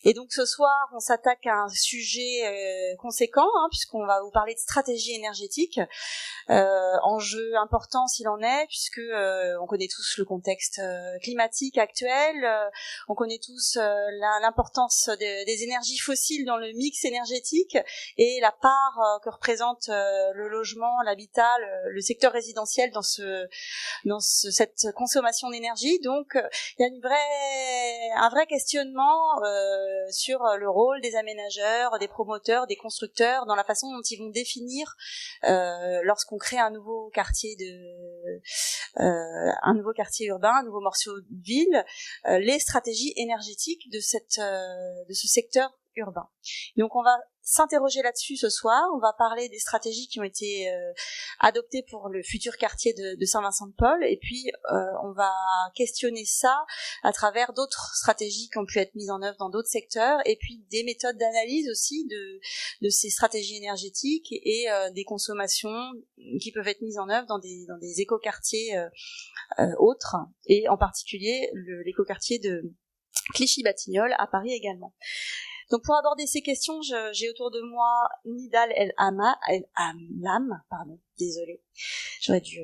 Et donc ce soir, on s'attaque à un sujet conséquent, puisqu'on va vous parler de stratégie énergétique, enjeu important s'il en est, puisque on connaît tous le contexte climatique actuel, on connaît tous l'importance des énergies fossiles dans le mix énergétique et la part que représente le logement, l'habitat, le secteur résidentiel dans cette consommation d'énergie. Donc il y a un vrai questionnement sur le rôle des aménageurs, des promoteurs, des constructeurs dans la façon dont ils vont définir lorsqu'on crée un nouveau quartier urbain, un nouveau morceau de ville, les stratégies énergétiques de ce secteur urbain. Donc on va s'interroger là-dessus ce soir. On va parler des stratégies qui ont été adoptées pour le futur quartier de Saint-Vincent-de-Paul, et puis on va questionner ça à travers d'autres stratégies qui ont pu être mises en œuvre dans d'autres secteurs, et puis des méthodes d'analyse aussi de ces stratégies énergétiques et des consommations qui peuvent être mises en œuvre dans des écoquartiers autres, et en particulier l'écoquartier de Clichy-Batignolles à Paris également. Donc pour aborder ces questions, j'ai autour de moi Nidal El Amlam, désolée, j'aurais dû...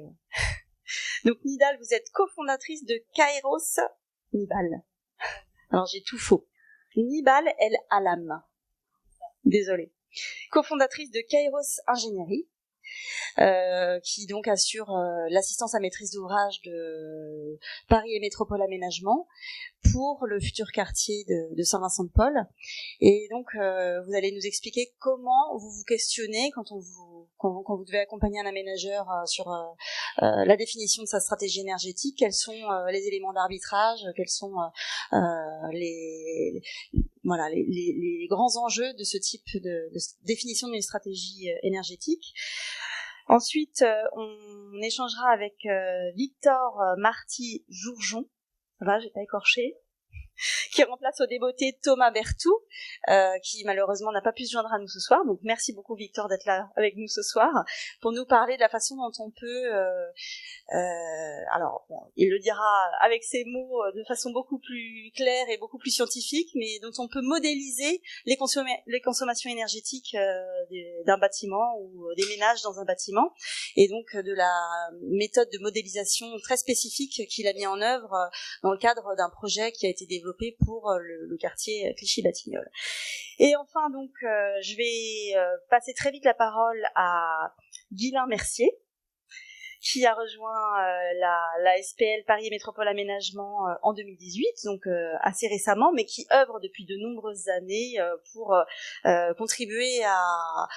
Donc Nidal, vous êtes cofondatrice de Kairos Nibal. Alors j'ai tout faux. Nibal El Alam, désolée. Cofondatrice de Kairos Ingénierie, qui donc assure l'assistance à maîtrise d'ouvrage de Paris et Métropole Aménagement pour le futur quartier de Saint-Vincent-de-Paul. Et donc vous allez nous expliquer comment vous vous questionnez quand vous devez accompagner un aménageur sur la définition de sa stratégie énergétique, quels sont les éléments d'arbitrage, quels sont les grands enjeux de ce type de définition d'une stratégie énergétique. Ensuite, on échangera avec Victor Marty Jourjon, j'ai pas écorché, qui remplace au débeauté Thomas Berthou, qui malheureusement n'a pas pu se joindre à nous ce soir. Donc merci beaucoup Victor d'être là avec nous ce soir pour nous parler de la façon dont on peut, il le dira avec ses mots de façon beaucoup plus claire et beaucoup plus scientifique, mais dont on peut modéliser les consommations énergétiques d'un bâtiment ou des ménages dans un bâtiment, et donc de la méthode de modélisation très spécifique qu'il a mis en œuvre dans le cadre d'un projet qui a été développé pour le quartier Clichy-Batignolles. Et enfin, donc, je vais passer très vite la parole à Guylain Mercier, qui a rejoint la SPL Paris et Métropole Aménagement en 2018, donc assez récemment, mais qui œuvre depuis de nombreuses années pour contribuer à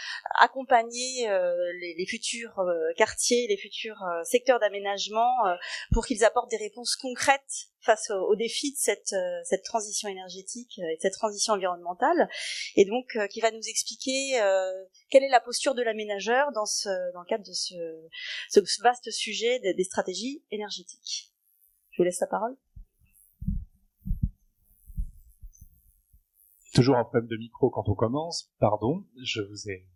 accompagner les futurs quartiers, les futurs secteurs d'aménagement pour qu'ils apportent des réponses concrètes face aux défis de cette transition énergétique et de cette transition environnementale, et donc qui va nous expliquer quelle est la posture de l'aménageur dans le cadre de ce vaste sujet des stratégies énergétiques. Je vous laisse la parole. Toujours un problème de micro quand on commence, pardon, je vous ai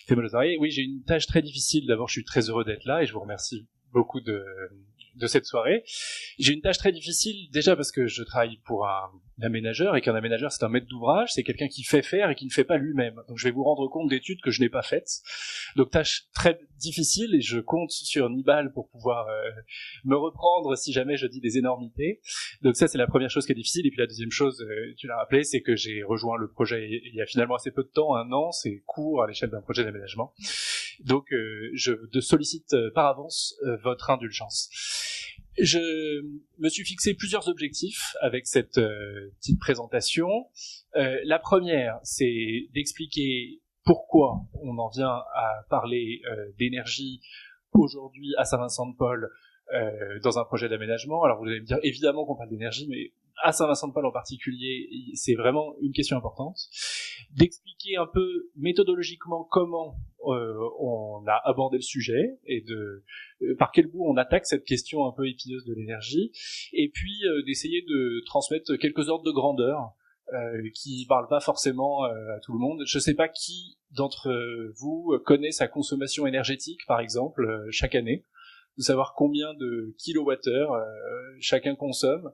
fait mal aux oreilles. Oui, j'ai une tâche très difficile. D'abord, je suis très heureux d'être là et je vous remercie beaucoup de cette soirée. J'ai une tâche très difficile, déjà parce que je travaille pour un aménageur, et qu'un aménageur, c'est un maître d'ouvrage, c'est quelqu'un qui fait faire et qui ne fait pas lui-même. Donc je vais vous rendre compte d'études que je n'ai pas faites. Donc tâche très difficile, et je compte sur Nibal pour pouvoir me reprendre si jamais je dis des énormités. Donc ça, c'est la première chose qui est difficile. Et puis la deuxième chose, tu l'as rappelé, c'est que j'ai rejoint le projet il y a finalement assez peu de temps, 1 an, c'est court à l'échelle d'un projet d'aménagement. Donc je sollicite par avance votre indulgence. Je me suis fixé plusieurs objectifs avec cette petite présentation. La première, c'est d'expliquer pourquoi on en vient à parler d'énergie aujourd'hui à Saint-Vincent-de-Paul dans un projet d'aménagement. Alors vous allez me dire évidemment qu'on parle d'énergie, mais à Saint-Vincent-de-Paul en particulier, c'est vraiment une question importante. D'expliquer un peu méthodologiquement comment on a abordé le sujet et par quel bout on attaque cette question un peu épineuse de l'énergie, et puis d'essayer de transmettre quelques ordres de grandeur qui parlent pas forcément à tout le monde. Je sais pas qui d'entre vous connaît sa consommation énergétique, par exemple, chaque année, de savoir combien de kilowattheures chacun consomme.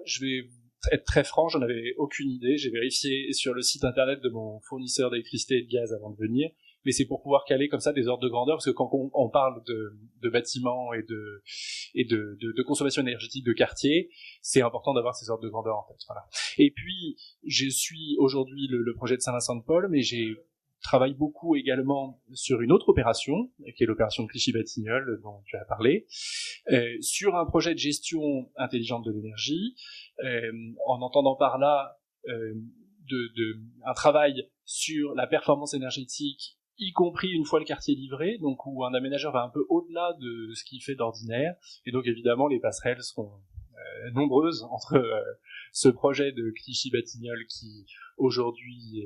Je vais être très franc, j'en avais aucune idée. J'ai vérifié sur le site internet de mon fournisseur d'électricité et de gaz avant de venir, mais c'est pour pouvoir caler comme ça des ordres de grandeur, parce que quand on parle de bâtiments et de consommation énergétique de quartier, c'est important d'avoir ces ordres de grandeur en tête. Voilà. Et puis, je suis aujourd'hui le projet de Saint-Vincent-de-Paul, mais j'ai travaille beaucoup également sur une autre opération, qui est l'opération de Clichy-Batignolles, dont tu as parlé, sur un projet de gestion intelligente de l'énergie, en entendant par là un travail sur la performance énergétique, y compris une fois le quartier livré, donc où un aménageur va un peu au-delà de ce qu'il fait d'ordinaire, et donc évidemment les passerelles seront nombreuses entre ce projet de Clichy-Batignolles qui aujourd'hui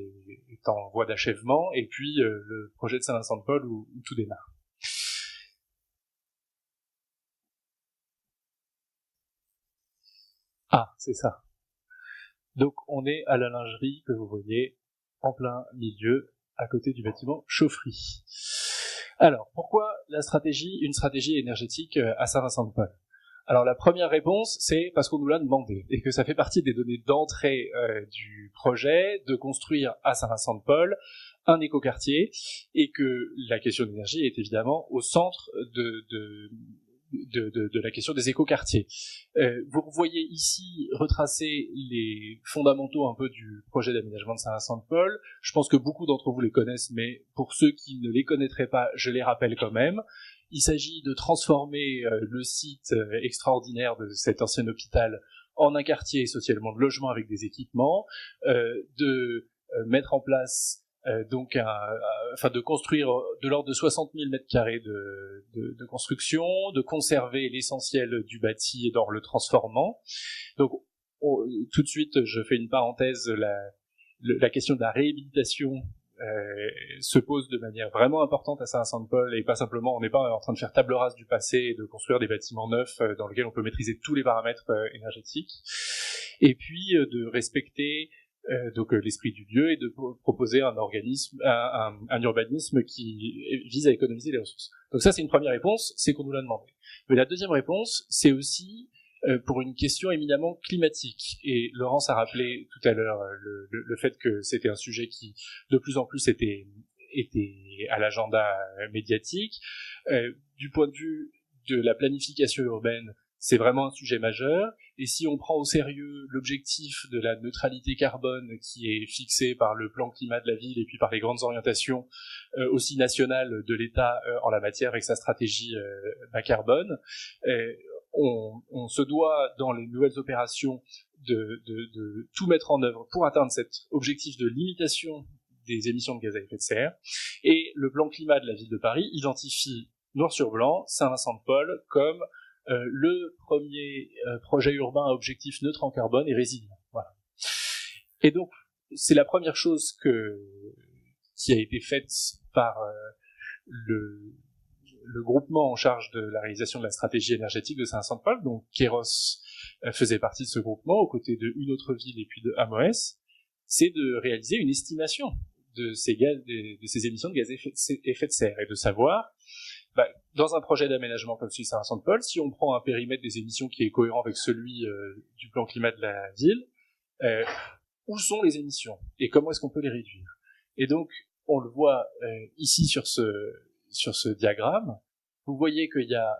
est en voie d'achèvement, et puis le projet de Saint-Vincent-de-Paul où tout démarre. Ah, c'est ça. Donc on est à la lingerie que vous voyez en plein milieu, à côté du bâtiment chaufferie. Alors, pourquoi une stratégie énergétique à Saint-Vincent-de-Paul ? Alors la première réponse, c'est parce qu'on nous l'a demandé et que ça fait partie des données d'entrée du projet de construire à Saint-Vincent-de-Paul un écoquartier, et que la question de l'énergie est évidemment au centre de la question des écoquartiers. Vous voyez ici retracer les fondamentaux un peu du projet d'aménagement de Saint-Vincent-de-Paul. Je pense que beaucoup d'entre vous les connaissent, mais pour ceux qui ne les connaîtraient pas, je les rappelle quand même. Il s'agit de transformer le site extraordinaire de cet ancien hôpital en un quartier essentiellement de logement avec des équipements, de mettre en place de construire de l'ordre de 60 000 mètres carrés de construction, de conserver l'essentiel du bâti et d'en le transformant. Donc, tout de suite, je fais une parenthèse, la question de la réhabilitation se pose de manière vraiment importante à Saint-Vincent-de-Paul, et pas simplement, on n'est pas en train de faire table rase du passé et de construire des bâtiments neufs dans lesquels on peut maîtriser tous les paramètres énergétiques, et puis de respecter l'esprit du lieu et de proposer un urbanisme qui vise à économiser les ressources. Donc ça, c'est une première réponse, c'est qu'on nous l'a demandé. Mais la deuxième réponse, c'est aussi pour une question éminemment climatique. Et Laurence a rappelé tout à l'heure le fait que c'était un sujet qui, de plus en plus, était à l'agenda médiatique. Du point de vue de la planification urbaine, c'est vraiment un sujet majeur. Et si on prend au sérieux l'objectif de la neutralité carbone qui est fixé par le plan climat de la ville et puis par les grandes orientations aussi nationales de l'État en la matière avec sa stratégie bas carbone, on se doit dans les nouvelles opérations de tout mettre en œuvre pour atteindre cet objectif de limitation des émissions de gaz à effet de serre. Et le plan climat de la ville de Paris identifie noir sur blanc Saint-Vincent-de-Paul comme le premier projet urbain à objectif neutre en carbone et résilient. Voilà. Et donc, c'est la première chose qui a été faite par le groupement en charge de la réalisation de la stratégie énergétique de Saint-Vincent-de-Paul. Donc, Kéros faisait partie de ce groupement, aux côtés d'une autre ville et puis de AMOS. C'est de réaliser une estimation de ces émissions de gaz à effet de serre, et de savoir, dans un projet d'aménagement comme celui de Saint-Vincent-de-Paul, si on prend un périmètre des émissions qui est cohérent avec celui du plan climat de la ville, où sont les émissions et comment est-ce qu'on peut les réduire. Et donc, on le voit ici sur ce diagramme. Vous voyez qu'il y a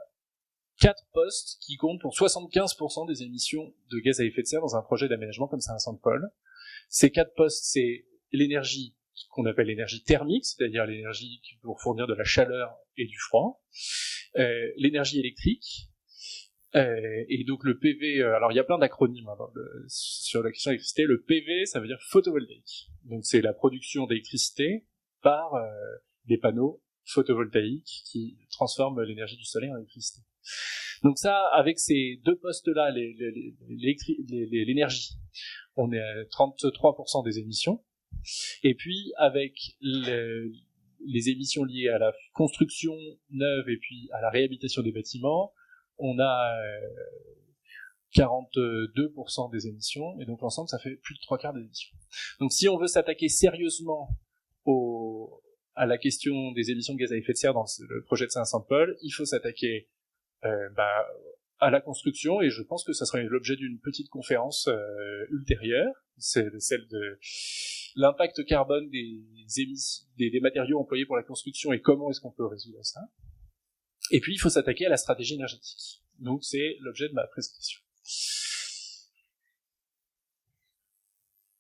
4 postes qui comptent pour 75% des émissions de gaz à effet de serre dans un projet d'aménagement comme Saint-Vincent-de-Paul. Ces 4 postes, c'est l'énergie qu'on appelle l'énergie thermique, c'est-à-dire l'énergie pour fournir de la chaleur et du froid, l'énergie électrique, et donc le PV, alors il y a plein d'acronymes sur la question de l'électricité. Le PV, ça veut dire photovoltaïque, donc c'est la production d'électricité par des panneaux photovoltaïques qui transforment l'énergie du soleil en électricité. Donc ça, avec ces 2 postes-là, l'énergie, on est à 33% des émissions. Et puis, avec les émissions liées à la construction neuve et puis à la réhabilitation des bâtiments, on a 42% des émissions, et donc l'ensemble, ça fait plus de 3/4 des émissions. Donc si on veut s'attaquer sérieusement à la question des émissions de gaz à effet de serre dans le projet de Saint-Vincent-de-Paul, il faut s'attaquer à la construction, et je pense que ça sera l'objet d'une petite conférence ultérieure, c'est celle de l'impact carbone des émissions, des matériaux employés pour la construction et comment est-ce qu'on peut résoudre ça. Et puis il faut s'attaquer à la stratégie énergétique. Donc c'est l'objet de ma présentation.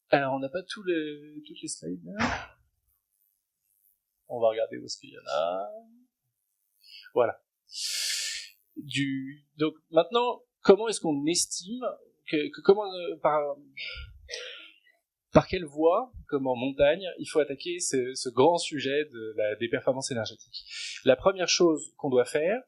Alors on n'a pas toutes les slides là. On va regarder où est-ce qu'il y en a. Voilà. Donc maintenant, comment est-ce qu'on estime comment par quelle voie, comme en montagne, il faut attaquer ce grand sujet des performances énergétiques. La première chose qu'on doit faire,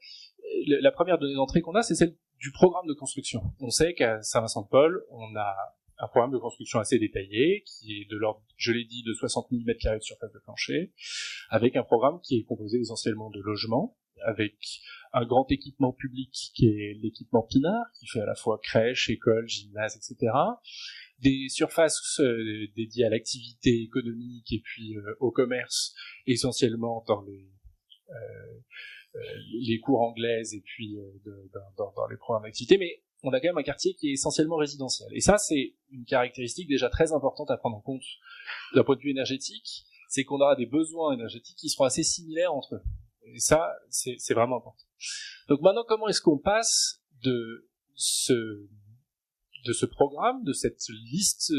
la première donnée d'entrée qu'on a, c'est celle du programme de construction. On sait qu'à Saint-Vincent-de-Paul, on a un programme de construction assez détaillé, qui est de l'ordre, je l'ai dit, de 60 000 m² de surface de plancher, avec un programme qui est composé essentiellement de logements, avec un grand équipement public qui est l'équipement Pinard, qui fait à la fois crèche, école, gymnase, etc., des surfaces dédiées à l'activité économique et puis au commerce, essentiellement dans les cours anglaises et puis dans les programmes d'activité, mais on a quand même un quartier qui est essentiellement résidentiel. Et ça, c'est une caractéristique déjà très importante à prendre en compte d'un point de vue énergétique, c'est qu'on aura des besoins énergétiques qui seront assez similaires entre eux. Et ça, c'est vraiment important. Donc maintenant, comment est-ce qu'on passe de ce programme, de cette liste,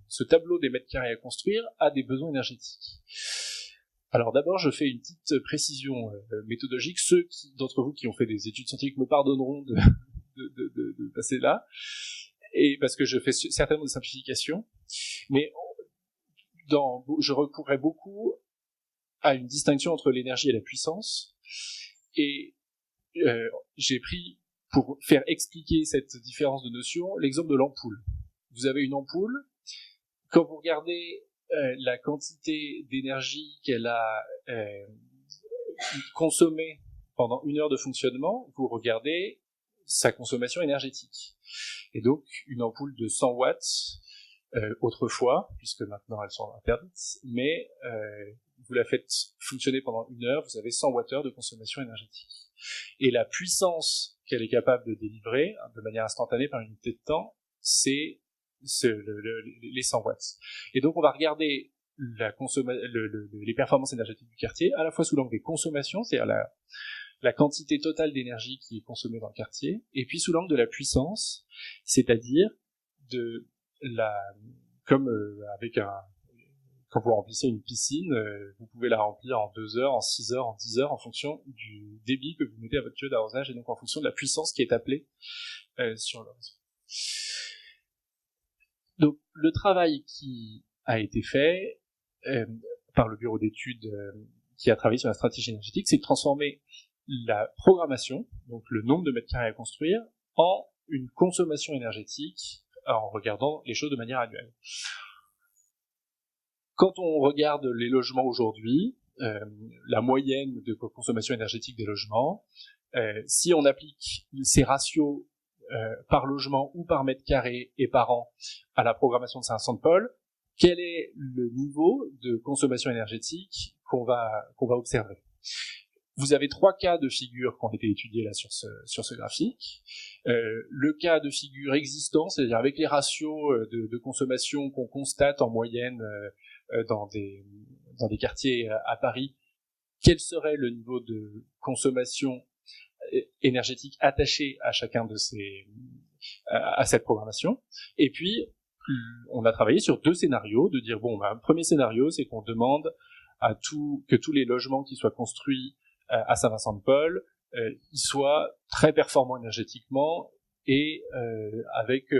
ce tableau des mètres carrés à construire, à des besoins énergétiques? Alors d'abord, je fais une petite précision méthodologique. Ceux d'entre vous qui ont fait des études scientifiques me pardonneront de passer là, et parce que je fais certainement des simplifications, mais je recourrais beaucoup à une distinction entre l'énergie et la puissance, et j'ai pris, pour faire expliquer cette différence de notion, l'exemple de l'ampoule. Vous avez une ampoule, quand vous regardez la quantité d'énergie qu'elle a consommée pendant 1 heure de fonctionnement, vous regardez sa consommation énergétique. Et donc, une ampoule de 100 watts, autrefois, puisque maintenant elles sont interdites, mais vous la faites fonctionner pendant 1 heure, vous avez 100 Wh de consommation énergétique. Et la puissance qu'elle est capable de délivrer, de manière instantanée par unité de temps, c'est les 100 watts. Et donc on va regarder les performances énergétiques du quartier, à la fois sous l'angle des consommations, c'est-à-dire la quantité totale d'énergie qui est consommée dans le quartier, et puis sous l'angle de la puissance, c'est-à-dire comme quand vous remplissez une piscine, vous pouvez la remplir en 2 heures, en 6 heures, en 10 heures, en fonction du débit que vous mettez à votre tuyau d'arrosage, et donc en fonction de la puissance qui est appelée sur le réseau. Donc le travail qui a été fait par le bureau d'études qui a travaillé sur la stratégie énergétique, c'est de transformer la programmation, donc le nombre de mètres carrés à construire, en une consommation énergétique en regardant les choses de manière annuelle. Quand on regarde les logements aujourd'hui, la moyenne de consommation énergétique des logements, si on applique ces ratios par logement ou par mètre carré et par an à la programmation de Saint-Vincent-de-Paul, quel est le niveau de consommation énergétique qu'on va observer? Vous avez 3 cas de figure qui ont été étudiés là sur ce graphique. Le cas de figure existant, c'est-à-dire avec les ratios de consommation qu'on constate en moyenne dans des quartiers à Paris, quel serait le niveau de consommation énergétique attaché à chacun de à cette programmation. Et puis, on a travaillé sur 2 scénarios, de dire, un premier scénario, c'est qu'on demande que tous les logements qui soient construits à Saint-Vincent-de-Paul, ils soient très performants énergétiquement et avec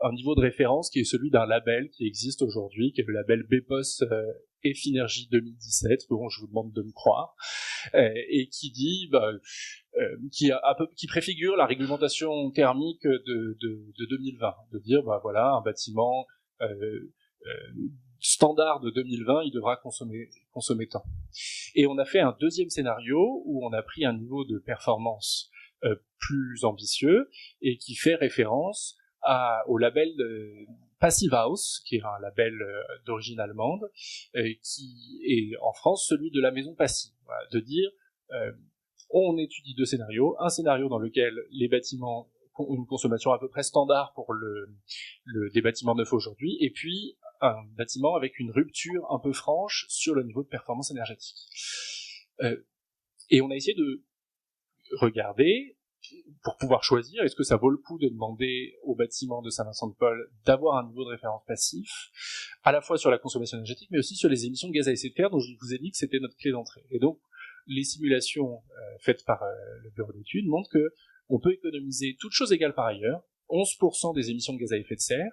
un niveau de référence qui est celui d'un label qui existe aujourd'hui, qui est le label BPOS Effinergie 2017, dont je vous demande de me croire, et qui dit, qui préfigure la réglementation thermique de 2020, de dire, voilà, un bâtiment standard de 2020, il devra consommer tant. Et on a fait un deuxième scénario où on a pris un niveau de performance plus ambitieux et qui fait référence au label Passive House, qui est un label d'origine allemande, qui est en France celui de la maison passive. Voilà, de dire, on étudie 2 scénarios, un scénario dans lequel les bâtiments une consommation à peu près standard pour des bâtiments neufs aujourd'hui, et puis un bâtiment avec une rupture un peu franche sur le niveau de performance énergétique. Et on a essayé de regarder, pour pouvoir choisir, est-ce que ça vaut le coup de demander au bâtiment de Saint-Vincent-de-Paul d'avoir un niveau de référence passif, à la fois sur la consommation énergétique, mais aussi sur les émissions de gaz à effet de serre, dont je vous ai dit que c'était notre clé d'entrée. Et donc, les simulations faites par le bureau d'études montrent que on peut économiser, toutes choses égales par ailleurs, 11% des émissions de gaz à effet de serre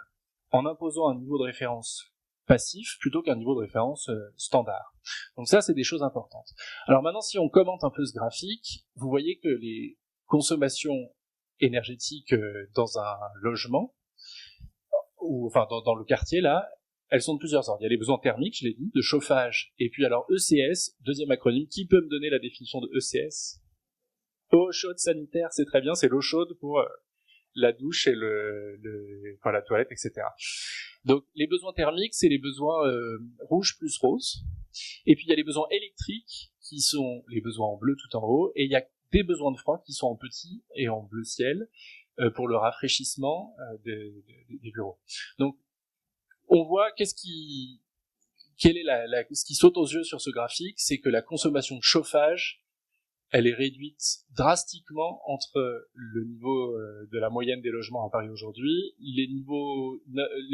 en imposant un niveau de référence passif plutôt qu'un niveau de référence standard. Donc ça, c'est des choses importantes. Alors maintenant, si on commente un peu ce graphique, vous voyez que les consommations énergétiques dans un logement, ou enfin dans le quartier là, elles sont de plusieurs ordres. Il y a les besoins thermiques, je l'ai dit, de chauffage, et puis alors ECS, deuxième acronyme. Qui peut me donner la définition de ECS? Eau chaude sanitaire, c'est très bien, c'est l'eau chaude pour la douche et la toilette, etc. Donc les besoins thermiques, c'est les besoins rouge plus rose. Et puis il y a les besoins électriques, qui sont les besoins en bleu tout en haut, et il y a des besoins de froid qui sont en petit et en bleu ciel pour le rafraîchissement des bureaux. Donc on voit ce qui saute aux yeux sur ce graphique, c'est que la consommation de chauffage, elle est réduite drastiquement entre le niveau de la moyenne des logements à Paris aujourd'hui, les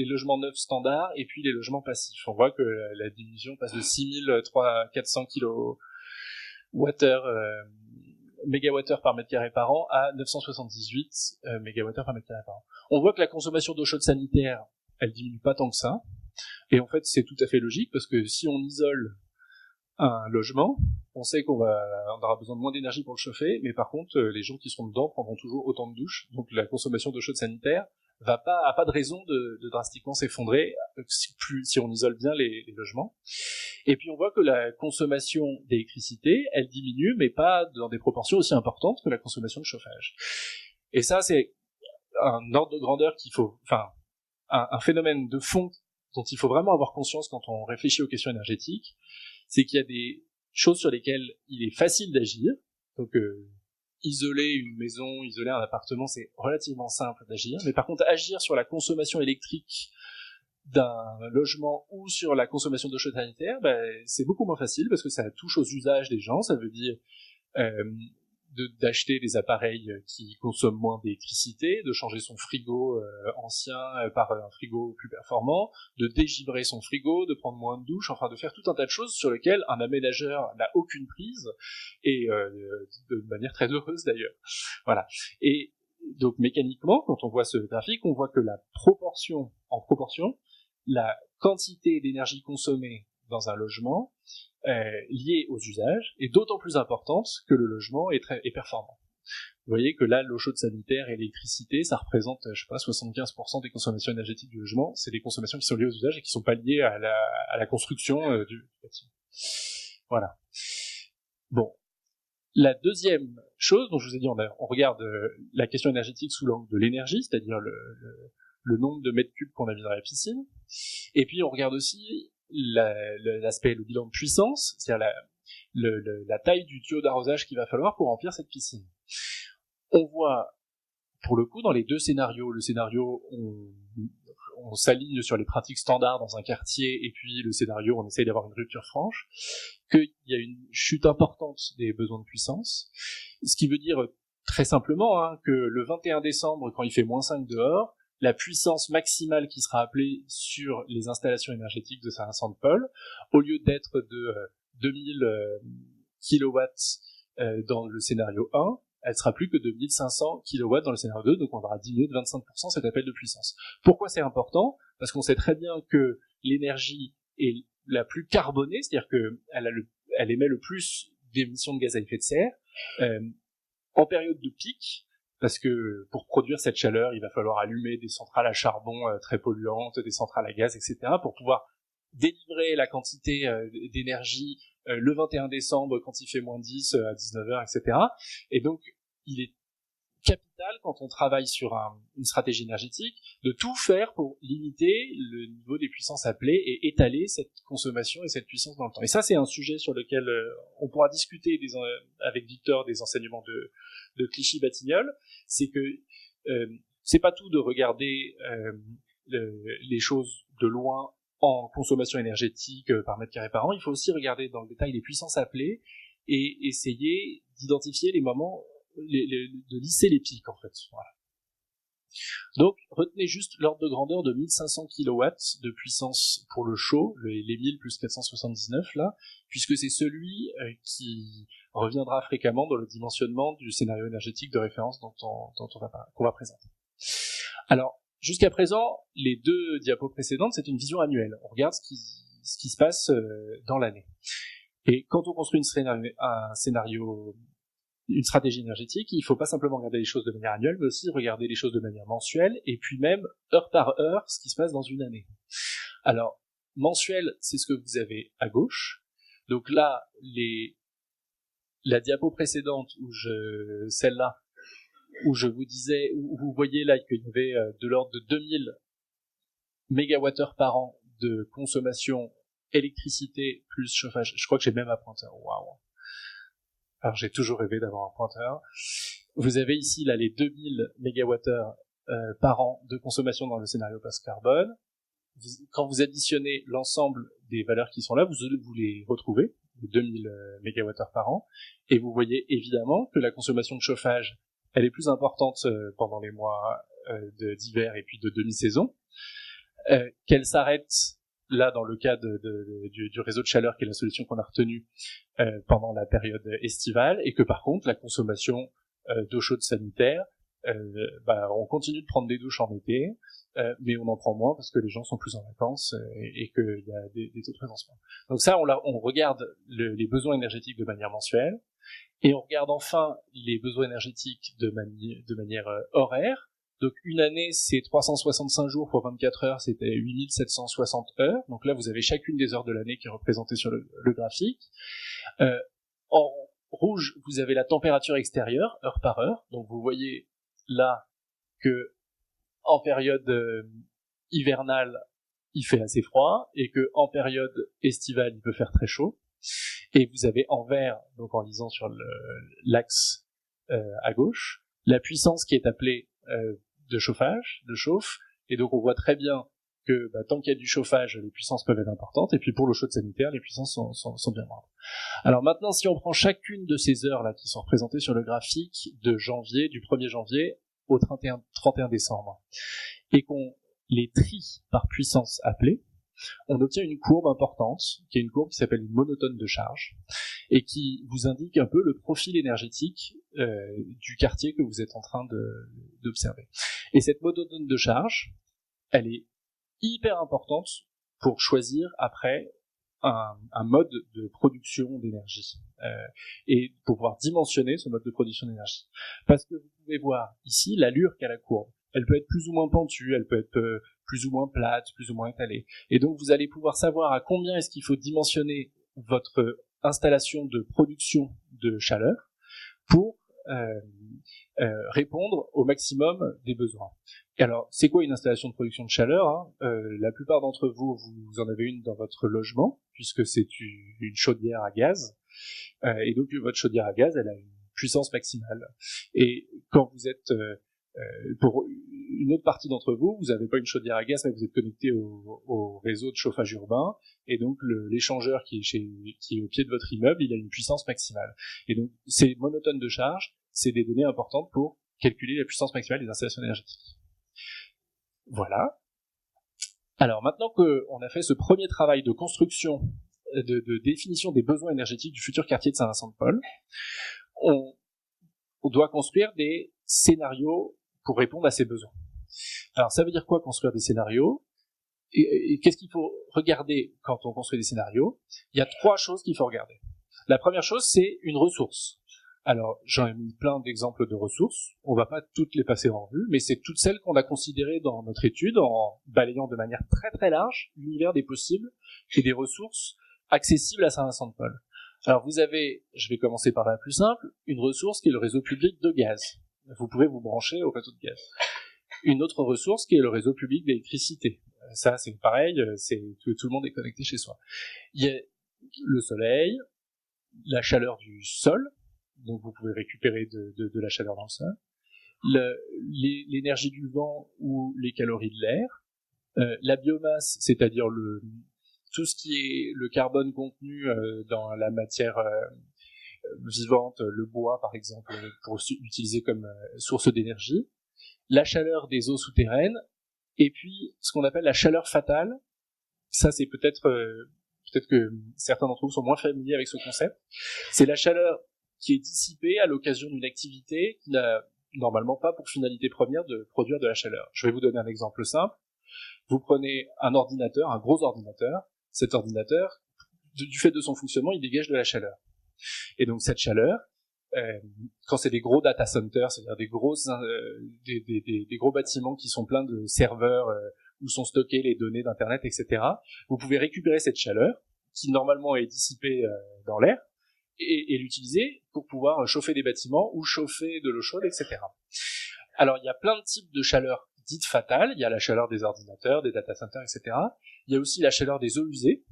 logements neufs standards et puis les logements passifs. On voit que la division passe de 6400 mégawattheures par mètre carré par an à 978 mégawattheures par mètre carré par an. On voit que la consommation d'eau chaude sanitaire, elle diminue pas tant que ça. Et en fait, c'est tout à fait logique parce que si on isole un logement, on sait qu'on aura besoin de moins d'énergie pour le chauffer, mais par contre, les gens qui seront dedans prendront toujours autant de douches. Donc la consommation d'eau chaude sanitaire a pas de raison de drastiquement s'effondrer si on isole bien les logements. Et puis on voit que la consommation d'électricité, elle diminue, mais pas dans des proportions aussi importantes que la consommation de chauffage. Et ça, c'est un ordre de grandeur un phénomène de fond dont il faut vraiment avoir conscience quand on réfléchit aux questions énergétiques, c'est qu'il y a des choses sur lesquelles il est facile d'agir. Donc isoler une maison, isoler un appartement, c'est relativement simple d'agir. Mais par contre, agir sur la consommation électrique d'un logement ou sur la consommation d'eau chaude sanitaire, c'est beaucoup moins facile parce que ça touche aux usages des gens. Ça veut dire d'acheter des appareils qui consomment moins d'électricité, de changer son frigo ancien par un frigo plus performant, de dégivrer son frigo, de prendre moins de douches, enfin de faire tout un tas de choses sur lesquelles un aménageur n'a aucune prise, et de manière très heureuse d'ailleurs. Voilà. Et donc mécaniquement, quand on voit ce graphique, on voit que en proportion, la quantité d'énergie consommée dans un logement liée aux usages est d'autant plus importante que le logement est performant. Vous voyez que là, l'eau chaude sanitaire et l'électricité, ça représente, 75% des consommations énergétiques du logement. C'est des consommations qui sont liées aux usages et qui sont pas liées à la construction du bâtiment. Voilà. Bon. La deuxième chose dont je vous ai dit, on regarde la question énergétique sous l'angle de l'énergie, c'est-à-dire le nombre de mètres cubes qu'on a mis dans la piscine. Et puis, on regarde aussi le bilan de puissance, c'est-à-dire la taille du tuyau d'arrosage qu'il va falloir pour remplir cette piscine. On voit, pour le coup, dans les deux scénarios, le scénario on s'aligne sur les pratiques standards dans un quartier, et puis le scénario on essaye d'avoir une rupture franche, qu'il y a une chute importante des besoins de puissance, ce qui veut dire très simplement que le 21 décembre, quand il fait -5 dehors, la puissance maximale qui sera appelée sur les installations énergétiques de Saint-Vincent-de-Paul, au lieu d'être de 2000 kW dans le scénario 1, elle sera plus que de 1500 kW dans le scénario 2, donc on aura diminué de 25% cet appel de puissance. Pourquoi c'est important? Parce qu'on sait très bien que l'énergie est la plus carbonée, c'est-à-dire qu'elle émet le plus d'émissions de gaz à effet de serre en période de pic, parce que pour produire cette chaleur, il va falloir allumer des centrales à charbon très polluantes, des centrales à gaz, etc., pour pouvoir délivrer la quantité d'énergie le 21 décembre quand il fait -10 à 19h, etc. Et donc, il est capital, quand on travaille sur une stratégie énergétique, de tout faire pour limiter le niveau des puissances appelées et étaler cette consommation et cette puissance dans le temps. Et ça, c'est un sujet sur lequel on pourra discuter avec Victor des enseignements de Clichy-Batignolles. C'est que c'est pas tout de regarder les choses de loin en consommation énergétique par mètre carré par an. Il faut aussi regarder dans le détail les puissances appelées et essayer d'identifier les moments, de lisser les pics en fait. Voilà. Donc, retenez juste l'ordre de grandeur de 1500 kW de puissance pour le chaud, les 1000 plus 479 là, puisque c'est celui qui reviendra fréquemment dans le dimensionnement du scénario énergétique de référence qu'on va présenter. Alors, jusqu'à présent, les deux diapos précédentes, c'est une vision annuelle. On regarde ce qui se passe dans l'année. Et quand on construit une stratégie énergétique, il ne faut pas simplement regarder les choses de manière annuelle, mais aussi regarder les choses de manière mensuelle, et puis même heure par heure, ce qui se passe dans une année. Alors, mensuel, c'est ce que vous avez à gauche. Donc là, la diapo précédente, celle-là, où je vous disais, où vous voyez là qu'il y avait de l'ordre de 2000 mégawattheures par an de consommation électricité plus chauffage. Je crois que j'ai même un pointeur. Waouh. Alors j'ai toujours rêvé d'avoir un pointeur. Vous avez ici là les 2000 mégawattheures par an de consommation dans le scénario post-carbone. Quand vous additionnez l'ensemble des valeurs qui sont là, vous les retrouvez, les 2000 mégawattheures par an, et vous voyez évidemment que la consommation de chauffage, elle est plus importante pendant les mois d'hiver et puis de demi-saison, qu'elle s'arrête là dans le cas du réseau de chaleur qui est la solution qu'on a retenue pendant la période estivale, et que par contre la consommation d'eau chaude sanitaire, on continue de prendre des douches en été, mais on en prend moins parce que les gens sont plus en vacances et qu'il y a des taux de présence. Donc ça, on regarde les besoins énergétiques de manière mensuelle, et on regarde enfin les besoins énergétiques de manière horaire. Donc une année, c'est 365 jours pour 24 heures, c'était 8760 heures. Donc là, vous avez chacune des heures de l'année qui est représentée sur le graphique. En rouge, vous avez la température extérieure, heure par heure. Donc vous voyez là que en période hivernale, il fait assez froid, et que en période estivale, il peut faire très chaud. Et vous avez en vert, donc en lisant sur l'axe à gauche, la puissance qui est appelée de chauffage, de chauffe, et donc on voit très bien que tant qu'il y a du chauffage, les puissances peuvent être importantes, et puis pour l'eau chaude sanitaire, les puissances sont bien moindres. Alors maintenant, si on prend chacune de ces heures là qui sont représentées sur le graphique du 1er janvier au 31 décembre, et qu'on les trie par puissance appelée, on obtient une courbe importante, qui est une courbe qui s'appelle une monotone de charge, et qui vous indique un peu le profil énergétique du quartier que vous êtes en train d'observer. Et cette monotone de charge, elle est hyper importante pour choisir après un mode de production d'énergie, et pour pouvoir dimensionner ce mode de production d'énergie. Parce que vous pouvez voir ici l'allure qu'a la courbe. Elle peut être plus ou moins pentue, elle peut être plus ou moins plate, plus ou moins étalée. Et donc vous allez pouvoir savoir à combien est-ce qu'il faut dimensionner votre installation de production de chaleur pour répondre au maximum des besoins. Et alors, c'est quoi une installation de production de chaleur, La plupart d'entre vous, vous en avez une dans votre logement, puisque c'est une chaudière à gaz. Et donc, votre chaudière à gaz, elle a une puissance maximale. Et quand vous êtes... pour une autre partie d'entre vous, vous n'avez pas une chaudière à gaz, mais vous êtes connecté au réseau de chauffage urbain, et donc l'échangeur qui est au pied de votre immeuble, il a une puissance maximale. Et donc ces monotones de charge, c'est des données importantes pour calculer la puissance maximale des installations énergétiques. Voilà. Alors maintenant qu'on a fait ce premier travail de construction, de définition des besoins énergétiques du futur quartier de Saint-Vincent-de-Paul, on doit construire des scénarios pour répondre à ces besoins. Alors ça veut dire quoi construire des scénarios ? Et qu'est-ce qu'il faut regarder quand on construit des scénarios ? Il y a 3 choses qu'il faut regarder. La première chose, c'est une ressource. Alors j'en ai mis plein d'exemples de ressources, on va pas toutes les passer en revue, mais c'est toutes celles qu'on a considérées dans notre étude en balayant de manière très très large l'univers des possibles et des ressources accessibles à Saint-Vincent-de-Paul. Alors vous avez, je vais commencer par la plus simple, une ressource qui est le réseau public de gaz. Vous pouvez vous brancher au réseau de gaz. Une autre ressource qui est le réseau public d'électricité. Ça, c'est pareil, tout le monde est connecté chez soi. Il y a le soleil, la chaleur du sol, donc vous pouvez récupérer de la chaleur dans le sol. l'énergie du vent ou les calories de l'air, la biomasse, c'est-à-dire tout ce qui est le carbone contenu dans la matière vivante, le bois par exemple, pour utiliser comme source d'énergie, la chaleur des eaux souterraines, et puis ce qu'on appelle la chaleur fatale. Ça, c'est peut-être que certains d'entre vous sont moins familiers avec ce concept. C'est la chaleur qui est dissipée à l'occasion d'une activité qui n'a normalement pas pour finalité première de produire de la chaleur. Je vais vous donner un exemple simple. Vous prenez un ordinateur, un gros ordinateur. Cet ordinateur, du fait de son fonctionnement, il dégage de la chaleur. Et donc cette chaleur, quand c'est des gros data centers, c'est-à-dire des gros bâtiments qui sont pleins de serveurs où sont stockées les données d'internet, etc., vous pouvez récupérer cette chaleur qui normalement est dissipée dans l'air et l'utiliser pour pouvoir chauffer des bâtiments ou chauffer de l'eau chaude, etc. Alors il y a plein de types de chaleur dites fatales. Il y a la chaleur des ordinateurs, des data centers, etc. Il y a aussi la chaleur des eaux usées,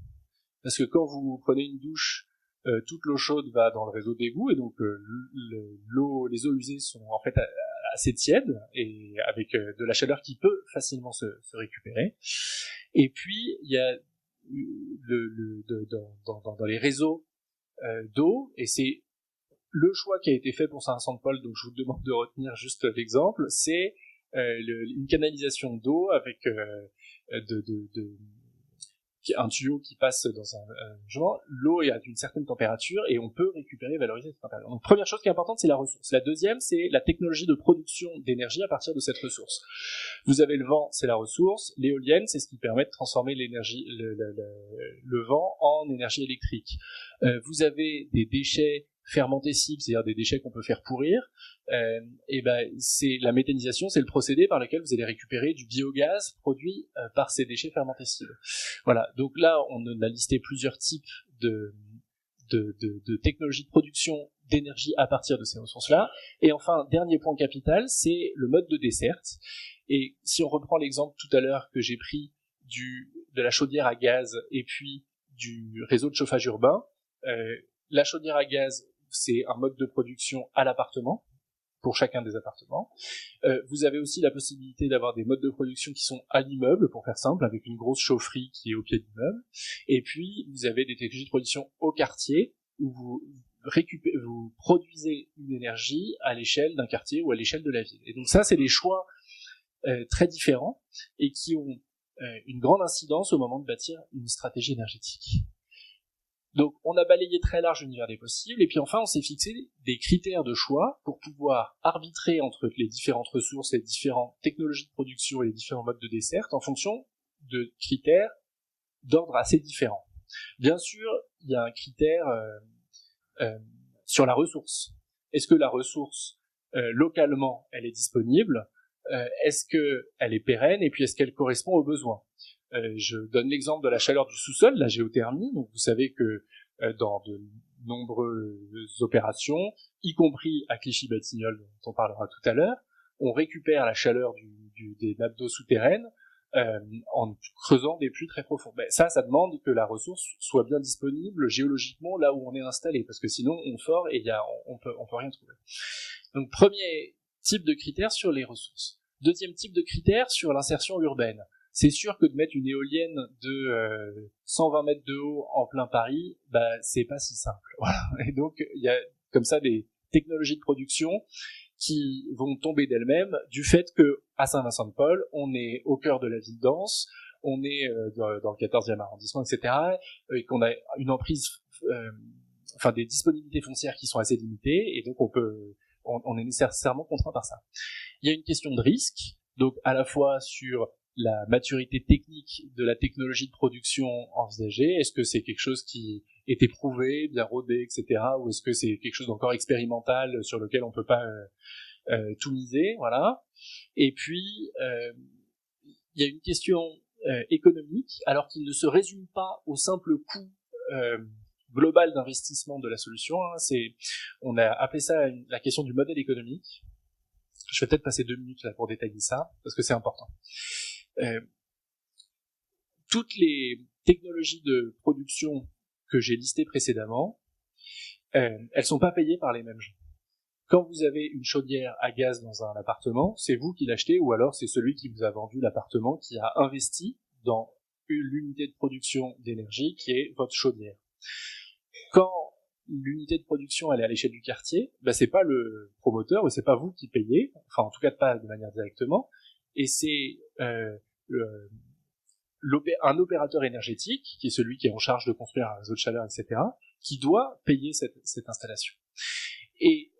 parce que quand vous prenez une douche, toute l'eau chaude va dans le réseau d'égout, et donc les eaux usées sont en fait assez tièdes et avec de la chaleur qui peut facilement se récupérer. Et puis il y a dans les réseaux d'eau, et c'est le choix qui a été fait pour Saint-Vincent-de-Paul, donc je vous demande de retenir juste l'exemple, c'est une canalisation d'eau avec un tuyau qui passe dans un genre, l'eau est à une certaine température et on peut récupérer et valoriser cette température. Donc première chose qui est importante, c'est la ressource. La deuxième, c'est la technologie de production d'énergie à partir de cette ressource. Vous avez le vent, c'est la ressource. L'éolienne, c'est ce qui permet de transformer l'énergie, le vent en énergie électrique. Vous avez des déchets fermentescibles, c'est-à-dire des déchets qu'on peut faire pourrir. Et ben c'est la méthanisation, c'est le procédé par lequel vous allez récupérer du biogaz produit par ces déchets fermentescibles. Voilà, donc là on a listé plusieurs types de technologies de production d'énergie à partir de ces ressources-là. Et enfin, dernier point capital, c'est le mode de desserte. Et si on reprend l'exemple tout à l'heure que j'ai pris de la chaudière à gaz et puis du réseau de chauffage urbain, la chaudière à gaz, c'est un mode de production à l'appartement, pour chacun des appartements. Vous avez aussi la possibilité d'avoir des modes de production qui sont à l'immeuble, pour faire simple, avec une grosse chaufferie qui est au pied de l'immeuble. Et puis, vous avez des technologies de production au quartier, où vous produisez une énergie à l'échelle d'un quartier ou à l'échelle de la ville. Et donc ça, c'est des choix très différents et qui ont une grande incidence au moment de bâtir une stratégie énergétique. Donc, on a balayé très large l'univers des possibles, et puis enfin, on s'est fixé des critères de choix pour pouvoir arbitrer entre les différentes ressources, les différentes technologies de production et les différents modes de desserte en fonction de critères d'ordre assez différents. Bien sûr, il y a un critère sur la ressource. Est-ce que la ressource, localement, elle est disponible ? Est-ce qu'elle est pérenne ? Et puis, est-ce qu'elle correspond aux besoins ? Je donne l'exemple de la chaleur du sous-sol, la géothermie. Donc, vous savez que dans de nombreuses opérations, y compris à Clichy-Batignolles, dont on parlera tout à l'heure, on récupère la chaleur des nappes d'eau souterraines en creusant des puits très profonds. Ben, ça demande que la ressource soit bien disponible géologiquement là où on est installé, parce que sinon on fore et on peut rien trouver. Donc, premier type de critères sur les ressources. Deuxième type de critères sur l'insertion urbaine. C'est sûr que de mettre une éolienne de 120 mètres de haut en plein Paris, bah c'est pas si simple. Voilà. Et donc il y a comme ça des technologies de production qui vont tomber d'elles-mêmes du fait que à Saint-Vincent-de-Paul, on est au cœur de la ville dense, on est dans le 14e arrondissement, etc., et qu'on a une emprise, enfin des disponibilités foncières qui sont assez limitées, et donc on est nécessairement contraint par ça. Il y a une question de risque, donc à la fois sur la maturité technique de la technologie de production envisagée. Est-ce que c'est quelque chose qui est éprouvé, bien rodé, etc., ou est-ce que c'est quelque chose d'encore expérimental sur lequel on peut pas tout miser, voilà. Et puis il y a une question économique, alors qu'il ne se résume pas au simple coût global d'investissement de la solution. On a appelé ça la question du modèle économique. Je vais peut-être passer 2 minutes là pour détailler ça, parce que c'est important. Toutes les technologies de production que j'ai listées précédemment, elles sont pas payées par les mêmes gens. Quand vous avez une chaudière à gaz dans un appartement, c'est vous qui l'achetez ou alors c'est celui qui vous a vendu l'appartement qui a investi dans l'unité de production d'énergie qui est votre chaudière. Quand l'unité de production elle est à l'échelle du quartier, c'est pas le promoteur ou c'est pas vous qui payez, enfin en tout cas pas de manière directement, et c'est un opérateur énergétique qui est celui qui est en charge de construire un réseau de chaleur, etc., qui doit payer cette installation. Et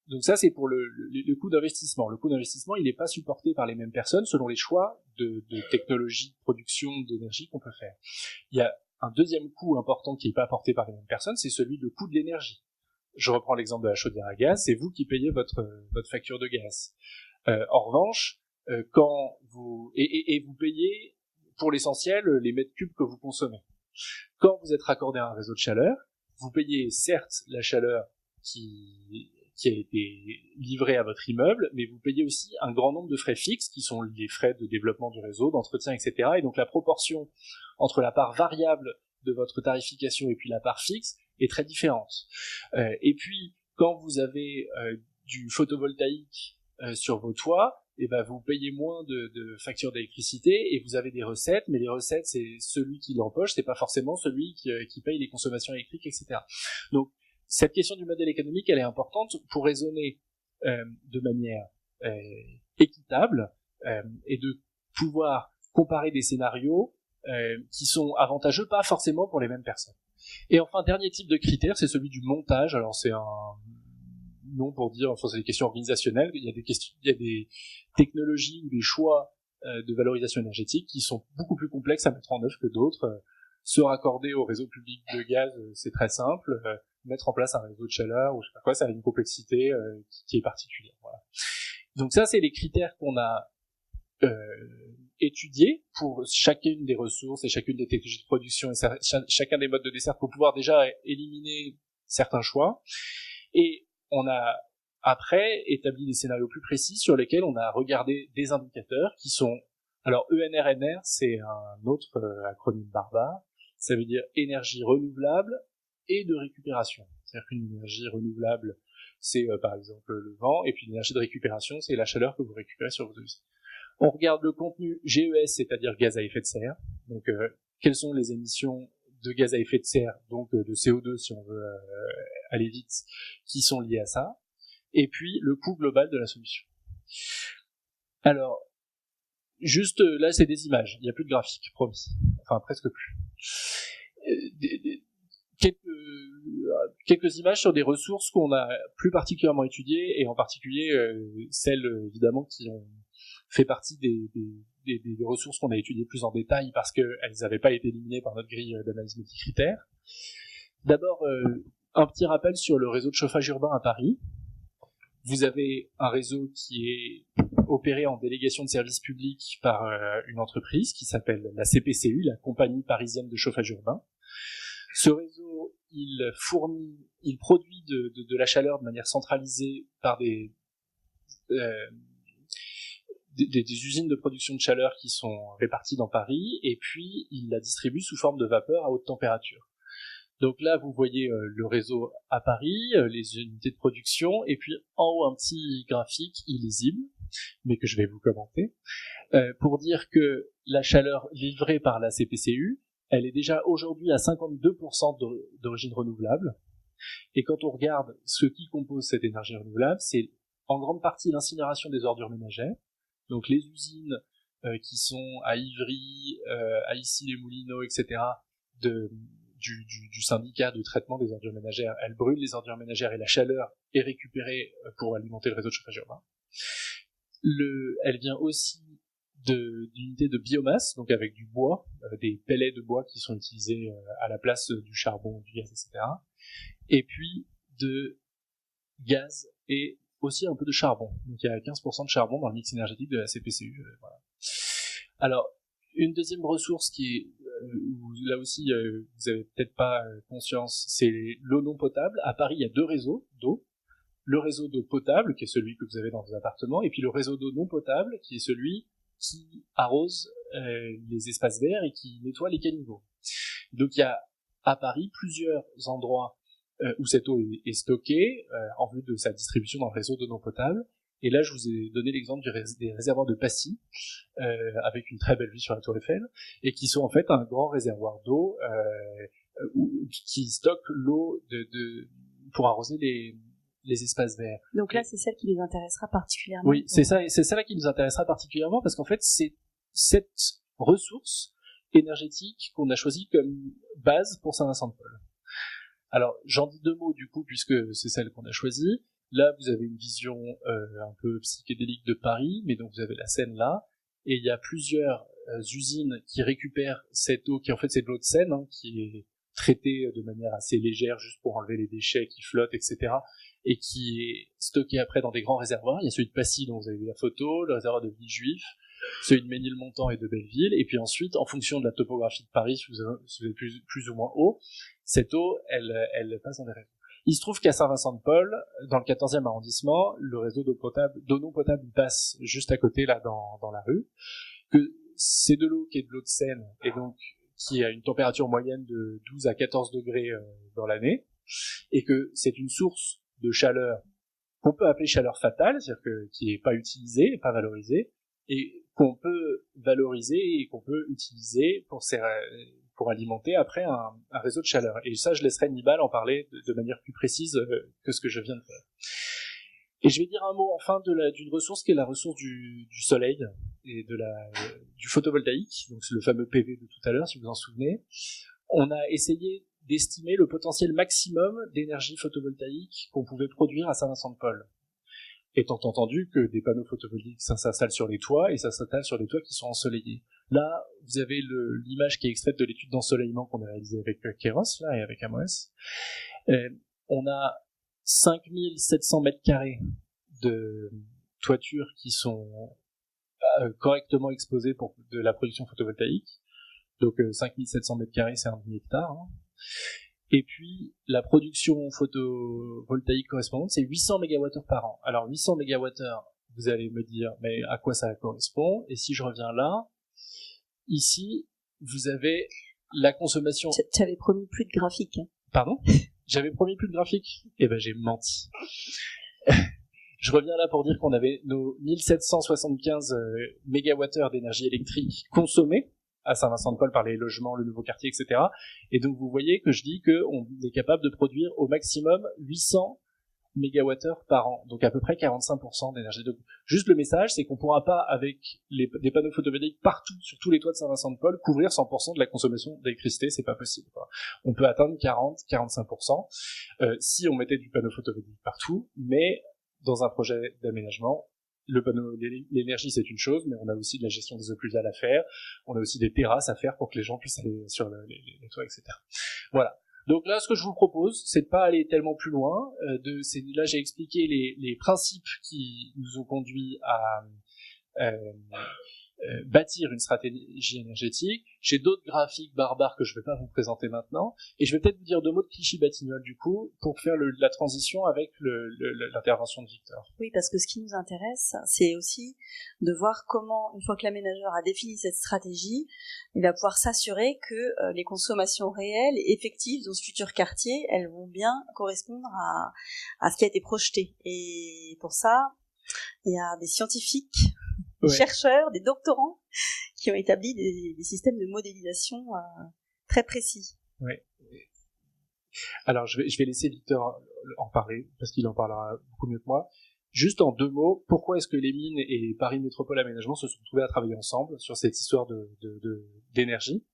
donc ça, c'est pour le coût d'investissement. Le coût d'investissement, il n'est pas supporté par les mêmes personnes selon les choix de technologie de production d'énergie qu'on peut faire. Il y a un deuxième coût important qui n'est pas porté par les mêmes personnes, c'est celui du coût de l'énergie. Je reprends l'exemple de la chaudière à gaz, c'est vous qui payez votre facture de gaz. En revanche, quand vous vous payez pour l'essentiel les mètres cubes que vous consommez. Quand vous êtes raccordé à un réseau de chaleur, vous payez certes la chaleur qui a été livré à votre immeuble, mais vous payez aussi un grand nombre de frais fixes, qui sont les frais de développement du réseau, d'entretien, etc. Et donc la proportion entre la part variable de votre tarification et puis la part fixe est très différente. Et puis, quand vous avez du photovoltaïque sur vos toits, vous payez moins de factures d'électricité et vous avez des recettes, mais les recettes, c'est celui qui l'empoche, c'est pas forcément celui qui paye les consommations électriques, etc. Donc, cette question du modèle économique, elle est importante pour raisonner de manière équitable et de pouvoir comparer des scénarios qui sont avantageux, pas forcément pour les mêmes personnes. Et enfin, dernier type de critère, c'est celui du montage. Alors c'est un nom pour dire, enfin c'est des questions organisationnelles. Il y a des technologies ou des choix de valorisation énergétique qui sont beaucoup plus complexes à mettre en œuvre que d'autres. Se raccorder au réseau public de gaz, c'est très simple. Mettre en place un réseau de chaleur ou je sais pas quoi, ça a une complexité qui est particulière. Voilà. Donc ça, c'est les critères qu'on a étudiés pour chacune des ressources et chacune des technologies de production et chacun des modes de dessert pour pouvoir déjà éliminer certains choix. Et on a après établi des scénarios plus précis sur lesquels on a regardé des indicateurs qui sont... Alors ENR-NR, c'est un autre acronyme barbare. Ça veut dire énergie renouvelable et de récupération. C'est-à-dire qu'une énergie renouvelable, c'est par exemple le vent, et puis l'énergie de récupération, c'est la chaleur que vous récupérez sur vos usines. On regarde le contenu GES, c'est-à-dire gaz à effet de serre. Donc, quelles sont les émissions de gaz à effet de serre, donc de CO2 si on veut aller vite, qui sont liées à ça. Et puis, le coût global de la solution. Alors, juste là, c'est des images. Il n'y a plus de graphique, promis. Enfin, presque plus. Quelques images sur des ressources qu'on a plus particulièrement étudiées, et en particulier celles, évidemment, qui ont fait partie des ressources qu'on a étudiées plus en détail parce qu'elles n'avaient pas été éliminées par notre grille d'analyse multicritère. D'abord, un petit rappel sur le réseau de chauffage urbain à Paris. Vous avez un réseau qui est opéré en délégation de service public par une entreprise qui s'appelle la CPCU, la Compagnie Parisienne de Chauffage Urbain. Ce réseau, il produit de la chaleur de manière centralisée par des usines de production de chaleur qui sont réparties dans Paris, et puis il la distribue sous forme de vapeur à haute température. Donc là, vous voyez le réseau à Paris, les unités de production, et puis en haut un petit graphique illisible, mais que je vais vous commenter, pour dire que la chaleur livrée par la CPCU, elle est déjà aujourd'hui à 52% d'origine renouvelable. Et quand on regarde ce qui compose cette énergie renouvelable, c'est en grande partie l'incinération des ordures ménagères. Donc les usines qui sont à Ivry, à Issy-les-Moulineaux, etc., du syndicat de traitement des ordures ménagères, elles brûlent les ordures ménagères et la chaleur est récupérée pour alimenter le réseau de chauffage urbain. Elle vient aussi d'unités de biomasse, donc avec du bois, des pellets de bois qui sont utilisés à la place du charbon, du gaz, etc. Et puis de gaz et aussi un peu de charbon. Donc il y a 15% de charbon dans le mix énergétique de la CPCU. Voilà. Alors, une deuxième ressource qui est, là aussi, vous avez peut-être pas conscience, c'est l'eau non potable. À Paris, il y a deux réseaux d'eau. Le réseau d'eau potable, qui est celui que vous avez dans vos appartements, et puis le réseau d'eau non potable, qui est celui qui arrose les espaces verts et qui nettoie les caniveaux. Donc il y a à Paris plusieurs endroits où cette eau est stockée en vue de sa distribution dans le réseau d'eau non potable. Et là, je vous ai donné l'exemple des réservoirs de Passy, avec une très belle vue sur la Tour Eiffel, et qui sont en fait un grand réservoir d'eau qui stocke l'eau pour arroser les espaces verts. Donc là, c'est celle qui les intéressera particulièrement. Oui, c'est celle-là qui nous intéressera particulièrement parce qu'en fait, c'est cette ressource énergétique qu'on a choisie comme base pour Saint-Vincent-de-Paul. Alors, j'en dis deux mots du coup, puisque c'est celle qu'on a choisie. Là, vous avez une vision un peu psychédélique de Paris, mais donc vous avez la Seine là, et il y a plusieurs usines qui récupèrent cette eau, qui en fait c'est de l'eau de Seine, hein, qui est traitée de manière assez légère, juste pour enlever les déchets qui flottent, etc., et qui est stockée après dans des grands réservoirs. Il y a celui de Passy, dont vous avez vu la photo, le réservoir de Villejuif, celui de Ménilmontant et de Belleville, et puis ensuite, en fonction de la topographie de Paris, si vous êtes plus ou moins haut, cette eau, elle passe dans des réseaux. Il se trouve qu'à Saint-Vincent-de-Paul, dans le 14e arrondissement, le réseau d'eau non potable passe juste à côté, là, dans la rue, que c'est de l'eau qui est de l'eau de Seine, et donc qui a une température moyenne de 12 à 14 degrés dans l'année, et que c'est une source de chaleur qu'on peut appeler chaleur fatale, c'est-à-dire qui est pas utilisée, pas valorisée, et qu'on peut valoriser et qu'on peut utiliser pour alimenter après un réseau de chaleur. Et ça, je laisserai Nibal en parler de manière plus précise que ce que je viens de faire. Et je vais dire un mot enfin d'une ressource qui est la ressource du soleil et du photovoltaïque, donc c'est le fameux PV de tout à l'heure, si vous vous en souvenez. On a essayé d'estimer le potentiel maximum d'énergie photovoltaïque qu'on pouvait produire à Saint-Vincent-de-Paul. Étant entendu que des panneaux photovoltaïques, ça s'installe sur les toits, et ça s'installe sur les toits qui sont ensoleillés. Là, vous avez l'image qui est extraite de l'étude d'ensoleillement qu'on a réalisée avec Kéros, là, et avec Amos. On a 5700 mètres carrés de toitures qui sont correctement exposées pour de la production photovoltaïque. Donc 5700 mètres carrés, c'est un demi-hectare. Hein. Et puis, la production photovoltaïque correspondante, c'est 800 MWh par an. Alors, 800 MWh, vous allez me dire, mais à quoi ça correspond? Et si je reviens là, ici, vous avez la consommation... Tu avais promis plus de graphiques. Hein. Pardon? J'avais promis plus de graphiques? Eh ben, j'ai menti. Je reviens là pour dire qu'on avait nos 1775 MWh d'énergie électrique consommée à Saint-Vincent-de-Paul par les logements, le nouveau quartier, etc. Et donc vous voyez que je dis qu'on est capable de produire au maximum 800 mégawattheures par an, donc à peu près 45% d'énergie. Donc juste le message, c'est qu'on pourra pas, avec des panneaux photovoltaïques partout, sur tous les toits de Saint-Vincent-de-Paul, couvrir 100% de la consommation d'électricité, c'est pas possible, quoi. On peut atteindre 40-45% si on mettait du panneau photovoltaïque partout, mais dans un projet d'aménagement, l'énergie c'est une chose, mais on a aussi de la gestion des eaux pluviales à faire, on a aussi des terrasses à faire pour que les gens puissent aller sur les toits, etc. Voilà. Donc là, ce que je vous propose, c'est de pas aller tellement plus loin. Là, j'ai expliqué les principes qui nous ont conduits à bâtir une stratégie énergétique. J'ai d'autres graphiques barbares que je ne vais pas vous présenter maintenant, et je vais peut-être vous dire deux mots de Clichy-Batignolles du coup pour faire la transition avec l'intervention de Victor. Oui, parce que ce qui nous intéresse, c'est aussi de voir comment, une fois que l'aménageur a défini cette stratégie, il va pouvoir s'assurer que les consommations réelles et effectives dans ce futur quartier, elles vont bien correspondre à ce qui a été projeté. Et pour ça, il y a des scientifiques, des chercheurs, des doctorants qui ont établi des systèmes de modélisation très précis. Oui. Alors, je vais laisser Victor en parler, parce qu'il en parlera beaucoup mieux que moi. Juste en deux mots, pourquoi est-ce que les mines et Paris Métropole Aménagement se sont trouvés à travailler ensemble sur cette histoire d'énergie?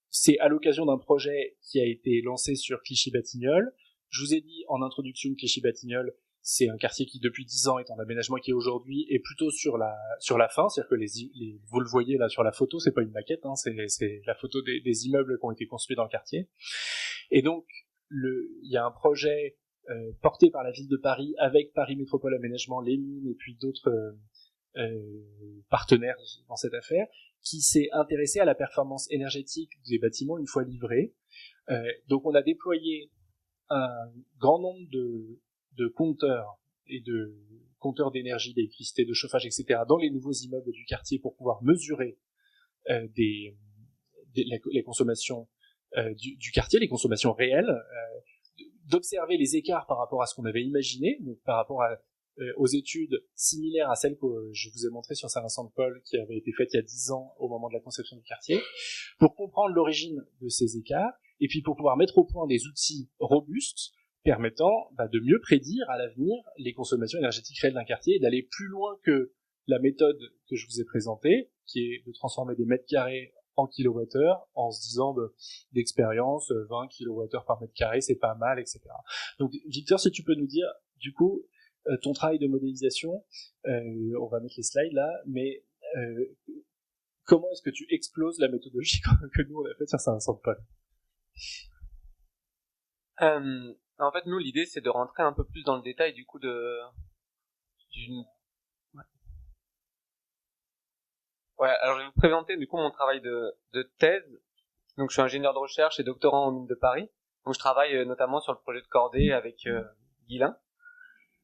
C'est à l'occasion d'un projet qui a été lancé sur Clichy-Batignolles. Je vous ai dit en introduction que Clichy-Batignolles, c'est un quartier qui, depuis 10 ans, est en aménagement, qui aujourd'hui est plutôt sur la fin. C'est-à-dire que vous le voyez là sur la photo, c'est pas une maquette, hein, c'est la photo des immeubles qui ont été construits dans le quartier. Et donc, il y a un projet porté par la ville de Paris avec Paris Métropole Aménagement, les mines et puis d'autres partenaires dans cette affaire, qui s'est intéressé à la performance énergétique des bâtiments une fois livrés. Donc, on a déployé un grand nombre de compteurs et de compteurs d'énergie, d'électricité, de chauffage, etc. dans les nouveaux immeubles du quartier pour pouvoir mesurer les consommations du quartier, les consommations réelles. d'observer les écarts par rapport à ce qu'on avait imaginé, donc par rapport aux études similaires à celles que je vous ai montrées sur Saint-Vincent-de-Paul, qui avaient été faites il y a 10 ans au moment de la conception du quartier, pour comprendre l'origine de ces écarts, et puis pour pouvoir mettre au point des outils robustes permettant de mieux prédire à l'avenir les consommations énergétiques réelles d'un quartier et d'aller plus loin que la méthode que je vous ai présentée, qui est de transformer des mètres carrés en kilowattheures, en se disant d'expérience, 20 kilowattheures par mètre carré, c'est pas mal, etc. Donc, Victor, si tu peux nous dire, du coup, ton travail de modélisation, on va mettre les slides là, mais comment est-ce que tu exploses la méthodologie que nous on a faite sur Saint-Vincent-de-Paul? En fait, nous, l'idée, c'est de rentrer un peu plus dans le détail, du coup, Ouais, alors je vais vous présenter du coup mon travail de thèse. Donc je suis ingénieur de recherche et doctorant en mines de Paris. Donc je travaille notamment sur le projet de cordée avec Guilain.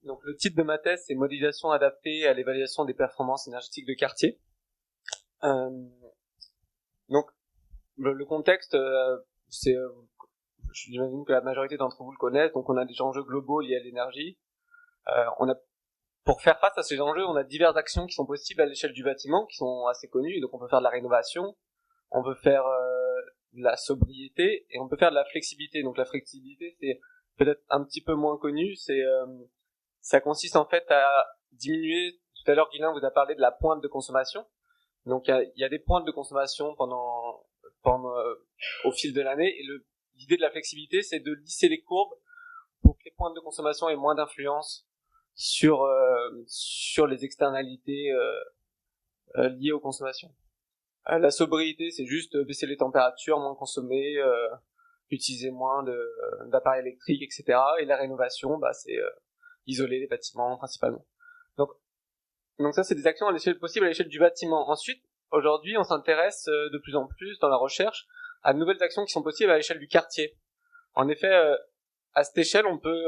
Donc le titre de ma thèse, c'est modélisation adaptée à l'évaluation des performances énergétiques de quartier. Donc le contexte, c'est, j'imagine que la majorité d'entre vous le connaissent. Donc on a des enjeux globaux liés à l'énergie. Pour faire face à ces enjeux, on a diverses actions qui sont possibles à l'échelle du bâtiment, qui sont assez connues. Donc on peut faire de la rénovation, on peut faire de la sobriété et on peut faire de la flexibilité. Donc la flexibilité, c'est peut-être un petit peu moins connu. Ça consiste en fait à diminuer. Tout à l'heure, Guilain vous a parlé de la pointe de consommation. Donc il y a des pointes de consommation pendant au fil de l'année. Et l'idée de la flexibilité, c'est de lisser les courbes pour que les pointes de consommation aient moins d'influence sur les externalités liées aux consommations. La sobriété, c'est juste baisser les températures, moins consommer, utiliser moins d'appareils électriques, etc. Et la rénovation, c'est isoler les bâtiments principalement. Donc ça, c'est des actions à l'échelle possible à l'échelle du bâtiment. Ensuite, aujourd'hui, on s'intéresse de plus en plus dans la recherche à de nouvelles actions qui sont possibles à l'échelle du quartier. En effet, à cette échelle, on peut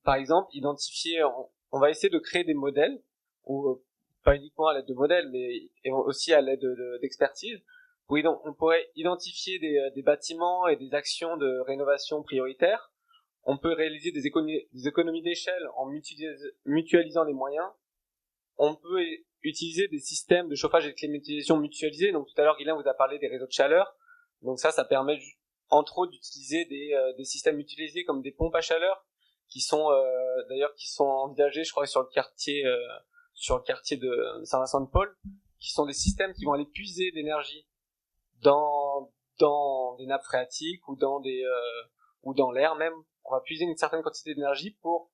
par exemple, identifier, on va essayer de créer des modèles, ou pas uniquement à l'aide de modèles, mais aussi à l'aide d'expertise. On pourrait identifier des bâtiments et des actions de rénovation prioritaires. On peut réaliser des économies d'échelle en mutualisant les moyens. On peut utiliser des systèmes de chauffage et de climatisation mutualisés. Donc tout à l'heure, Guilain vous a parlé des réseaux de chaleur. Donc ça permet entre autres d'utiliser des systèmes mutualisés comme des pompes à chaleur, qui sont envisagés, je crois, sur le quartier de Saint-Vincent-de-Paul, qui sont des systèmes qui vont aller puiser l'énergie dans des nappes phréatiques ou dans l'air même. On va puiser une certaine quantité d'énergie pour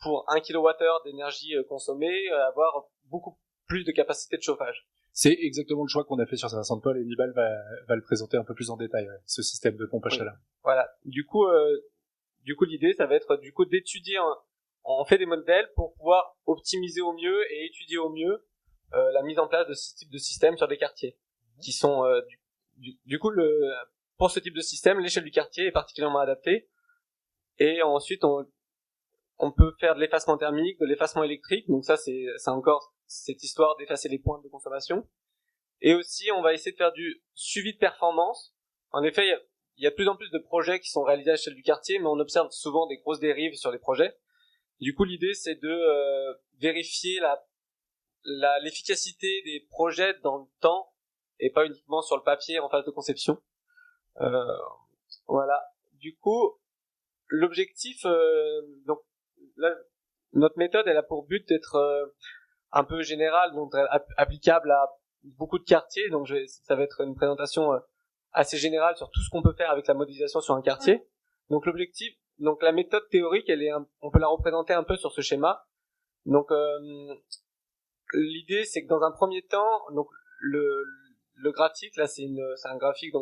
1 kWh d'énergie consommée, avoir beaucoup plus de capacité de chauffage. C'est exactement le choix qu'on a fait sur Saint-Vincent-de-Paul et Nibal va le présenter un peu plus en détail, ce système de pompe à chaleur. Voilà. Du coup, l'idée, ça va être d'étudier. On fait des modèles pour pouvoir optimiser au mieux et étudier au mieux la mise en place de ce type de système sur des quartiers, qui sont pour ce type de système, l'échelle du quartier est particulièrement adaptée. Et ensuite, on peut faire de l'effacement thermique, de l'effacement électrique. Donc ça, c'est encore cette histoire d'effacer les pointes de consommation. Et aussi, on va essayer de faire du suivi de performance. En effet, il y a de plus en plus de projets qui sont réalisés à l'échelle du quartier, mais on observe souvent des grosses dérives sur les projets. Du coup, l'idée, c'est de vérifier l'efficacité des projets dans le temps et pas uniquement sur le papier en phase de conception. Voilà. Du coup, l'objectif, donc là, notre méthode, elle a pour but d'être un peu générale, donc applicable à beaucoup de quartiers. Donc ça va être une présentation assez générale sur tout ce qu'on peut faire avec la modélisation sur un quartier. Donc l'objectif, donc la méthode théorique, on peut la représenter un peu sur ce schéma. Donc l'idée, c'est que dans un premier temps, donc le graphique là, c'est un graphique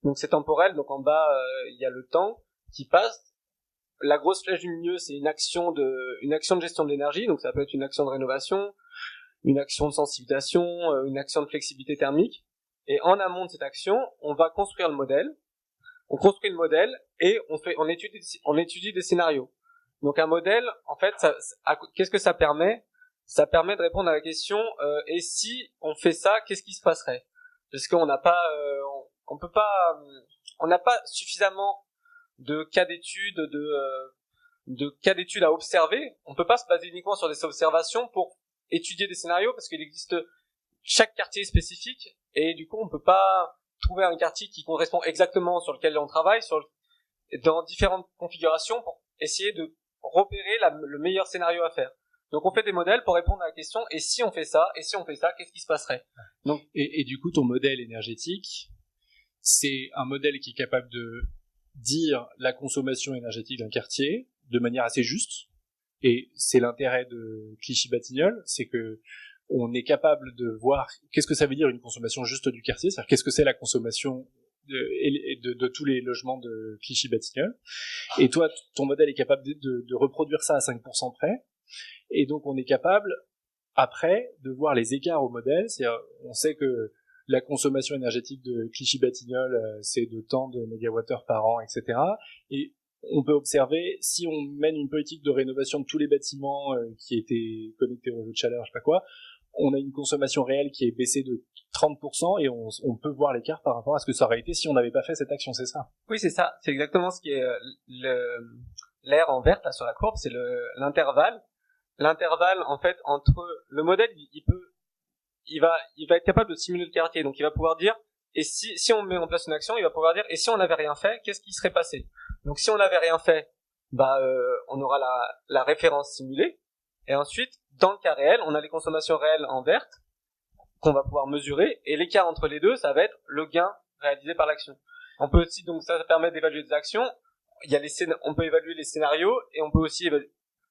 donc c'est temporel. Donc en bas, il y a le temps qui passe. La grosse flèche du milieu, c'est une action de gestion de l'énergie. Donc ça peut être une action de rénovation, une action de sensibilisation, une action de flexibilité thermique. Et en amont de cette action, on va construire le modèle. On construit le modèle et on étudie des scénarios. Donc un modèle, en fait, qu'est-ce que ça permet? Ça permet de répondre à la question et si on fait ça, qu'est-ce qui se passerait? Parce qu'on n'a pas, on n'a pas suffisamment de cas d'études, de cas d'études à observer. On peut pas se baser uniquement sur des observations pour étudier des scénarios parce qu'il existe chaque quartier est spécifique et du coup on peut pas trouver un quartier qui correspond exactement sur lequel on travaille dans différentes configurations pour essayer de repérer le meilleur scénario à faire. Donc on fait des modèles pour répondre à la question et si on fait ça, qu'est-ce qui se passerait? Donc et du coup ton modèle énergétique, c'est un modèle qui est capable de dire la consommation énergétique d'un quartier de manière assez juste. Et c'est l'intérêt de Clichy-Batignolles, c'est que on est capable de voir qu'est-ce que ça veut dire une consommation juste du quartier, c'est-à-dire qu'est-ce que c'est la consommation de tous les logements de Clichy-Batignolles. Et toi, ton modèle est capable de reproduire ça à 5% près. Et donc, on est capable, après, de voir les écarts au modèle. C'est-à-dire, on sait que la consommation énergétique de Clichy-Batignolles, c'est de tant de mégawattheures par an, etc. Et on peut observer, si on mène une politique de rénovation de tous les bâtiments qui étaient connectés au réseau de chaleur, je sais pas quoi, on a une consommation réelle qui est baissée de 30% et on peut voir l'écart par rapport à ce que ça aurait été si on n'avait pas fait cette action, c'est ça? Oui, c'est ça. C'est exactement ce qui est l'air en vert là sur la courbe, c'est l'intervalle. L'intervalle, en fait, entre le modèle, il va être capable de simuler le quartier. Donc, il va pouvoir dire, et si on met en place une action, il va pouvoir dire, et si on n'avait rien fait, qu'est-ce qui serait passé? Donc, si on n'avait rien fait, on aura la référence simulée. Et ensuite, dans le cas réel, on a les consommations réelles en verte qu'on va pouvoir mesurer. Et l'écart entre les deux, ça va être le gain réalisé par l'action. On peut aussi, donc ça permet d'évaluer des actions. On peut évaluer les scénarios et on peut aussi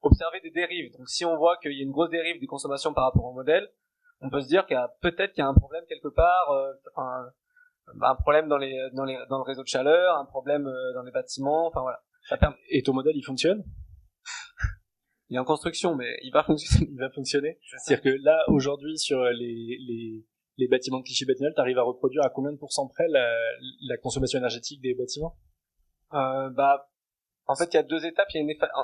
observer des dérives. Donc, si on voit qu'il y a une grosse dérive des consommations par rapport au modèle, on peut se dire qu'il y a un problème quelque part, un problème dans le réseau de chaleur, un problème dans les bâtiments, enfin voilà. Et ton modèle, il fonctionne? Il est en construction, mais il va fonctionner. Il va fonctionner. C'est-à-dire que là, aujourd'hui, sur les bâtiments de Clichy-Batignolles, t'arrives à reproduire à combien de pourcents près la consommation énergétique des bâtiments? En fait, il y a deux étapes.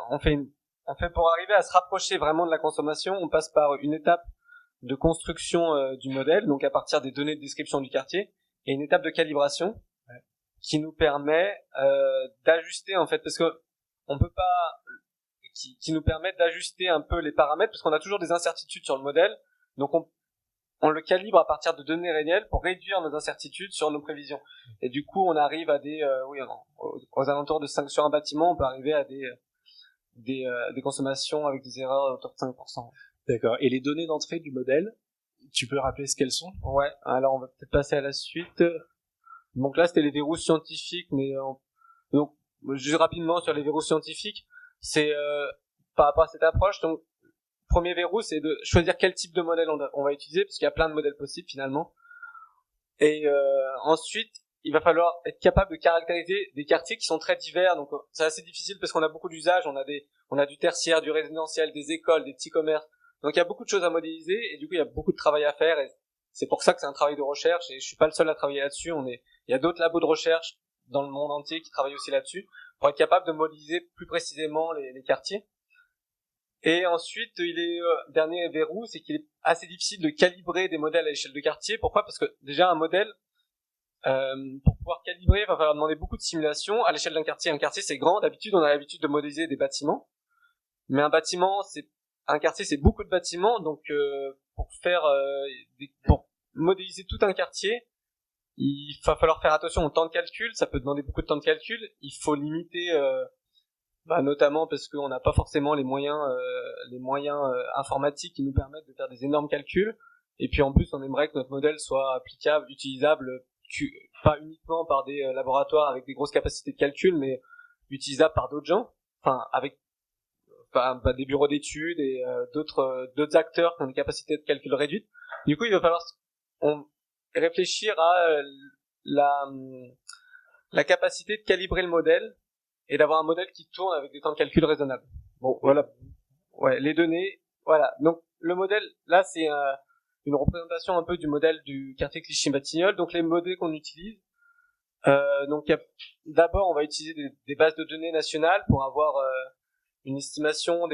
On fait pour arriver à se rapprocher vraiment de la consommation, on passe par une étape de construction du modèle, donc à partir des données de description du quartier, et une étape de calibration qui nous permet d'ajuster en fait, parce que on peut pas, qui nous permet d'ajuster un peu les paramètres, parce qu'on a toujours des incertitudes sur le modèle, donc on le calibre à partir de données réelles pour réduire nos incertitudes sur nos prévisions. Et du coup, on arrive à aux alentours de 5 sur un bâtiment, on peut arriver à des consommations avec des erreurs autour de 5%. D'accord. Et les données d'entrée du modèle, tu peux rappeler ce qu'elles sont? Ouais. Alors, on va peut-être passer à la suite. Donc là, c'était les verrous scientifiques, mais donc juste rapidement sur les verrous scientifiques, c'est par rapport à cette approche. Donc, premier verrou, c'est de choisir quel type de modèle on va utiliser, parce qu'il y a plein de modèles possibles finalement. Et ensuite, il va falloir être capable de caractériser des quartiers qui sont très divers. Donc, c'est assez difficile parce qu'on a beaucoup d'usages. On a du tertiaire, du résidentiel, des écoles, des petits commerces. Donc il y a beaucoup de choses à modéliser et du coup il y a beaucoup de travail à faire et c'est pour ça que c'est un travail de recherche et je suis pas le seul à travailler là-dessus. Il y a d'autres labos de recherche dans le monde entier qui travaillent aussi là-dessus pour être capable de modéliser plus précisément les quartiers. Et ensuite dernier verrou, c'est qu'il est assez difficile de calibrer des modèles à l'échelle de quartier. Pourquoi? Parce que déjà un modèle pour pouvoir calibrer, il va falloir demander beaucoup de simulations à l'échelle d'un quartier. Un quartier c'est grand, d'habitude on a l'habitude de modéliser des bâtiments, mais un quartier, c'est beaucoup de bâtiments, donc pour modéliser tout un quartier, il va falloir faire attention au temps de calcul. Ça peut demander beaucoup de temps de calcul. Il faut limiter, notamment parce qu'on n'a pas forcément les moyens informatiques qui nous permettent de faire des énormes calculs. Et puis en plus, on aimerait que notre modèle soit applicable, utilisable, pas uniquement par des laboratoires avec des grosses capacités de calcul, mais utilisable par d'autres gens, des bureaux d'études et d'autres acteurs qui ont des capacités de calcul réduites. Du coup, il va falloir réfléchir à la capacité de calibrer le modèle et d'avoir un modèle qui tourne avec des temps de calcul raisonnables. Bon, voilà. Ouais, les données. Voilà. Donc, le modèle, là, c'est une représentation un peu du modèle du quartier Clichy-Batignolles. Donc, les modèles qu'on utilise. Donc, d'abord, on va utiliser des bases de données nationales pour avoir une estimation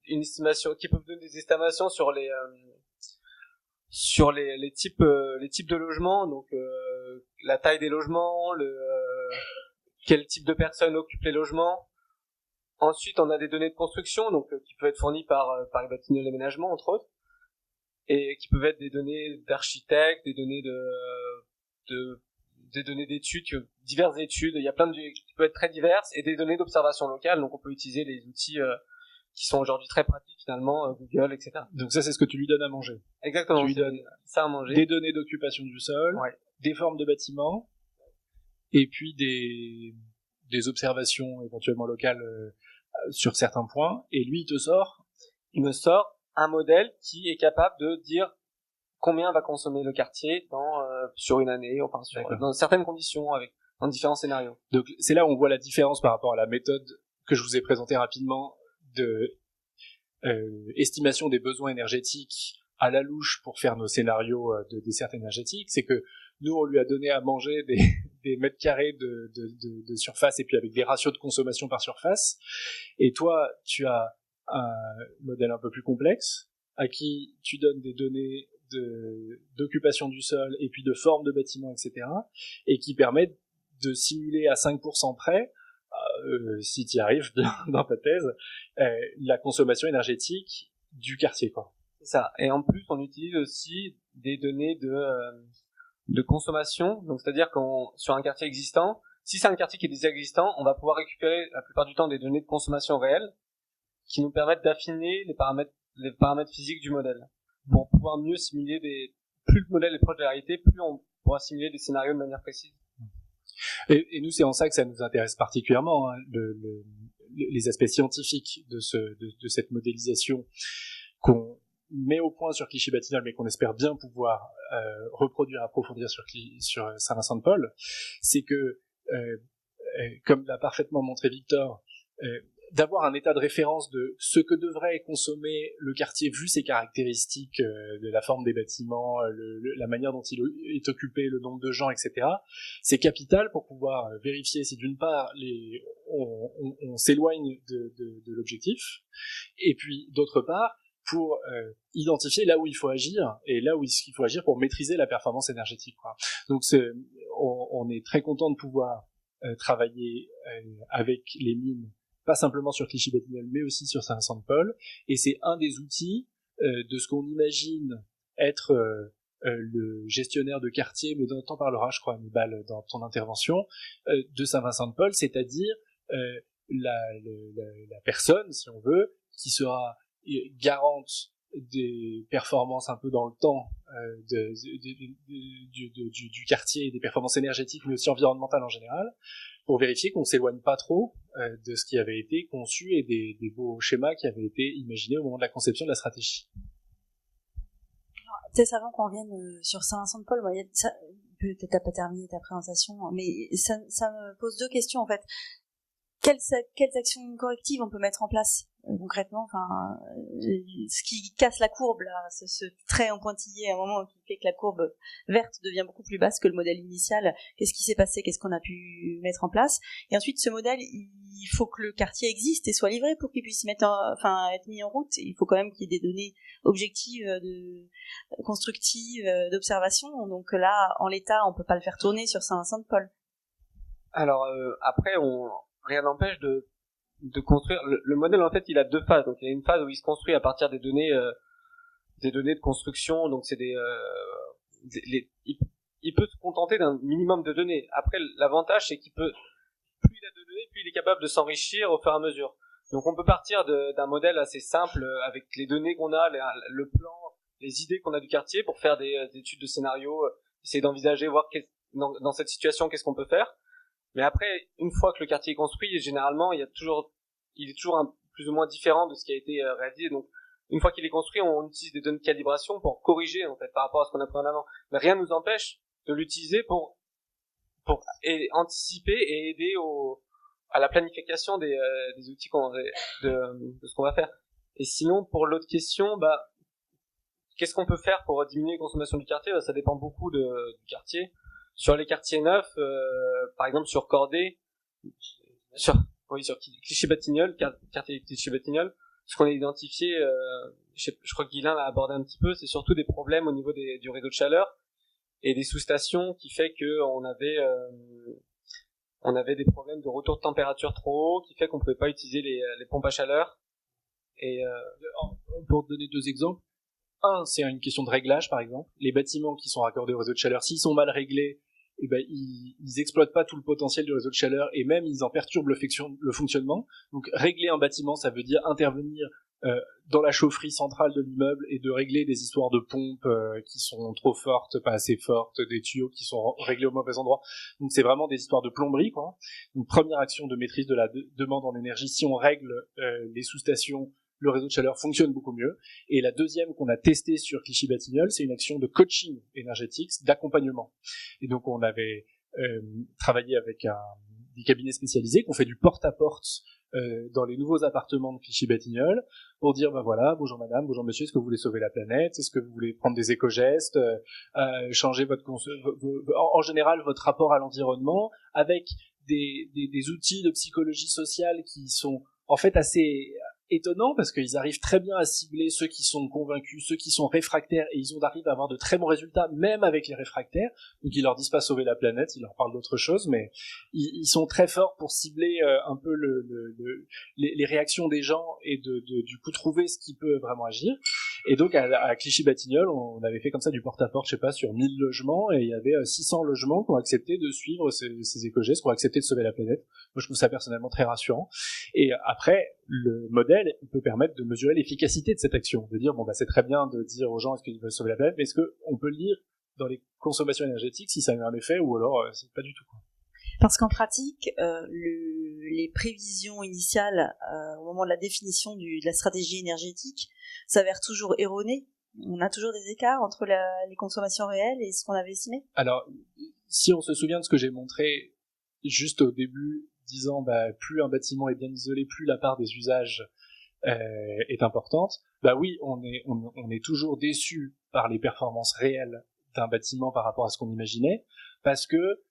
une estimation qui peut donner des estimations sur les types de logements, donc la taille des logements, quel type de personnes occupent les logements. Ensuite, on a des données de construction, donc qui peuvent être fournies par les Batignolles Aménagement, entre autres, et qui peuvent être des données d'architectes, des données des données d'études, diverses études. Il y a plein de qui peuvent être très diverses, et des données d'observation locale. Donc, on peut utiliser les outils qui sont aujourd'hui très pratiques finalement, Google, etc. Donc ça, c'est ce que tu lui donnes à manger. Exactement. Tu lui donnes ça à manger. Des données d'occupation du sol, ouais. Des formes de bâtiments, et puis des observations éventuellement locales sur certains points. Et lui, il me sort un modèle qui est capable de dire combien va consommer le quartier sur une année, enfin dans certaines conditions, dans différents scénarios. Donc c'est là où on voit la différence par rapport à la méthode que je vous ai présentée rapidement de estimation des besoins énergétiques à la louche pour faire nos scénarios de desserte énergétique. C'est que nous, on lui a donné à manger des mètres carrés de surface, et puis avec des ratios de consommation par surface. Et toi, tu as un modèle un peu plus complexe à qui tu donnes des données d'occupation du sol et puis de forme de bâtiment, etc., et qui permettent de simuler à 5% près, si tu y arrives bien dans ta thèse, la consommation énergétique du quartier, quoi. C'est ça. Et en plus, on utilise aussi des données de consommation. Donc, c'est-à-dire sur un quartier existant, si c'est un quartier qui est déjà existant, on va pouvoir récupérer la plupart du temps des données de consommation réelles qui nous permettent d'affiner les paramètres physiques du modèle pour pouvoir mieux simuler plus le modèle est proche de la réalité, plus on pourra simuler des scénarios de manière précise. Et nous, c'est en ça que ça nous intéresse particulièrement, hein, les aspects scientifiques de cette modélisation qu'on met au point sur Clichy-Batignolles, mais qu'on espère bien pouvoir reproduire, approfondir sur Saint-Vincent-de-Paul. C'est que, comme l'a parfaitement montré Victor, d'avoir un état de référence de ce que devrait consommer le quartier vu ses caractéristiques, de la forme des bâtiments, la manière dont il est occupé, le nombre de gens, etc. C'est capital pour pouvoir vérifier si d'une part on s'éloigne de l'objectif, et puis d'autre part pour identifier là où il faut agir, et là où il faut agir pour maîtriser la performance énergétique, quoi. Donc on est très content de pouvoir travailler avec les mines, pas simplement sur Clichy-Batignolles, mais aussi sur Saint-Vincent-de-Paul, et c'est un des outils de ce qu'on imagine être le gestionnaire de quartier, mais t'en parleras, je crois, Annibal, dans ton intervention, de Saint-Vincent-de-Paul, c'est-à-dire la personne, si on veut, qui sera garante des performances un peu dans le temps du quartier, des performances énergétiques, mais aussi environnementales en général, pour vérifier qu'on s'éloigne pas trop de ce qui avait été conçu et des beaux schémas qui avaient été imaginés au moment de la conception de la stratégie. Peut-être avant qu'on revienne sur Saint-Vincent-de-Paul, peut-être t'as pas terminé ta présentation, mais ça me pose deux questions en fait. Quelles actions correctives on peut mettre en place concrètement, ce qui casse la courbe là, ce trait en pointillé à un moment qui fait que la courbe verte devient beaucoup plus basse que le modèle initial. Qu'est-ce qui s'est passé, qu'est-ce qu'on a pu mettre en place? Et ensuite, ce modèle, il faut que le quartier existe et soit livré pour qu'il puisse être mis en route. Il faut quand même qu'il y ait des données objectives, constructives, d'observation. Donc là, en l'état, on peut pas le faire tourner sur Saint-Vincent-de-Paul. Alors après, rien n'empêche de construire le modèle. En fait, il a deux phases. Donc il y a une phase où il se construit à partir des données de construction. Donc c'est il peut se contenter d'un minimum de données. Après, l'avantage c'est plus il a de données, plus il est capable de s'enrichir au fur et à mesure. Donc on peut partir d'un modèle assez simple avec les données qu'on a, le plan, les idées qu'on a du quartier pour faire des études de scénario, essayer d'envisager, voir dans cette situation qu'est-ce qu'on peut faire. Mais après, une fois que le quartier est construit, généralement, il est toujours plus ou moins différent de ce qui a été réalisé. Donc, une fois qu'il est construit, on utilise des données de calibration pour corriger, en fait, par rapport à ce qu'on a pris en avant. Mais rien ne nous empêche de l'utiliser pour anticiper et aider à la planification des outils de ce qu'on va faire. Et sinon, pour l'autre question, qu'est-ce qu'on peut faire pour diminuer la consommation du quartier? Ça dépend beaucoup du quartier. Sur les quartiers neufs, par exemple sur Corday, sur Clichy-Batignolles, quartier Clichy-Batignolles, ce qu'on a identifié, je crois que Guylain l'a abordé un petit peu, c'est surtout des problèmes au niveau du réseau de chaleur et des sous-stations qui fait que on on avait des problèmes de retour de température trop haut qui fait qu'on pouvait pas utiliser les pompes à chaleur. Et pour te donner 2 exemples, c'est une question de réglage par exemple. Les bâtiments qui sont raccordés au réseau de chaleur, s'ils sont mal réglés, ils exploitent pas tout le potentiel du réseau de chaleur et même ils en perturbent le fonctionnement. Donc régler un bâtiment, ça veut dire intervenir dans la chaufferie centrale de l'immeuble et de régler des histoires de pompes qui sont trop fortes, pas assez fortes, des tuyaux qui sont réglés au mauvais endroit. Donc c'est vraiment des histoires de plomberie, quoi. Donc première action de maîtrise de la demande en énergie, si on règle les sous-stations, le réseau de chaleur fonctionne beaucoup mieux. Et la deuxième qu'on a testée sur Clichy-Batignolles, c'est une action de coaching énergétique, d'accompagnement. Et donc on avait travaillé avec des cabinets spécialisés qui ont fait du porte-à-porte dans les nouveaux appartements de Clichy-Batignolles pour dire voilà, bonjour madame, bonjour monsieur, est-ce que vous voulez sauver la planète, est-ce que vous voulez prendre des éco-gestes, changer en général votre rapport à l'environnement avec des outils de psychologie sociale qui sont en fait assez étonnant parce qu'ils arrivent très bien à cibler ceux qui sont convaincus, ceux qui sont réfractaires, et ils arrivent à avoir de très bons résultats même avec les réfractaires. Donc ils leur disent pas sauver la planète, ils leur parlent d'autre chose, mais ils sont très forts pour cibler un peu les réactions des gens et du coup trouver ce qui peut vraiment agir. Et donc à Clichy-Batignolles, on avait fait comme ça du porte-à-porte, je sais pas, sur 1000 logements, et il y avait 600 logements qui ont accepté de suivre ces éco-gestes, qui ont accepté de sauver la planète. Moi je trouve ça personnellement très rassurant. Et après, le modèle peut permettre de mesurer l'efficacité de cette action, de dire c'est très bien de dire aux gens est-ce qu'ils veulent sauver la planète, mais est-ce qu'on peut le lire dans les consommations énergétiques si ça a eu un effet, ou alors c'est pas du tout, quoi. Parce qu'en pratique, les prévisions initiales au moment de la définition de la stratégie énergétique s'avèrent toujours erronées. On a toujours des écarts entre les consommations réelles et ce qu'on avait estimé. Alors, si on se souvient de ce que j'ai montré juste au début, disant plus un bâtiment est bien isolé, plus la part des usages est importante, oui, on est toujours déçu par les performances réelles d'un bâtiment par rapport à ce qu'on imaginait, parce que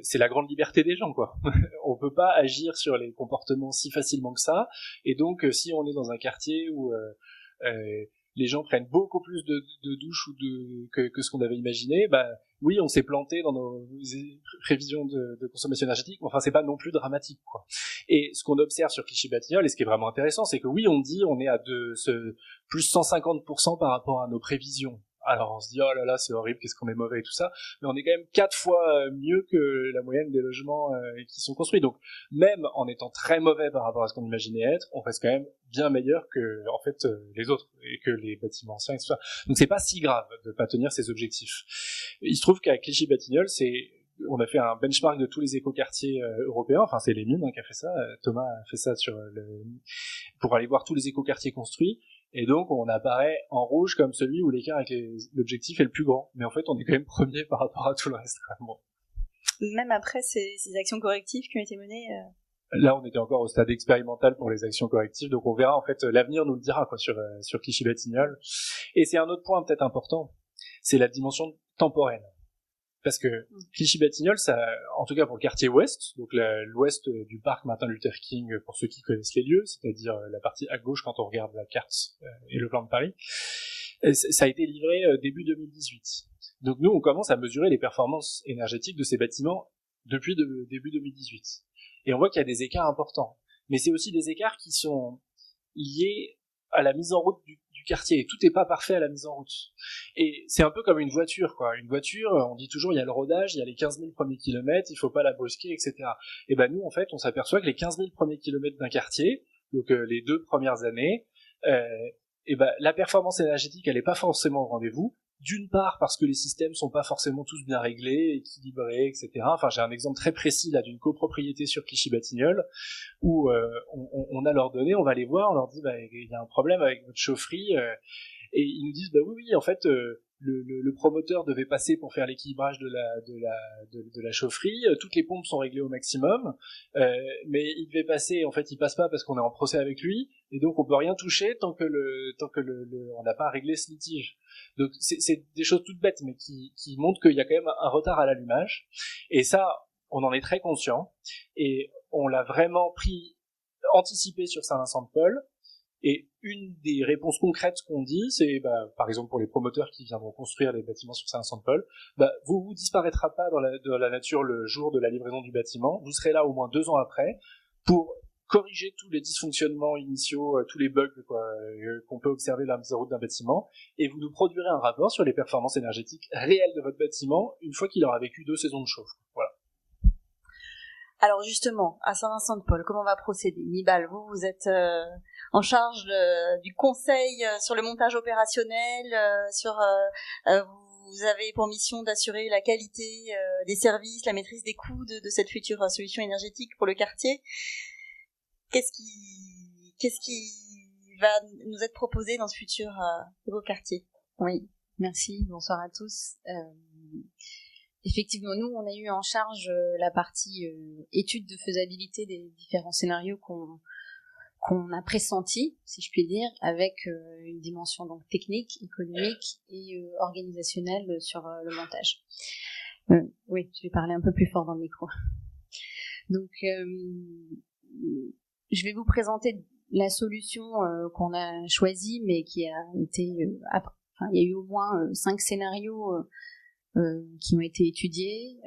c'est la grande liberté des gens, quoi. On peut pas agir sur les comportements si facilement que ça, et donc si on est dans un quartier où les gens prennent beaucoup plus de douches que ce qu'on avait imaginé, oui, on s'est planté dans nos prévisions de consommation énergétique, mais enfin c'est pas non plus dramatique, quoi. Et ce qu'on observe sur Clichy-Batignolles, et ce qui est vraiment intéressant, c'est que oui, on dit on est à plus 150% par rapport à nos prévisions. Alors on se dit oh là là, c'est horrible, qu'est-ce qu'on est mauvais et tout ça, mais on est quand même 4 fois mieux que la moyenne des logements qui sont construits. Donc même en étant très mauvais par rapport à ce qu'on imaginait être, on reste quand même bien meilleur que en fait les autres et que les bâtiments anciens, etc. Donc c'est pas si grave de pas tenir ces objectifs. Il se trouve qu'à Clichy-Batignolles, on a fait un benchmark de tous les écoquartiers européens, enfin c'est les mines qui a fait ça, Thomas a fait ça pour aller voir tous les écoquartiers construits. Et donc, on apparaît en rouge comme celui où l'écart avec l'objectif est le plus grand. Mais en fait, on est quand même premier par rapport à tout le reste. Bon. Même après ces actions correctives qui ont été menées Là, on était encore au stade expérimental pour les actions correctives. Donc, on verra, en fait, l'avenir nous le dira, quoi, sur Clichy-Batignolles. Et c'est un autre point peut-être important. C'est la dimension temporelle. Parce que Clichy-Batignolles, ça, en tout cas pour le quartier ouest, donc l'ouest du parc Martin Luther King, pour ceux qui connaissent les lieux, c'est-à-dire la partie à gauche quand on regarde la carte et le plan de Paris, ça a été livré début 2018. Donc nous, on commence à mesurer les performances énergétiques de ces bâtiments depuis début 2018. Et on voit qu'il y a des écarts importants. Mais c'est aussi des écarts qui sont liés à la mise en route du quartier. Tout n'est pas parfait à la mise en route. Et c'est un peu comme une voiture, quoi. Une voiture, on dit toujours, il y a le rodage, il y a les 15 000 premiers kilomètres, il faut pas la brusquer, etc. Et nous, en fait, on s'aperçoit que les 15 000 premiers kilomètres d'un quartier, donc les 2 premières années, la performance énergétique, elle est pas forcément au rendez-vous. D'une part parce que les systèmes sont pas forcément tous bien réglés, équilibrés, etc. Enfin, j'ai un exemple très précis là d'une copropriété sur Clichy-Batignolles où on a leurs données, on va les voir, on leur dit il y a un problème avec votre chaufferie et ils nous disent oui, en fait le promoteur devait passer pour faire l'équilibrage de la chaufferie, toutes les pompes sont réglées au maximum, mais il devait passer, en fait il passe pas parce qu'on est en procès avec lui, et donc on peut rien toucher tant que on n'a pas réglé ce litige. Donc c'est des choses toutes bêtes, mais qui montrent qu'il y a quand même un retard à l'allumage, et ça on en est très conscient, et on l'a vraiment anticipé sur Saint-Vincent-de-Paul. Et une des réponses concrètes qu'on dit, c'est, par exemple pour les promoteurs qui viendront construire les bâtiments sur Saint-Vincent-de-Paul, vous disparaîtrez pas dans la nature le jour de la livraison du bâtiment, vous serez là au moins 2 ans après pour corriger tous les dysfonctionnements initiaux, tous les bugs qu'on peut observer dans la route d'un bâtiment, et vous nous produirez un rapport sur les performances énergétiques réelles de votre bâtiment une fois qu'il aura vécu 2 saisons de chauffe. Voilà. Alors justement, à Saint-Vincent-de-Paul, comment on va procéder? Nibal, vous êtes en charge du conseil sur le montage opérationnel, vous avez pour mission d'assurer la qualité des services, la maîtrise des coûts de cette future solution énergétique pour le quartier. Qu'est-ce qui va nous être proposé dans ce futur nouveau quartier? Oui, merci, bonsoir à tous. Effectivement, nous, on a eu en charge la partie étude de faisabilité des différents scénarios qu'on a pressentis, si je puis dire, avec une dimension donc technique, économique et organisationnelle sur le montage. Oui, je vais parler un peu plus fort dans le micro. Donc, je vais vous présenter la solution qu'on a choisie, mais qui a été... il y a eu au moins 5 scénarios qui ont été étudiés.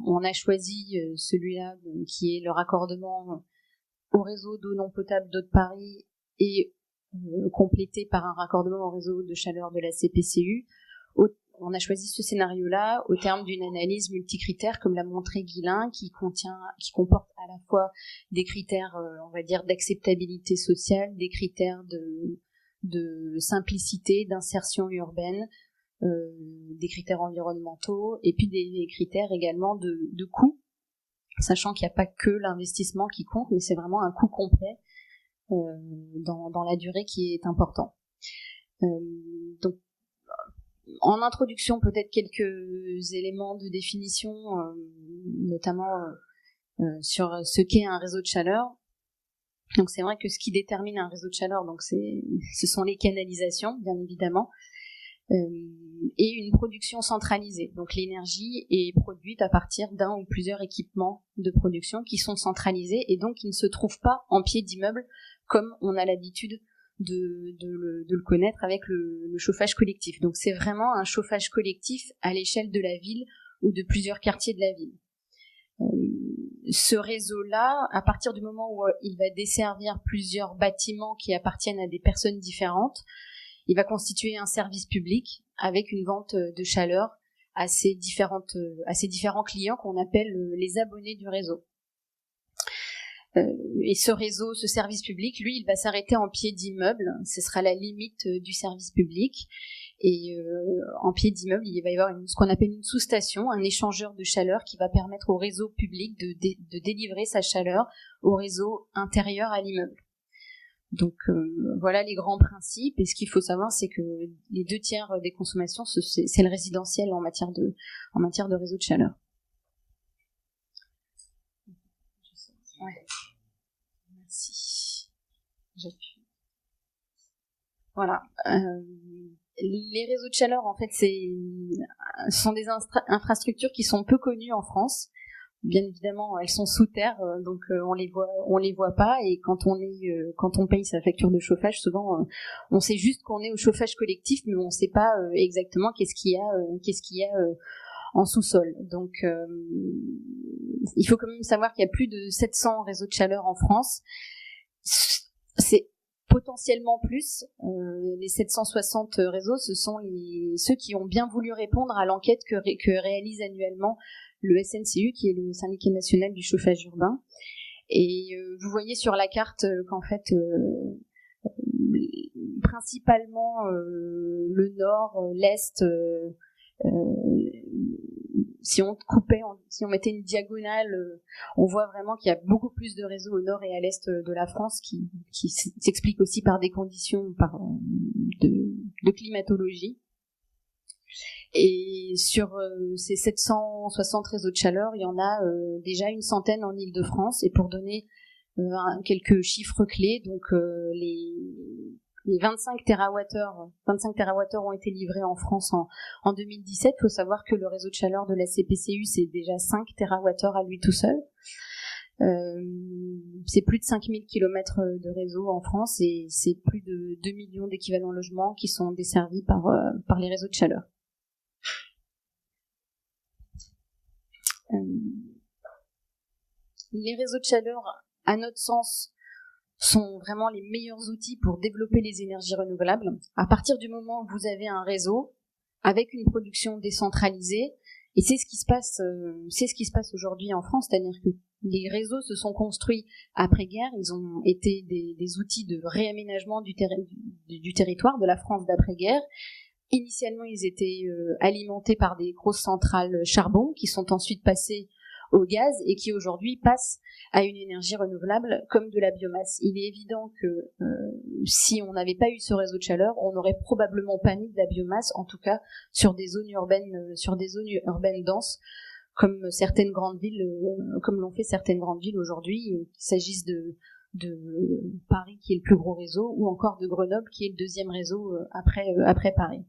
On a choisi celui-là qui est le raccordement au réseau d'eau non potable d'eau de Paris et complété par un raccordement au réseau de chaleur de la CPCU. On a choisi ce scénario-là au terme d'une analyse multicritère, comme l'a montré Guilain, qui comporte à la fois des critères, on va dire, d'acceptabilité sociale, des critères de simplicité, d'insertion urbaine, des critères environnementaux, et puis des critères également de coût, sachant qu'il n'y a pas que l'investissement qui compte, mais c'est vraiment un coût complet dans la durée qui est important. Donc, en introduction, peut-être quelques éléments de définition, notamment sur ce qu'est un réseau de chaleur. Donc c'est vrai que ce qui détermine un réseau de chaleur, donc ce sont les canalisations, bien évidemment, et une production centralisée. Donc l'énergie est produite à partir d'un ou plusieurs équipements de production qui sont centralisés et donc qui ne se trouvent pas en pied d'immeuble comme on a l'habitude de le connaître avec le chauffage collectif. Donc c'est vraiment un chauffage collectif à l'échelle de la ville ou de plusieurs quartiers de la ville. Ce réseau-là, à partir du moment où il va desservir plusieurs bâtiments qui appartiennent à des personnes différentes, il va constituer un service public avec une vente de chaleur à ces différents clients qu'on appelle les abonnés du réseau. Et ce réseau, ce service public, lui, il va s'arrêter en pied d'immeuble. Ce sera la limite du service public. Et en pied d'immeuble, il va y avoir ce qu'on appelle une sous-station, un échangeur de chaleur qui va permettre au réseau public de délivrer sa chaleur au réseau intérieur à l'immeuble. Donc voilà les grands principes. Et ce qu'il faut savoir, c'est que les 2/3 des consommations, c'est le résidentiel en matière de réseau de chaleur. Ouais. Merci. J'appuie. Voilà. Les réseaux de chaleur, en fait, ce sont des infrastructures qui sont peu connues en France. Bien évidemment, elles sont sous terre, donc on les voit pas. Et quand on paye sa facture de chauffage, souvent on sait juste qu'on est au chauffage collectif, mais on sait pas exactement qu'est-ce qu'il y a en sous-sol. Donc il faut quand même savoir qu'il y a plus de 700 réseaux de chaleur en France. C'est potentiellement plus. Les 760 réseaux, ce sont ceux qui ont bien voulu répondre à l'enquête que réalise annuellement le SNCU, qui est le syndicat national du chauffage urbain. Et vous voyez sur la carte qu'en fait, principalement le nord, l'est, si on mettait une diagonale, on voit vraiment qu'il y a beaucoup plus de réseaux au nord et à l'est de la France, qui s'explique aussi par des conditions de climatologie. Et sur ces 760 réseaux de chaleur, il y en a déjà une centaine en Île-de-France. Et pour donner quelques chiffres clés, donc les 25 TWh ont été livrés en France en 2017. Il faut savoir que le réseau de chaleur de la CPCU, c'est déjà 5 TWh à lui tout seul. C'est plus de 5000 kilomètres de réseau en France et c'est plus de 2 millions d'équivalents logements qui sont desservis par les réseaux de chaleur. Les réseaux de chaleur, à notre sens, sont vraiment les meilleurs outils pour développer les énergies renouvelables. À partir du moment où vous avez un réseau avec une production décentralisée, et c'est ce qui se passe aujourd'hui en France, c'est-à-dire que les réseaux se sont construits après-guerre, ils ont été des outils de réaménagement du territoire, de la France d'après-guerre. Initialement, ils étaient alimentés par des grosses centrales charbon qui sont ensuite passées au gaz et qui aujourd'hui passent à une énergie renouvelable comme de la biomasse. Il est évident que si on n'avait pas eu ce réseau de chaleur, on n'aurait probablement pas mis de la biomasse, en tout cas sur des zones urbaines denses, comme certaines grandes villes, comme l'ont fait certaines grandes villes aujourd'hui, qu'il s'agisse de Paris qui est le plus gros réseau, ou encore de Grenoble qui est le deuxième réseau après Paris.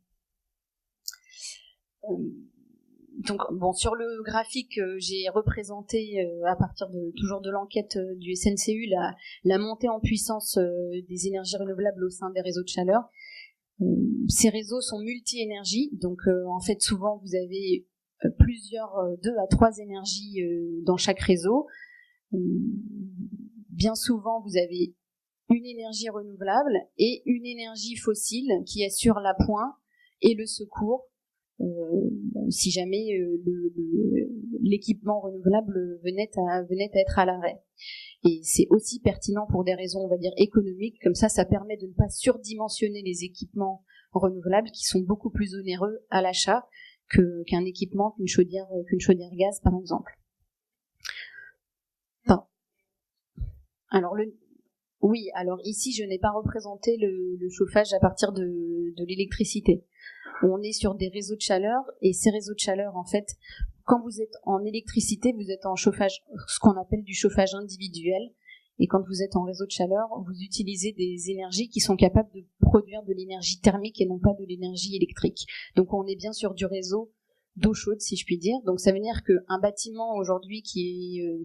Donc bon, sur le graphique, j'ai représenté à partir toujours de l'enquête du SNCU la montée en puissance des énergies renouvelables au sein des réseaux de chaleur. Ces réseaux sont multi-énergies, donc en fait souvent vous avez 2 à 3 énergies dans chaque réseau. Bien souvent vous avez une énergie renouvelable et une énergie fossile qui assure l'appoint et le secours si jamais l'équipement renouvelable venait à être à l'arrêt. Et c'est aussi pertinent pour des raisons, on va dire, économiques. Comme ça permet de ne pas surdimensionner les équipements renouvelables qui sont beaucoup plus onéreux à l'achat qu'un équipement, qu'une chaudière gaz, par exemple. Enfin, alors ici, je n'ai pas représenté le chauffage à partir de l'électricité. On est sur des réseaux de chaleur, et ces réseaux de chaleur, en fait, quand vous êtes en électricité, vous êtes en chauffage, ce qu'on appelle du chauffage individuel, et quand vous êtes en réseau de chaleur, vous utilisez des énergies qui sont capables de produire de l'énergie thermique et non pas de l'énergie électrique. Donc on est bien sur du réseau d'eau chaude, si je puis dire. Donc ça veut dire qu'un bâtiment aujourd'hui qui est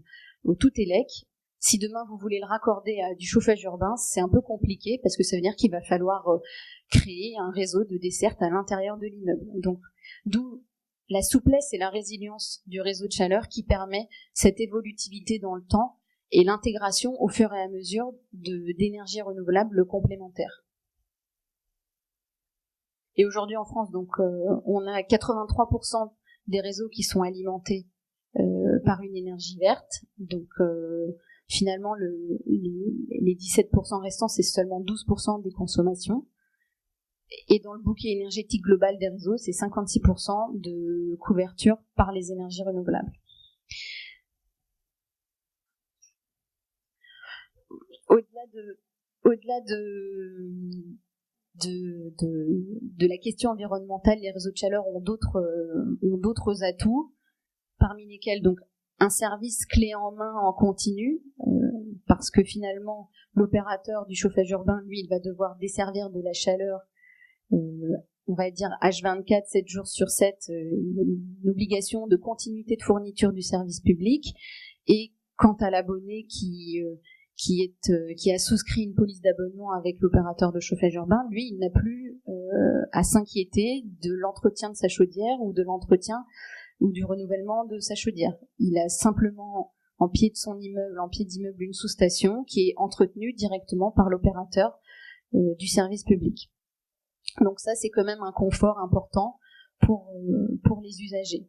au tout élec, si demain vous voulez le raccorder à du chauffage urbain, c'est un peu compliqué parce que ça veut dire qu'il va falloir créer un réseau de desserte à l'intérieur de l'immeuble. Donc, d'où la souplesse et la résilience du réseau de chaleur qui permet cette évolutivité dans le temps et l'intégration au fur et à mesure d'énergies renouvelables complémentaires. Et aujourd'hui en France, donc, on a 83% des réseaux qui sont alimentés par une énergie verte. Donc, finalement, les 17% restants, c'est seulement 12% des consommations. Et dans le bouquet énergétique global des réseaux, c'est 56% de couverture par les énergies renouvelables. Au-delà de la question environnementale, les réseaux de chaleur ont d'autres atouts, parmi lesquels donc un service clé en main en continu, parce que finalement l'opérateur du chauffage urbain, lui, il va devoir desservir de la chaleur, on va dire H24, 7 jours sur 7, une obligation de continuité de fourniture du service public. Et quant à l'abonné qui a souscrit une police d'abonnement avec l'opérateur de chauffage urbain, lui, il n'a plus à s'inquiéter de l'entretien de sa chaudière ou de l'entretien ou du renouvellement de sa chaudière. Il a simplement en pied d'immeuble, une sous-station qui est entretenue directement par l'opérateur du service public. Donc ça, c'est quand même un confort important pour les usagers.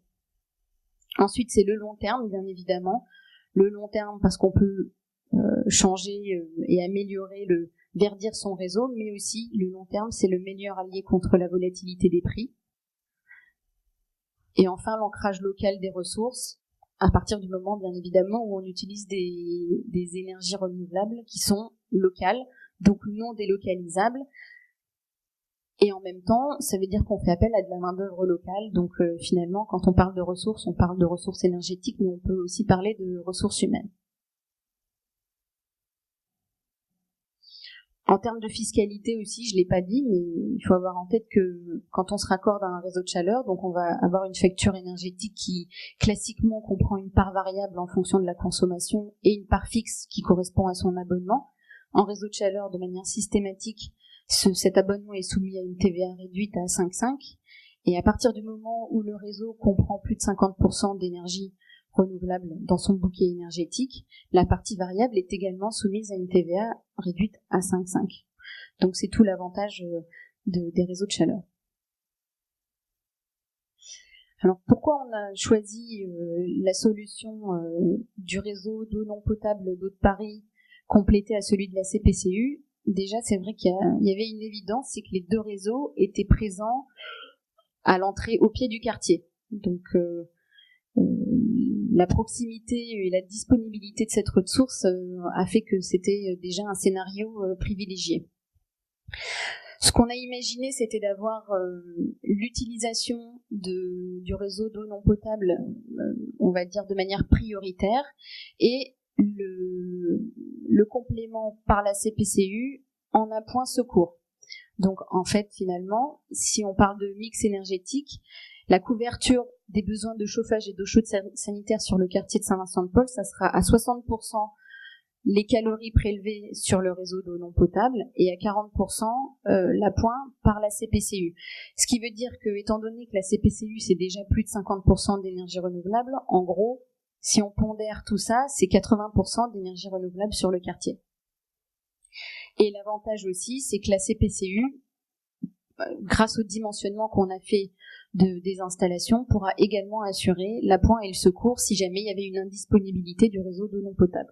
Ensuite, c'est le long terme, bien évidemment. Le long terme parce qu'on peut changer et améliorer, verdir son réseau, mais aussi le long terme, c'est le meilleur allié contre la volatilité des prix. Et enfin, l'ancrage local des ressources, à partir du moment, bien évidemment, où on utilise des énergies renouvelables qui sont locales, donc non délocalisables. Et en même temps, ça veut dire qu'on fait appel à de la main-d'œuvre locale. Donc finalement, quand on parle de ressources, on parle de ressources énergétiques, mais on peut aussi parler de ressources humaines. En termes de fiscalité aussi, je l'ai pas dit, mais il faut avoir en tête que quand on se raccorde à un réseau de chaleur, donc on va avoir une facture énergétique qui classiquement comprend une part variable en fonction de la consommation et une part fixe qui correspond à son abonnement. En réseau de chaleur, de manière systématique, cet abonnement est soumis à une TVA réduite à 5,5. Et à partir du moment où le réseau comprend plus de 50% d'énergie renouvelable dans son bouquet énergétique, la partie variable est également soumise à une TVA réduite à 5,5. Donc c'est tout l'avantage des réseaux de chaleur. Alors pourquoi on a choisi la solution du réseau d'eau non potable d'eau de Paris complété à celui de la CPCU? Déjà, c'est vrai qu'il y avait une évidence, c'est que les deux réseaux étaient présents à l'entrée, au pied du quartier. Donc la proximité et la disponibilité de cette ressource a fait que c'était déjà un scénario privilégié. Ce qu'on a imaginé, c'était d'avoir l'utilisation du réseau d'eau non potable, on va dire de manière prioritaire, et le complément par la CPCU en appoint secours. Donc en fait, finalement, si on parle de mix énergétique, la couverture des besoins de chauffage et d'eau chaude sanitaire sur le quartier de Saint-Vincent-de-Paul, ça sera à 60% les calories prélevées sur le réseau d'eau non potable et à 40% l'appoint par la CPCU. Ce qui veut dire que, étant donné que la CPCU c'est déjà plus de 50% d'énergie renouvelable, en gros, si on pondère tout ça, c'est 80% d'énergie renouvelable sur le quartier. Et l'avantage aussi, c'est que la CPCU, grâce au dimensionnement qu'on a fait des installations, pourra également assurer l'appoint et le secours si jamais il y avait une indisponibilité du réseau d'eau non potable.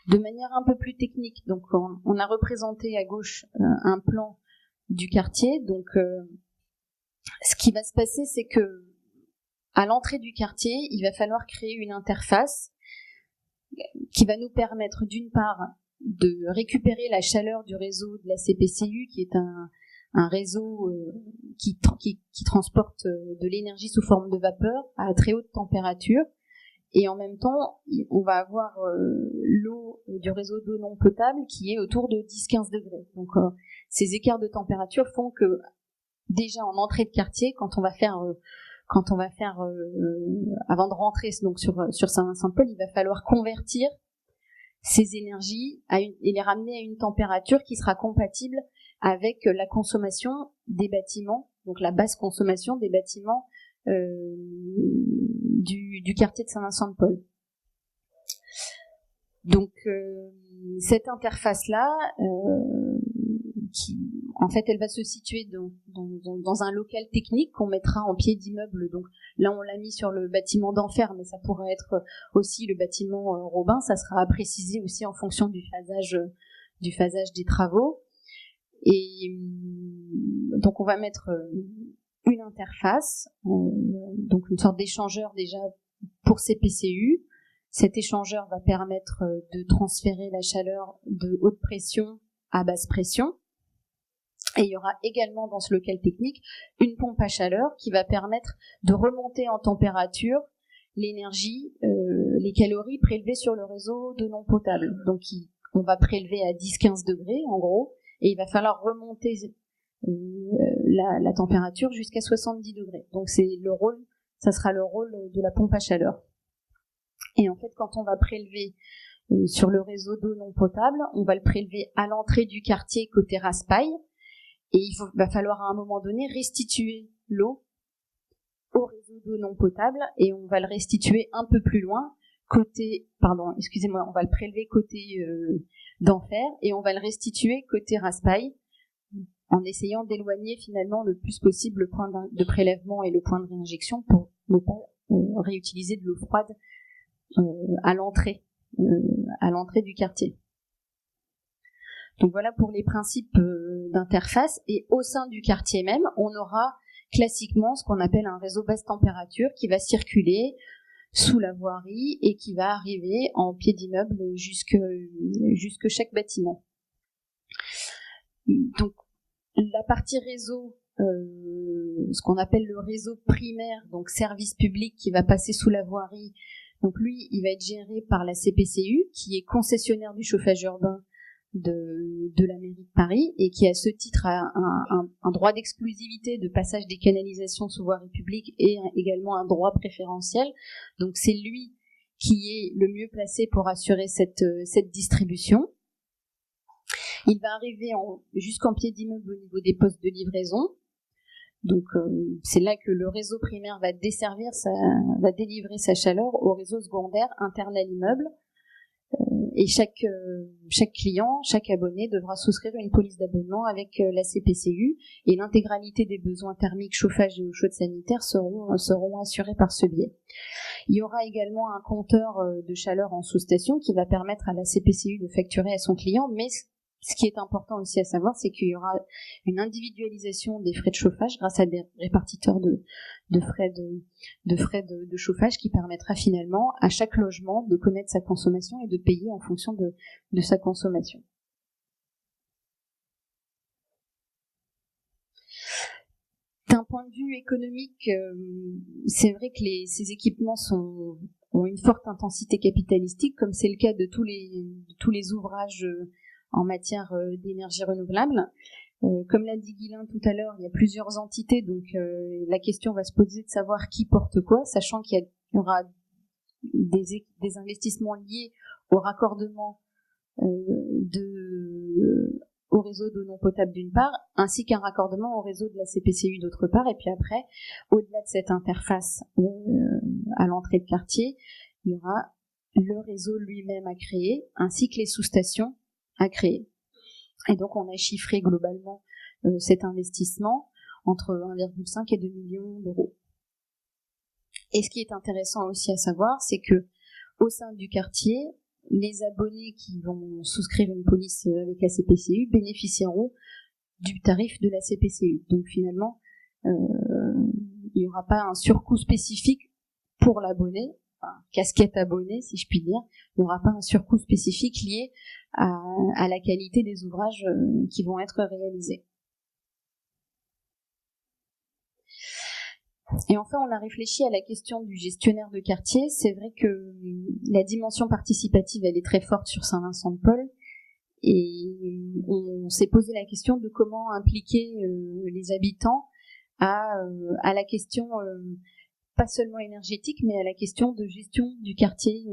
De manière un peu plus technique, donc on a représenté à gauche un plan du quartier. Donc ce qui va se passer, c'est que à l'entrée du quartier, il va falloir créer une interface qui va nous permettre d'une part de récupérer la chaleur du réseau de la CPCU, qui est un réseau qui transporte de l'énergie sous forme de vapeur à très haute température. Et en même temps, on va avoir l'eau du réseau d'eau non potable qui est autour de 10-15 degrés. Donc ces écarts de température font que déjà en entrée de quartier, quand on va faire avant de rentrer donc sur Saint-Vincent-de-Paul, il va falloir convertir ces énergies et les ramener à une température qui sera compatible avec la consommation des bâtiments, donc la basse consommation des bâtiments du quartier de Saint-Vincent-de-Paul. Donc cette interface-là, qui en fait elle va se situer dans un local technique qu'on mettra en pied d'immeuble. Donc là on l'a mis sur le bâtiment d'Enfer, mais ça pourrait être aussi le bâtiment Robin. Ça sera à préciser aussi en fonction du phasage des travaux. Et donc on va mettre une interface, donc une sorte d'échangeur déjà pour CPCU. Cet échangeur va permettre de transférer la chaleur de haute pression à basse pression. Et il y aura également dans ce local technique une pompe à chaleur qui va permettre de remonter en température l'énergie, les calories prélevées sur le réseau de non potable. Donc on va prélever à 10-15 degrés en gros, et il va falloir remonter la température jusqu'à 70 degrés. Donc ça sera le rôle de la pompe à chaleur. Et en fait, quand on va prélever sur le réseau d'eau non potable, on va le prélever à l'entrée du quartier côté Raspail, et va falloir à un moment donné restituer l'eau au réseau d'eau non potable, et on va le restituer un peu plus loin, on va le prélever côté d'Enfer, et on va le restituer côté Raspail, en essayant d'éloigner finalement le plus possible le point de prélèvement et le point de réinjection pour ne pas réutiliser de l'eau froide à l'entrée du quartier. Donc voilà pour les principes d'interface. Et au sein du quartier même, on aura classiquement ce qu'on appelle un réseau basse température qui va circuler sous la voirie et qui va arriver en pied d'immeuble jusque chaque bâtiment. Donc la partie réseau, ce qu'on appelle le réseau primaire, donc service public qui va passer sous la voirie, donc lui il va être géré par la CPCU qui est concessionnaire du chauffage urbain de la mairie de Paris et qui à ce titre a un droit d'exclusivité de passage des canalisations sous voie publique et également un droit préférentiel. Donc c'est lui qui est le mieux placé pour assurer cette distribution. Il va arriver jusqu'en pied d'immeuble au niveau des postes de livraison. Donc c'est là que le réseau primaire va délivrer sa chaleur au réseau secondaire interne à l'immeuble. Et chaque client, chaque abonné devra souscrire une police d'abonnement avec la CPCU et l'intégralité des besoins thermiques, chauffage et eau chaude sanitaire seront assurés par ce biais. Il y aura également un compteur de chaleur en sous-station qui va permettre à la CPCU de facturer à son client, mais ce qui est important aussi à savoir, c'est qu'il y aura une individualisation des frais de chauffage grâce à des répartiteurs de frais de chauffage qui permettra finalement à chaque logement de connaître sa consommation et de payer en fonction de sa consommation. D'un point de vue économique, c'est vrai que ces équipements ont une forte intensité capitalistique, comme c'est le cas de tous les ouvrages en matière d'énergie renouvelable. Comme l'a dit Guilain tout à l'heure, il y a plusieurs entités, donc la question va se poser de savoir qui porte quoi, sachant qu'il y aura des investissements liés au raccordement au réseau d'eau non potable d'une part, ainsi qu'un raccordement au réseau de la CPCU d'autre part, et puis après, au-delà de cette interface à l'entrée de quartier, il y aura le réseau lui-même à créer, ainsi que les sous-stations à créer. Et donc on a chiffré globalement cet investissement entre 1,5 et 2 millions d'euros. Et ce qui est intéressant aussi à savoir, c'est que au sein du quartier, les abonnés qui vont souscrire une police avec la CPCU bénéficieront du tarif de la CPCU. Donc finalement, il n'y aura pas un surcoût spécifique pour l'abonné, casquette abonné si je puis dire, il n'y aura pas un surcoût spécifique lié à la qualité des ouvrages qui vont être réalisés. Et enfin, on a réfléchi à la question du gestionnaire de quartier. C'est vrai que la dimension participative, elle est très forte sur Saint-Vincent-de-Paul, et on s'est posé la question de comment impliquer les habitants à la question pas seulement énergétique, mais à la question de gestion du quartier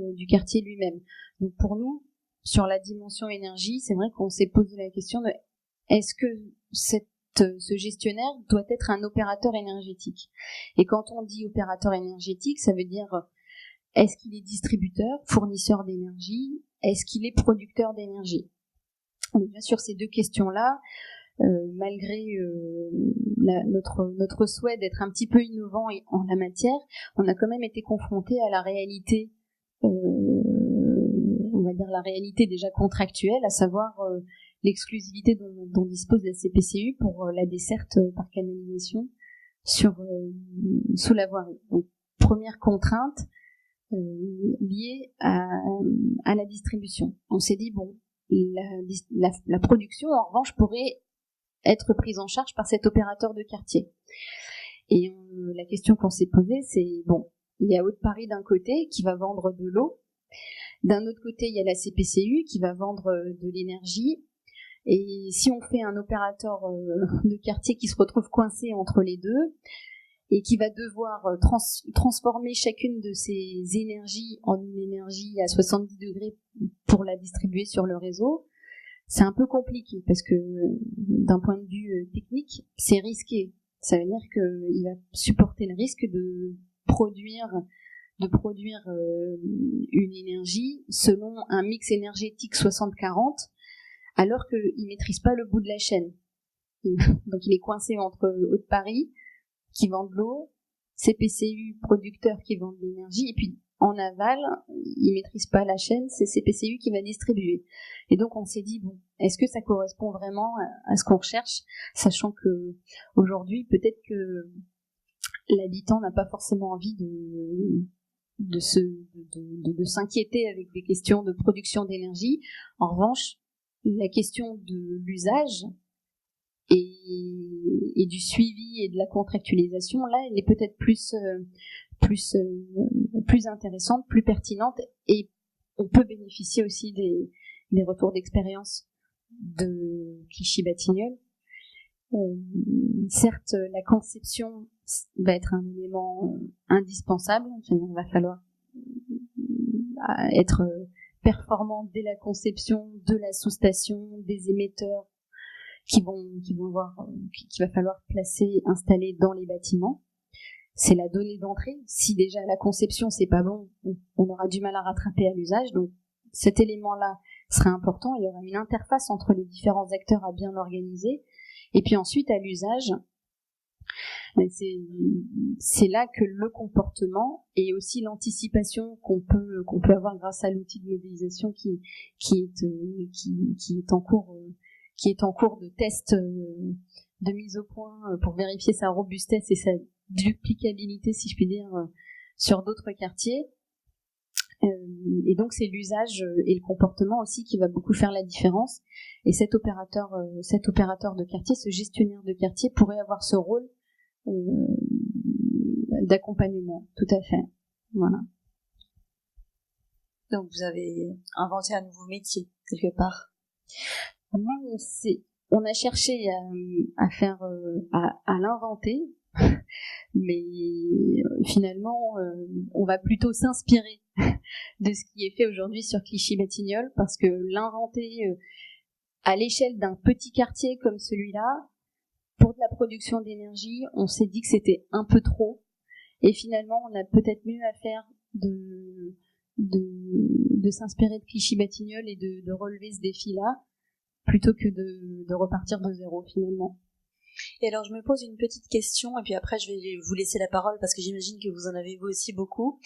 lui-même. Donc pour nous, sur la dimension énergie, c'est vrai qu'on s'est posé la question de est-ce que ce gestionnaire doit être un opérateur énergétique. Et quand on dit opérateur énergétique, ça veut dire est-ce qu'il est distributeur, fournisseur d'énergie, est-ce qu'il est producteur d'énergie. Donc bien sûr, ces deux questions-là, malgré notre souhait d'être un petit peu innovant en la matière, on a quand même été confronté à la réalité, on va dire la réalité déjà contractuelle, à savoir l'exclusivité dont dispose la CPCU pour la desserte par canalisation sous la voirie. Donc, première contrainte liée à la distribution. On s'est dit, bon, la production, en revanche, pourrait être prise en charge par cet opérateur de quartier. Et la question qu'on s'est posée, c'est, bon, il y a Haute-Paris d'un côté qui va vendre de l'eau, d'un autre côté, il y a la CPCU qui va vendre de l'énergie. Et si on fait un opérateur de quartier qui se retrouve coincé entre les deux et qui va devoir transformer chacune de ces énergies en une énergie à 70 degrés pour la distribuer sur le réseau, c'est un peu compliqué parce que d'un point de vue technique, c'est risqué. Ça veut dire qu'il va supporter le risque de produire une énergie selon un mix énergétique 60-40, alors qu'il maîtrise pas le bout de la chaîne. Donc il est coincé entre Haute-Paris, qui vend de l'eau, CPCU, producteurs qui vendent de l'énergie, et puis en aval, il maîtrise pas la chaîne, c'est CPCU qui va distribuer. Et donc on s'est dit, bon, est-ce que ça correspond vraiment à ce qu'on recherche, sachant que aujourd'hui, peut-être que l'habitant n'a pas forcément envie de s'inquiéter avec des questions de production d'énergie. En revanche, la question de l'usage et du suivi et de la contractualisation, là, elle est peut-être plus intéressante, plus pertinente, et on peut bénéficier aussi des retours d'expérience de Clichy-Batignolles. Certes, la conception va être un élément indispensable. Il va falloir être performant dès la conception de la sous-station, des émetteurs qu'il va falloir placer, installer dans les bâtiments. C'est la donnée d'entrée. Si déjà la conception c'est pas bon, on aura du mal à rattraper à l'usage. Donc cet élément-là serait important. Il y aura une interface entre les différents acteurs à bien organiser. Et puis ensuite à l'usage, c'est là que le comportement et aussi l'anticipation qu'on peut avoir grâce à l'outil de modélisation qui est en cours de test de mise au point pour vérifier sa robustesse et sa duplicabilité, si je puis dire, sur d'autres quartiers. Et donc c'est l'usage et le comportement aussi qui va beaucoup faire la différence. Et cet opérateur de quartier, ce gestionnaire de quartier pourrait avoir ce rôle d'accompagnement, tout à fait. Voilà. Donc vous avez inventé un nouveau métier quelque part. On a cherché à l'inventer, mais finalement on va plutôt s'inspirer de ce qui est fait aujourd'hui sur Clichy-Batignolles, parce que l'inventer à l'échelle d'un petit quartier comme celui-là, pour de la production d'énergie, on s'est dit que c'était un peu trop, et finalement on a peut-être mieux à faire de s'inspirer de Clichy-Batignolles et de relever ce défi-là, plutôt que de repartir de zéro finalement. Et alors je me pose une petite question, et puis après je vais vous laisser la parole parce que j'imagine que vous en avez vous aussi beaucoup.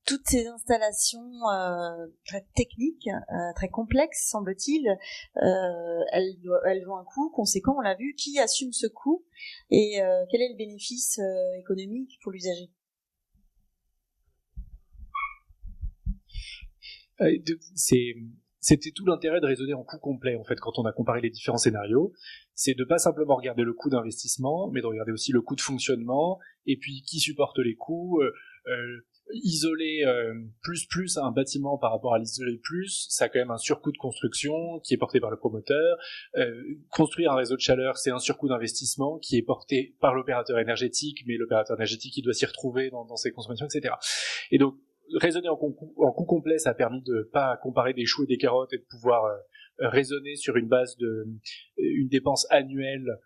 Toutes ces installations très techniques, très complexes semble-t-il, elles ont un coût conséquent, on l'a vu. Qui assume ce coût et quel est le bénéfice économique pour l'usager? C'était tout l'intérêt de raisonner en coût complet, en fait, quand on a comparé les différents scénarios. C'est de pas simplement regarder le coût d'investissement, mais de regarder aussi le coût de fonctionnement, et puis qui supporte les coûts. Isoler plus un bâtiment par rapport à l'isoler plus, ça a quand même un surcoût de construction qui est porté par le promoteur. Construire un réseau de chaleur, c'est un surcoût d'investissement qui est porté par l'opérateur énergétique, mais l'opérateur énergétique, il doit s'y retrouver dans ses consommations, etc. Et donc, raisonner en coût complet, ça a permis de pas comparer des choux et des carottes et de pouvoir raisonner sur une base de une dépense annuelle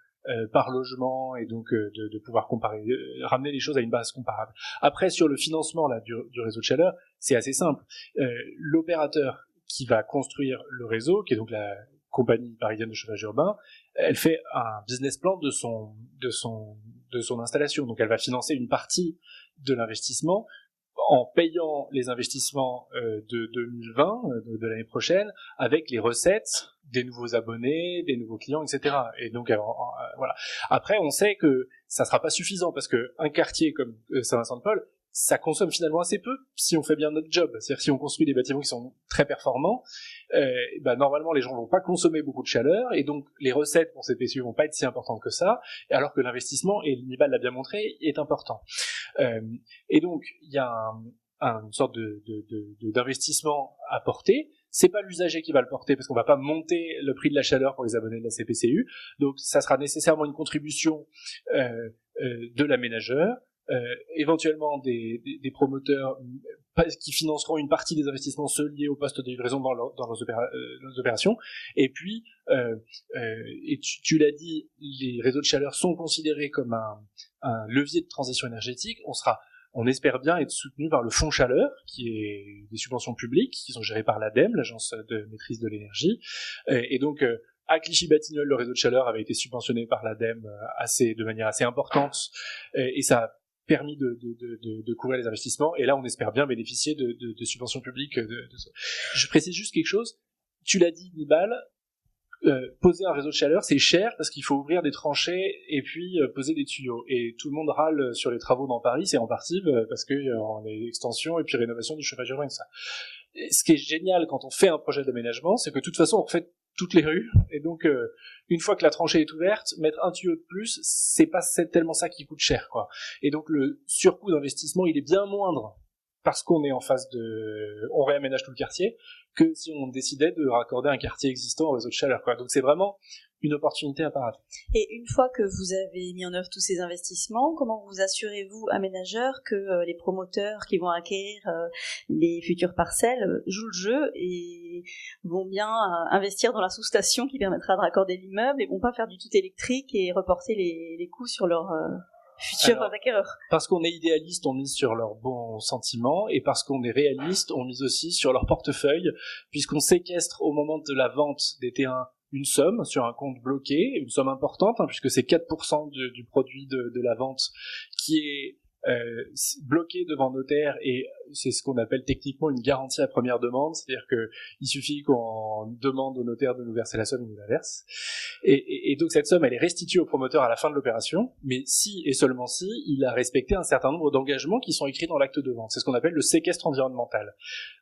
par logement, et donc de pouvoir comparer, ramener les choses à une base comparable. Après, sur le financement là du réseau de chaleur, c'est assez simple. L'opérateur qui va construire le réseau, qui est donc la compagnie parisienne de chauffage urbain, elle fait un business plan de son installation. Donc elle va financer une partie de l'investissement en payant les investissements de 2020, de l'année prochaine, avec les recettes des nouveaux abonnés, des nouveaux clients, etc. Et donc, voilà. Après, on sait que ça sera pas suffisant, parce que un quartier comme Saint-Vincent-de-Paul, ça consomme finalement assez peu si on fait bien notre job. C'est-à-dire si on construit des bâtiments qui sont très performants, normalement les gens vont pas consommer beaucoup de chaleur, et donc les recettes pour ces PCU vont pas être si importantes que ça, alors que l'investissement, et Nibal l'a bien montré, est important. Et donc il y a une sorte d'investissement à porter. C'est pas l'usager qui va le porter, parce qu'on va pas monter le prix de la chaleur pour les abonnés de la CPCU, donc ça sera nécessairement une contribution de l'aménageur, éventuellement des promoteurs qui financeront une partie des investissements ceux liés au poste de livraison dans leurs opérations. Et puis, et tu l'as dit, les réseaux de chaleur sont considérés comme un levier de transition énergétique. On espère bien être soutenu par le Fonds Chaleur, qui est des subventions publiques qui sont gérées par l'ADEME, l'Agence de maîtrise de l'énergie. Et donc, à Clichy-Batignolles, le réseau de chaleur avait été subventionné par l'ADEME de manière assez importante, et ça a permis de couvrir les investissements. Et là, on espère bien bénéficier de subventions publiques. Je précise juste quelque chose. Tu l'as dit, Nibal, poser un réseau de chaleur, c'est cher, parce qu'il faut ouvrir des tranchées et puis poser des tuyaux. Et tout le monde râle sur les travaux dans Paris, c'est en partie parce qu'il y a des extensions et puis rénovation du chauffage urbain et ça. Et ce qui est génial quand on fait un projet d'aménagement, c'est que de toute façon, on refait toutes les rues, et donc une fois que la tranchée est ouverte, mettre un tuyau de plus, c'est tellement ça qui coûte cher, quoi. Et donc le surcoût d'investissement, il est bien moindre parce qu'on est en phase on réaménage tout le quartier, que si on décidait de raccorder un quartier existant au réseau de chaleur, quoi. Donc c'est vraiment une opportunité à pas rater. Et une fois que vous avez mis en œuvre tous ces investissements, comment vous assurez-vous, aménageurs, que les promoteurs qui vont acquérir les futures parcelles jouent le jeu et vont bien investir dans la sous-station qui permettra de raccorder l'immeuble et vont pas faire du tout électrique et reporter les coûts sur leurs futurs acquéreurs? Parce qu'on est idéaliste, on mise sur leurs bons sentiments, et parce qu'on est réaliste, on mise aussi sur leur portefeuille, puisqu'on séquestre au moment de la vente des terrains une somme sur un compte bloqué, une somme importante, puisque c'est 4% du produit de la vente qui est bloqué devant notaire, et c'est ce qu'on appelle techniquement une garantie à première demande, c'est-à-dire que il suffit qu'on demande au notaire de nous verser la somme, il nous la verse, et donc cette somme elle est restituée au promoteur à la fin de l'opération, mais si et seulement si il a respecté un certain nombre d'engagements qui sont écrits dans l'acte de vente. C'est ce qu'on appelle le séquestre environnemental.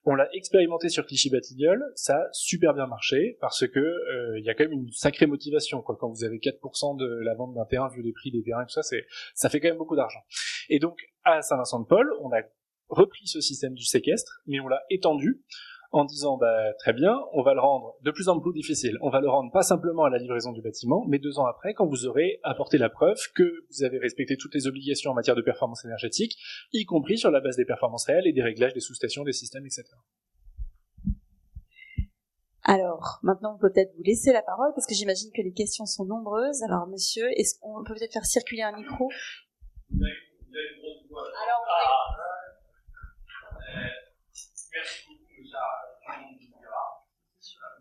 On l'a expérimenté sur Clichy-Batignolles, ça a super bien marché, parce que il y a quand même une sacrée motivation, quoi. Quand vous avez 4% de la vente d'un terrain, vu les prix des terrains et tout ça, ça fait quand même beaucoup d'argent. Et donc, à Saint-Vincent-de-Paul, on a repris ce système du séquestre, mais on l'a étendu en disant, très bien, on va le rendre de plus en plus difficile. On va le rendre pas simplement à la livraison du bâtiment, mais 2 ans après, quand vous aurez apporté la preuve que vous avez respecté toutes les obligations en matière de performance énergétique, y compris sur la base des performances réelles et des réglages des sous-stations, des systèmes, etc. Alors, maintenant, on peut peut-être vous laisser la parole, parce que j'imagine que les questions sont nombreuses. Alors, monsieur, est-ce qu'on peut peut-être faire circuler un micro? Alors, merci beaucoup, monsieur.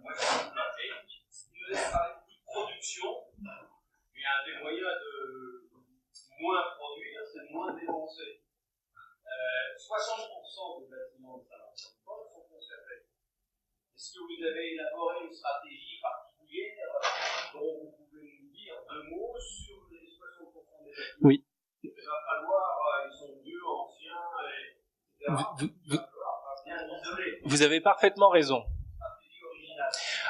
Moi, je suis placé. Vous avez parlé de production, mais un des moyens de moins produire, c'est de moins dépenser. 60% des bâtiments de Saint-Vincent-de-Paul sont conservés. Est-ce que vous avez élaboré une stratégie particulière dont vous pouvez nous dire 2 mots sur les 60% des bâtiments? Oui. Il va falloir, ils sont vieux, anciens, etc. Vous avez parfaitement raison.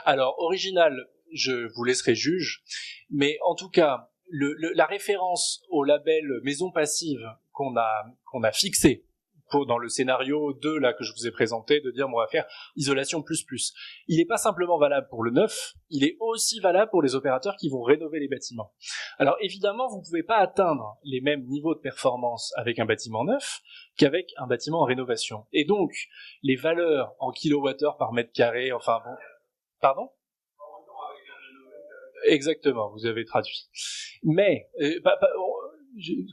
Alors, original, je vous laisserai juge, mais en tout cas, la référence au label Maison Passive qu'on a fixé dans le scénario 2 là que je vous ai présenté, de dire on va faire isolation plus. Il n'est pas simplement valable pour le neuf, il est aussi valable pour les opérateurs qui vont rénover les bâtiments. Alors évidemment, vous ne pouvez pas atteindre les mêmes niveaux de performance avec un bâtiment neuf qu'avec un bâtiment en rénovation. Et donc, les valeurs en kilowattheure par mètre carré, enfin bon... Pardon ? Exactement, vous avez traduit. Mais,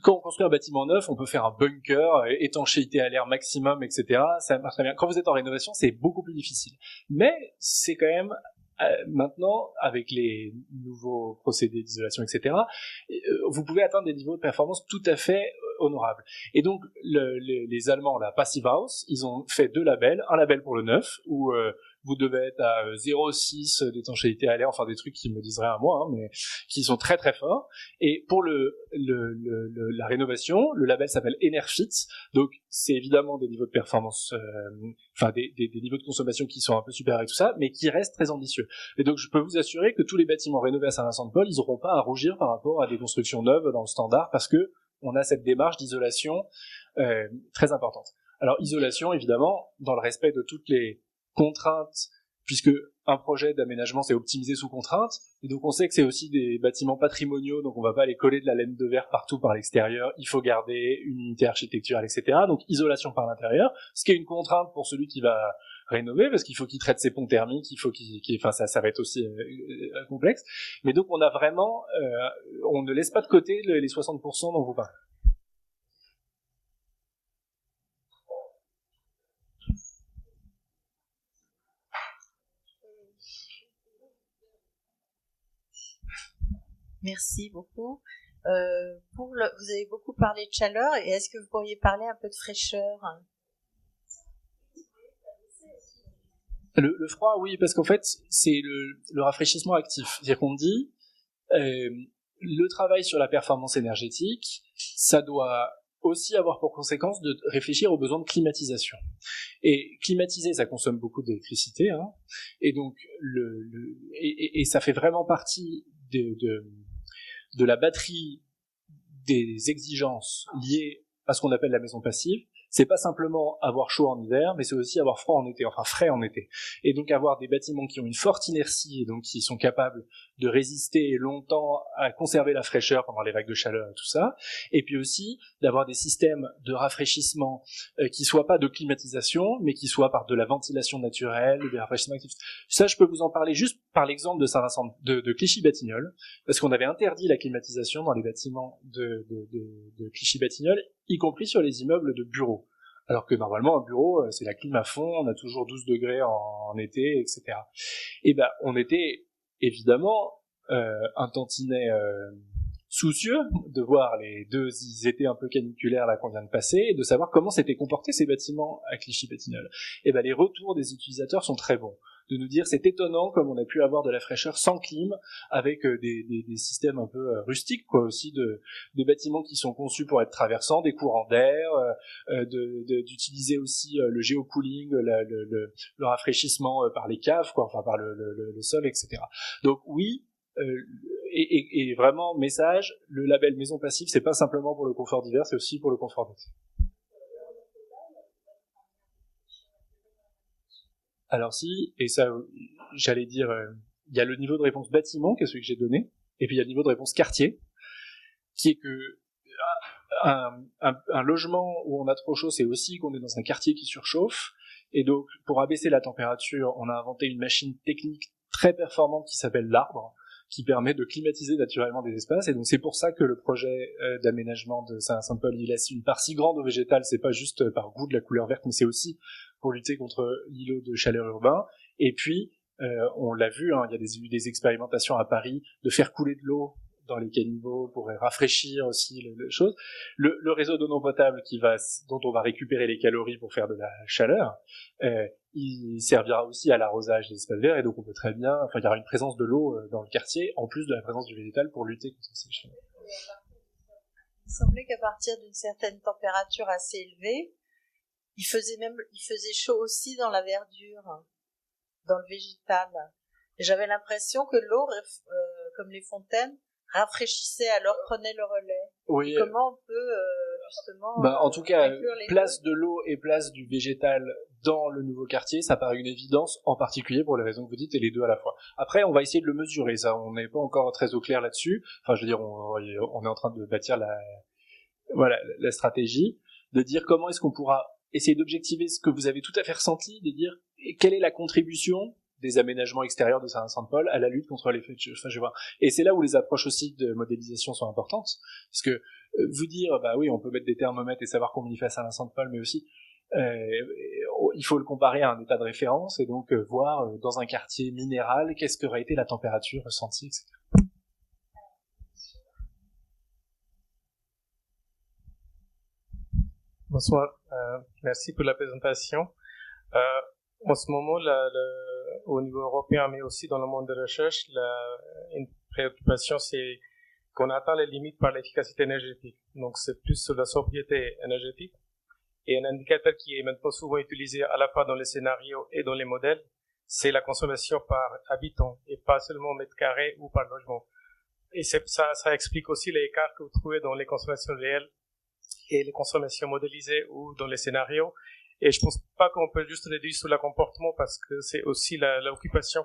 quand on construit un bâtiment neuf, on peut faire un bunker, étanchéité à l'air maximum, etc. Ça marche très bien. Quand vous êtes en rénovation, c'est beaucoup plus difficile. Mais c'est quand même, maintenant, avec les nouveaux procédés d'isolation, etc., vous pouvez atteindre des niveaux de performance tout à fait honorables. Et donc, les Allemands, la Passive House, ils ont fait 2 labels. Un label pour le neuf, où vous devez être à 0,6 d'étanchéité à l'air, enfin des trucs qui me disent rien à moi, mais qui sont très très forts. Et pour la rénovation, le label s'appelle Enerfit, donc c'est évidemment des niveaux de performance, des niveaux de consommation qui sont un peu supérieurs et tout ça, mais qui restent très ambitieux. Et donc je peux vous assurer que tous les bâtiments rénovés à Saint-Vincent-de-Paul, ils n'auront pas à rougir par rapport à des constructions neuves dans le standard, parce que on a cette démarche d'isolation très importante. Alors isolation, évidemment, dans le respect de toutes les contraintes, puisque un projet d'aménagement c'est optimisé sous contrainte, et donc on sait que c'est aussi des bâtiments patrimoniaux, donc on va pas aller coller de la laine de verre partout par l'extérieur, il faut garder une unité architecturale, etc. Donc isolation par l'intérieur, ce qui est une contrainte pour celui qui va rénover, parce qu'il faut qu'il traite ses ponts thermiques, ça va être aussi complexe. Mais donc on a vraiment, on ne laisse pas de côté les 60% dont vous parlez. Merci beaucoup. Vous avez beaucoup parlé de chaleur, et est-ce que vous pourriez parler un peu de fraîcheur? Le froid, oui, parce qu'en fait, c'est le rafraîchissement actif. C'est-à-dire qu'on dit, le travail sur la performance énergétique, ça doit aussi avoir pour conséquence de réfléchir aux besoins de climatisation. Et climatiser, ça consomme beaucoup d'électricité, hein, et donc et ça fait vraiment partie de la batterie des exigences liées à ce qu'on appelle la maison passive, c'est pas simplement avoir chaud en hiver, mais c'est aussi avoir froid en été, enfin frais en été. Et donc avoir des bâtiments qui ont une forte inertie et donc qui sont capables de résister longtemps à conserver la fraîcheur pendant les vagues de chaleur et tout ça. Et puis aussi d'avoir des systèmes de rafraîchissement qui soient pas de climatisation, mais qui soient par de la ventilation naturelle, des rafraîchissements actifs. Ça, je peux vous en parler juste par l'exemple de Saint-Vincent, de Clichy-Batignolles, parce qu'on avait interdit la climatisation dans les bâtiments de Clichy-Batignolles, y compris sur les immeubles de bureaux. Alors que normalement, un bureau, c'est la clim à fond, on a toujours 12 degrés en été, etc. Et ben, on était évidemment un tantinet soucieux de voir les deux étés un peu caniculaires là qu'on vient de passer et de savoir comment s'étaient comportés ces bâtiments à Clichy-Batignolles. Et ben, les retours des utilisateurs sont très bons. De nous dire c'est étonnant comme on a pu avoir de la fraîcheur sans clim avec des systèmes un peu rustiques quoi aussi des bâtiments qui sont conçus pour être traversants, des courants d'air, d'utiliser aussi le géocooling, le rafraîchissement par les caves quoi, enfin par le sol etc. Donc oui. Et vraiment message, le label maison passive c'est pas simplement pour le confort d'hiver, c'est aussi pour le confort d'été. Alors si, et ça, j'allais dire, il y a le niveau de réponse bâtiment, qui est celui que j'ai donné, et puis il y a le niveau de réponse quartier, qui est que un logement où on a trop chaud, c'est aussi qu'on est dans un quartier qui surchauffe, et donc pour abaisser la température, on a inventé une machine technique très performante qui s'appelle l'arbre, qui permet de climatiser naturellement des espaces, et donc c'est pour ça que le projet d'aménagement de Saint-Paul, il laisse une part si grande au végétal, c'est pas juste par goût de la couleur verte, mais c'est aussi pour lutter contre l'îlot de chaleur urbain. Et puis, on l'a vu, hein, il y a des expérimentations à Paris de faire couler de l'eau dans les caniveaux pour rafraîchir aussi les choses. Le réseau d'eau non potable dont on va récupérer les calories pour faire de la chaleur, il servira aussi à l'arrosage des espaces verts, et donc on peut très bien, enfin il y aura une présence de l'eau dans le quartier, en plus de la présence du végétal pour lutter contre ces chaleurs. Il semblait qu'à partir d'une certaine température assez élevée, il faisait chaud aussi dans la verdure, dans le végétal. Et j'avais l'impression que l'eau, comme les fontaines, rafraîchissait alors, prenait le relais. Oui. Et comment on peut justement en tout cas, place de l'eau et place du végétal dans le nouveau quartier, ça paraît une évidence, en particulier pour les raisons que vous dites, et les deux à la fois. Après, on va essayer de le mesurer, ça, on n'est pas encore très au clair là-dessus. Enfin, je veux dire, on est en train de bâtir la stratégie, de dire comment est-ce qu'on pourra essayer d'objectiver ce que vous avez tout à fait ressenti, de dire quelle est la contribution des aménagements extérieurs de Saint-Vincent-de-Paul à la lutte contre l'effet de chauffage. Et c'est là où les approches aussi de modélisation sont importantes, parce que vous dire, bah oui, on peut mettre des thermomètres et savoir combien il fait à Saint-Vincent-de-Paul, mais aussi il faut le comparer à un état de référence et donc voir dans un quartier minéral qu'est-ce qu'aurait été la température ressentie, etc. Bonsoir, merci pour la présentation. En ce moment, au niveau européen, mais aussi dans le monde de recherche, une préoccupation, c'est qu'on atteint les limites par l'efficacité énergétique. Donc, c'est plus sur la sobriété énergétique. Et un indicateur qui est maintenant souvent utilisé à la fois dans les scénarios et dans les modèles, c'est la consommation par habitant, et pas seulement mètre carré ou par logement. Et ça explique aussi les écarts que vous trouvez dans les consommations réelles et les consommations modélisées ou dans les scénarios. Et je pense pas qu'on peut juste réduire sur le comportement, parce que c'est aussi l'occupation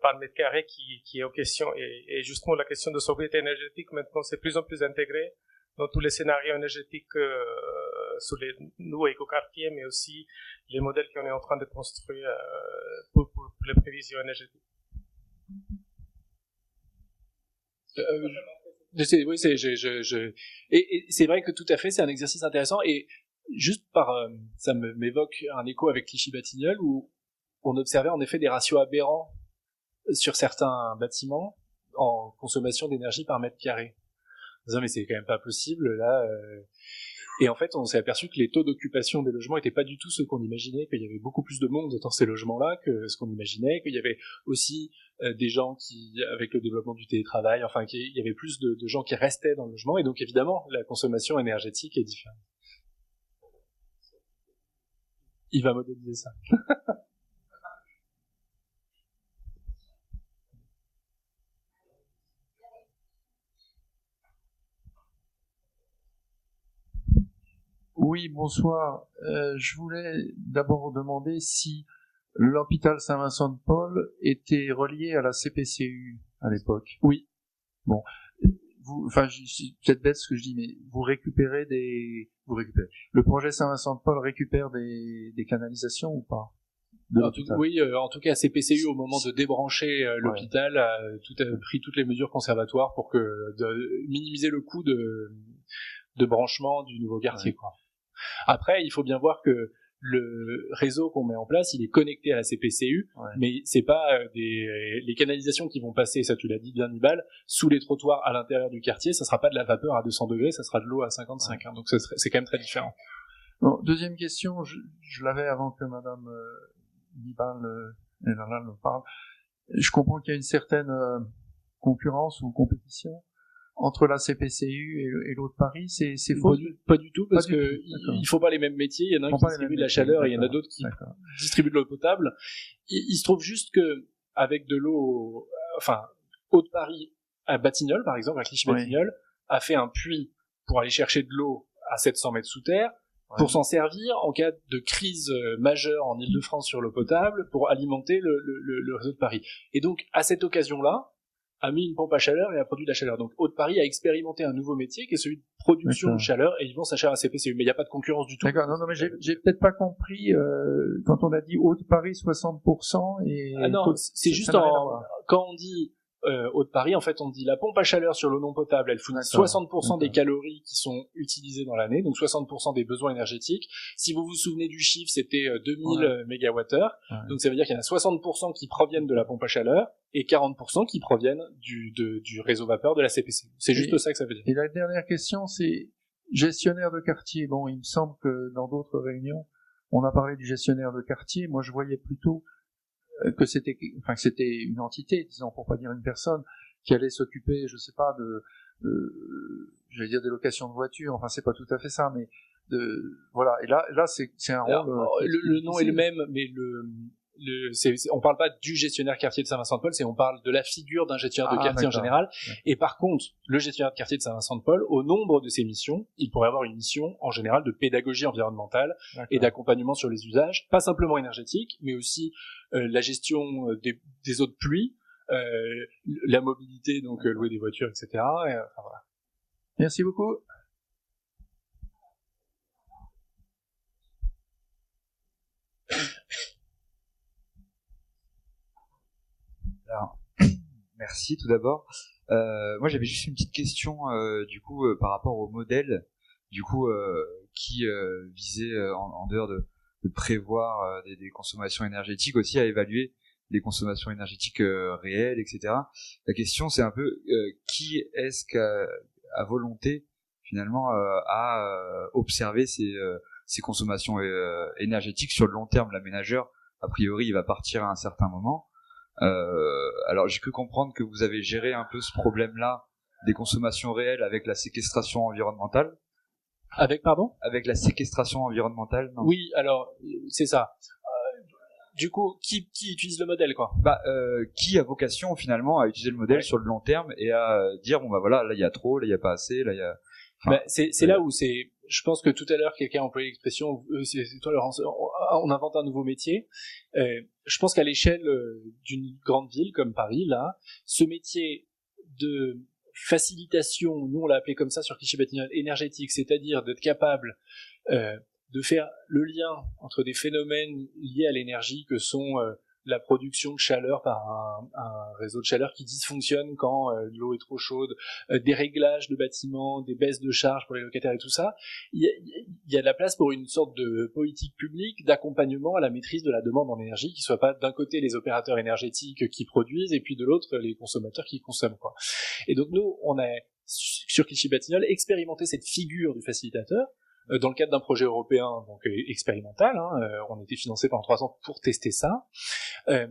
par mètre carré qui est en question. Et justement, la question de sobriété énergétique, maintenant, c'est plus en plus intégré dans tous les scénarios énergétiques sur les nouveaux écoquartiers, mais aussi les modèles qu'on est en train de construire pour les prévisions énergétiques. Oui, et c'est vrai que tout à fait, c'est un exercice intéressant, et juste ça m'évoque un écho avec Clichy-Batignolles où on observait en effet des ratios aberrants sur certains bâtiments en consommation d'énergie par mètre carré. Mais c'est quand même pas possible là. Et en fait, on s'est aperçu que les taux d'occupation des logements étaient pas du tout ceux qu'on imaginait, qu'il y avait beaucoup plus de monde dans ces logements-là que ce qu'on imaginait, qu'il y avait aussi des gens qui, avec le développement du télétravail, enfin, qu'il y avait plus de gens qui restaient dans le logement, et donc évidemment, la consommation énergétique est différente. Il va modéliser ça. Oui, bonsoir. Je voulais d'abord demander si l'hôpital Saint-Vincent-de-Paul était relié à la CPCU à l'époque. Oui. Bon, c'est peut-être bête ce que je dis, mais vous récupérez. Le projet Saint-Vincent-de-Paul récupère des canalisations ou pas? En tout cas, CPCU au moment de débrancher l'hôpital a pris toutes les mesures conservatoires pour minimiser le coût de branchement du nouveau quartier. Quoi. Après, il faut bien voir que le réseau qu'on met en place, il est connecté à la CPCU, mais c'est pas les canalisations qui vont passer, ça tu l'as dit bien Nibal, sous les trottoirs à l'intérieur du quartier, ça sera pas de la vapeur à 200 degrés, ça sera de l'eau à 55, donc c'est quand même très différent. Bon, deuxième question, je l'avais avant que Madame Nibal me parle. Je comprends qu'il y a une certaine concurrence ou compétition entre la CPCU et l'eau de Paris, c'est faux? Pas du tout, parce que il faut pas les mêmes métiers. Il y en a un qui distribue de la chaleur et il y en a d'autres qui distribuent de l'eau potable. Il se trouve juste que avec de l'eau, Eau de Paris à Batignolles, par exemple, à Clichy-Batignolles, a fait un puits pour aller chercher de l'eau à 700 mètres sous terre, pour s'en servir en cas de crise majeure en Île-de-France sur l'eau potable, pour alimenter le réseau de Paris. Et donc, à cette occasion-là, a mis une pompe à chaleur et a produit de la chaleur. Donc, Eau de Paris a expérimenté un nouveau métier qui est celui de production de chaleur et ils vont s'acheter à CPCU. Mais il n'y a pas de concurrence du tout. D'accord. Non, mais j'ai peut-être pas compris, quand on a dit Eau de Paris 60% et... Ah non, c'est juste quand on dit, Eau de Paris, en fait, on dit la pompe à chaleur sur l'eau non potable, elle fournit 60% des calories qui sont utilisées dans l'année, donc 60% des besoins énergétiques. Si vous vous souvenez du chiffre, c'était 2000 mégawattheures. Donc ça veut dire qu'il y en a 60% qui proviennent de la pompe à chaleur et 40% qui proviennent du réseau vapeur de la CPC. C'est juste ça que ça veut dire. Et la dernière question, c'est gestionnaire de quartier. Bon, il me semble que dans d'autres réunions, on a parlé du gestionnaire de quartier. Moi, je voyais plutôt que c'était une entité, disons, pour pas dire une personne, qui allait s'occuper, je sais pas, j'allais dire des locations de voitures, enfin c'est pas tout à fait ça, mais voilà. Et là c'est un rôle. Le nom est le même, mais on parle pas du gestionnaire quartier de Saint-Vincent-de-Paul, on parle de la figure d'un gestionnaire de quartier en général. Et par contre, le gestionnaire de quartier de Saint-Vincent-de-Paul, au nombre de ses missions, il pourrait avoir une mission en général de pédagogie environnementale et d'accompagnement sur les usages, pas simplement énergétiques, mais aussi la gestion des eaux de pluie, la mobilité, donc louer des voitures, etc. Voilà. Merci beaucoup. Alors, merci tout d'abord. Moi, j'avais juste une petite question par rapport au modèle qui visait en dehors de prévoir des consommations énergétiques aussi à évaluer des consommations énergétiques réelles, etc. La question, c'est un peu qui est-ce qu'à volonté finalement à observer ces consommations énergétiques sur le long terme. L'aménageur, a priori, il va partir à un certain moment. Alors j'ai cru comprendre que vous avez géré un peu ce problème-là des consommations réelles avec la séquestration environnementale. Avec la séquestration environnementale, non? Oui, alors c'est ça. Du coup, qui utilise le modèle, quoi? Qui a vocation finalement à utiliser le modèle sur le long terme et à dire bon bah voilà, là il y a trop, là il y a pas assez, là il y a. C'est là où je pense que tout à l'heure quelqu'un a employé l'expression, c'est toi Laurence, on invente un nouveau métier. Je pense qu'à l'échelle d'une grande ville comme Paris, là, ce métier de facilitation, nous on l'a appelé comme ça sur Clichy-Batignolles, énergétique, c'est-à-dire d'être capable de faire le lien entre des phénomènes liés à l'énergie que sont la production de chaleur par un réseau de chaleur qui dysfonctionne quand l'eau est trop chaude, des réglages de bâtiments, des baisses de charges pour les locataires et tout ça. Il y a de la place pour une sorte de politique publique d'accompagnement à la maîtrise de la demande en énergie qui soit pas d'un côté les opérateurs énergétiques qui produisent et puis de l'autre les consommateurs qui consomment, quoi. Et donc nous, on a sur Clichy-Batignolles expérimenté cette figure du facilitateur dans le cadre d'un projet européen donc expérimental. On était financé pendant 3 ans pour tester ça. Là,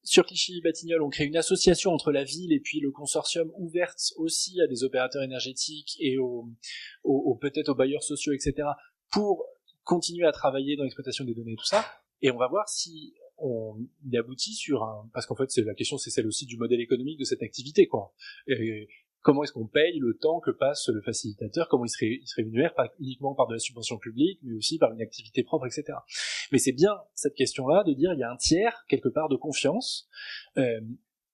sur Clichy-Batignolles, on crée une association entre la ville et puis le consortium ouverte aussi à des opérateurs énergétiques et peut-être aux bailleurs sociaux, etc., pour continuer à travailler dans l'exploitation des données et tout ça. Et on va voir si on y aboutit parce qu'en fait, la question, c'est celle aussi du modèle économique de cette activité, quoi. comment est-ce qu'on paye le temps que passe le facilitateur, comment il se rémunère, pas uniquement par de la subvention publique, mais aussi par une activité propre, etc. Mais c'est bien cette question-là de dire il y a un tiers, quelque part, de confiance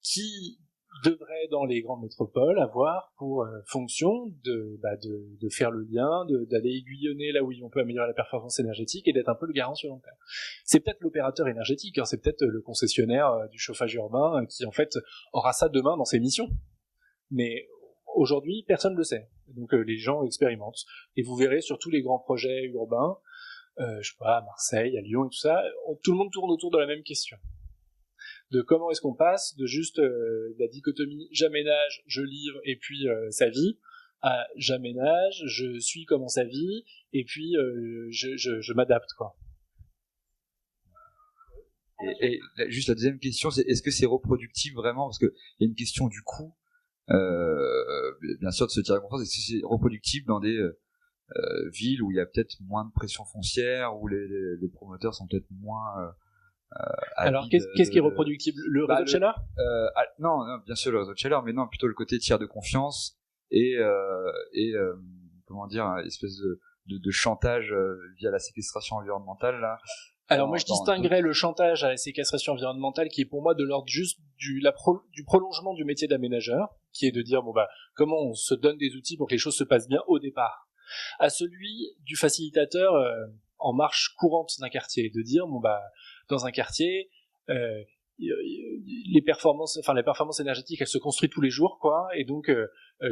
qui devrait, dans les grandes métropoles, avoir pour fonction de faire le lien, d'aller aiguillonner là où on peut améliorer la performance énergétique et d'être un peu le garant sur long terme. C'est peut-être l'opérateur énergétique, c'est peut-être le concessionnaire du chauffage urbain qui, en fait, aura ça demain dans ses missions. Mais aujourd'hui, personne ne le sait. Donc les gens expérimentent. Et vous verrez sur tous les grands projets urbains, je sais pas, à Marseille, à Lyon et tout ça, tout le monde tourne autour de la même question. De comment est-ce qu'on passe de juste la dichotomie j'aménage, je livre et puis sa vie, à j'aménage, je suis comment sa vie et puis je m'adapte, quoi. Et juste la deuxième question, c'est est-ce que c'est reproductible vraiment, parce que il y a une question du coût, bien sûr, de se tirer confiance. Est-ce que c'est reproductible dans des villes où il y a peut-être moins de pression foncière, où les promoteurs sont peut-être moins alors, qu'est-ce qui est reproductible? Le réseau de chaleur? Non, bien sûr le réseau de chaleur, mais non, plutôt le côté tiers de confiance et comment dire, une espèce de chantage via la séquestration environnementale là. Alors moi je distinguerais le chantage à la séquestration environnementale qui est pour moi de l'ordre juste du prolongement du métier d'aménageur, qui est de dire comment on se donne des outils pour que les choses se passent bien au départ, à celui du facilitateur en marche courante d'un quartier, de dire dans un quartier les performances énergétiques, elles se construisent tous les jours, quoi. Et donc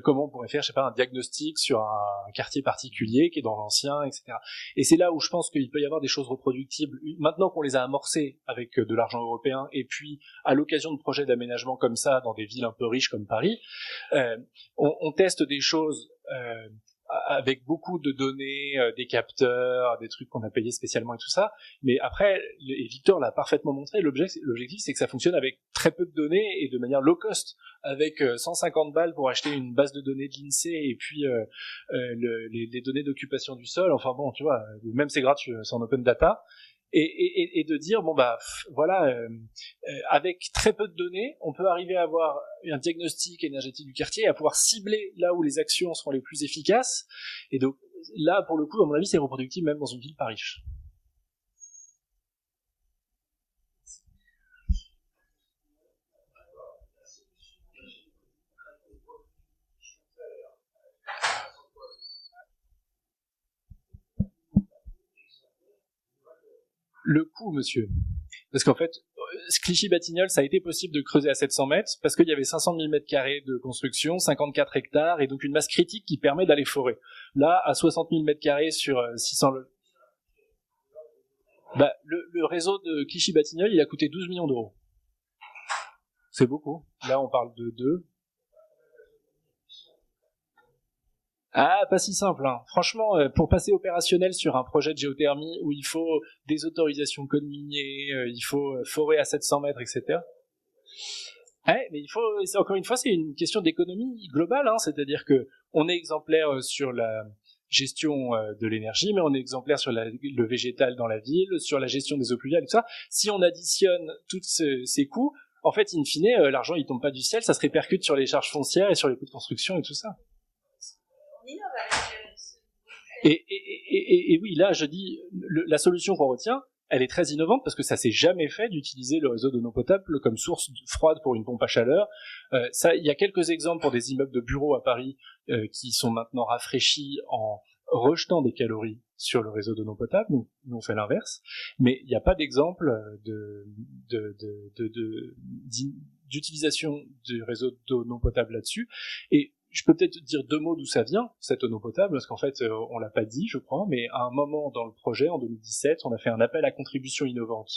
comment on pourrait faire, je sais pas, un diagnostic sur un quartier particulier qui est dans l'ancien, etc. Et c'est là où je pense qu'il peut y avoir des choses reproductibles maintenant qu'on les a amorcées avec de l'argent européen, et puis à l'occasion de projets d'aménagement comme ça dans des villes un peu riches comme Paris, on teste des choses avec beaucoup de données, des capteurs, des trucs qu'on a payés spécialement et tout ça. Mais après, et Victor l'a parfaitement montré, l'objectif c'est que ça fonctionne avec très peu de données et de manière low cost, avec 150 balles pour acheter une base de données de l'INSEE et puis les données d'occupation du sol. Enfin bon, tu vois, même c'est gratuit, c'est en open data. Et de dire avec très peu de données, on peut arriver à avoir un diagnostic énergétique du quartier et à pouvoir cibler là où les actions seront les plus efficaces. Et donc là, pour le coup, à mon avis, c'est reproductible même dans une ville pas riche. Le coût, monsieur. Parce qu'en fait, Clichy-Batignolles, ça a été possible de creuser à 700 mètres parce qu'il y avait 500 000 mètres carrés de construction, 54 hectares, et donc une masse critique qui permet d'aller forer. Là, à 60 000 mètres carrés sur 600... le réseau de Clichy-Batignolles, il a coûté 12 millions d'euros. C'est beaucoup. Là, on parle de 2. Ah, pas si simple, hein. Franchement, pour passer opérationnel sur un projet de géothermie où il faut des autorisations code minier, il faut forer à 700 mètres, etc. Mais encore une fois, c'est une question d'économie globale, hein. C'est-à-dire que on est exemplaire sur la gestion de l'énergie, mais on est exemplaire sur le végétal dans la ville, sur la gestion des eaux pluviales et tout ça. Si on additionne tous ces coûts, en fait, in fine, l'argent il tombe pas du ciel, ça se répercute sur les charges foncières et sur les coûts de construction et tout ça. Et oui, là, je dis, la solution qu'on retient, elle est très innovante parce que ça s'est jamais fait d'utiliser le réseau d'eau potable comme source froide pour une pompe à chaleur. Il y a quelques exemples pour des immeubles de bureaux à Paris qui sont maintenant rafraîchis en rejetant des calories sur le réseau d'eau potable. Nous on fait l'inverse, mais il n'y a pas d'exemple d'utilisation du réseau d'eau non potable là-dessus. Et je peux peut-être dire 2 mots d'où ça vient, cette eau potable, parce qu'en fait, on l'a pas dit, je crois, mais à un moment dans le projet, en 2017, on a fait un appel à contribution innovante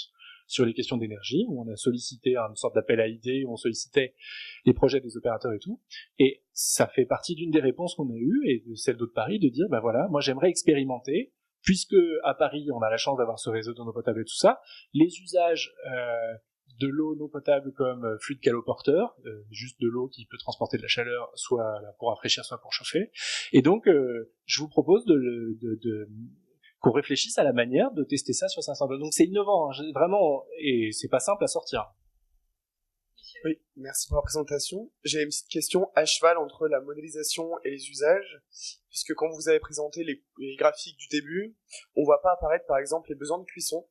sur les questions d'énergie, où on a sollicité une sorte d'appel à idées, où on sollicitait les projets des opérateurs et tout, et ça fait partie d'une des réponses qu'on a eues, et de celle d'eau de Paris, de dire, moi j'aimerais expérimenter, puisque à Paris, on a la chance d'avoir ce réseau d'eau potable et tout ça, les usages de l'eau non potable comme fluide caloporteur, juste de l'eau qui peut transporter de la chaleur, soit pour rafraîchir, soit pour chauffer. Et donc, je vous propose qu'on réfléchisse à la manière de tester ça sur 500 balles. Donc c'est innovant, hein, vraiment, et c'est pas simple à sortir. Oui, merci pour la présentation. J'ai une petite question à cheval entre la modélisation et les usages, puisque quand vous avez présenté les graphiques du début, on voit pas apparaître par exemple les besoins de cuisson.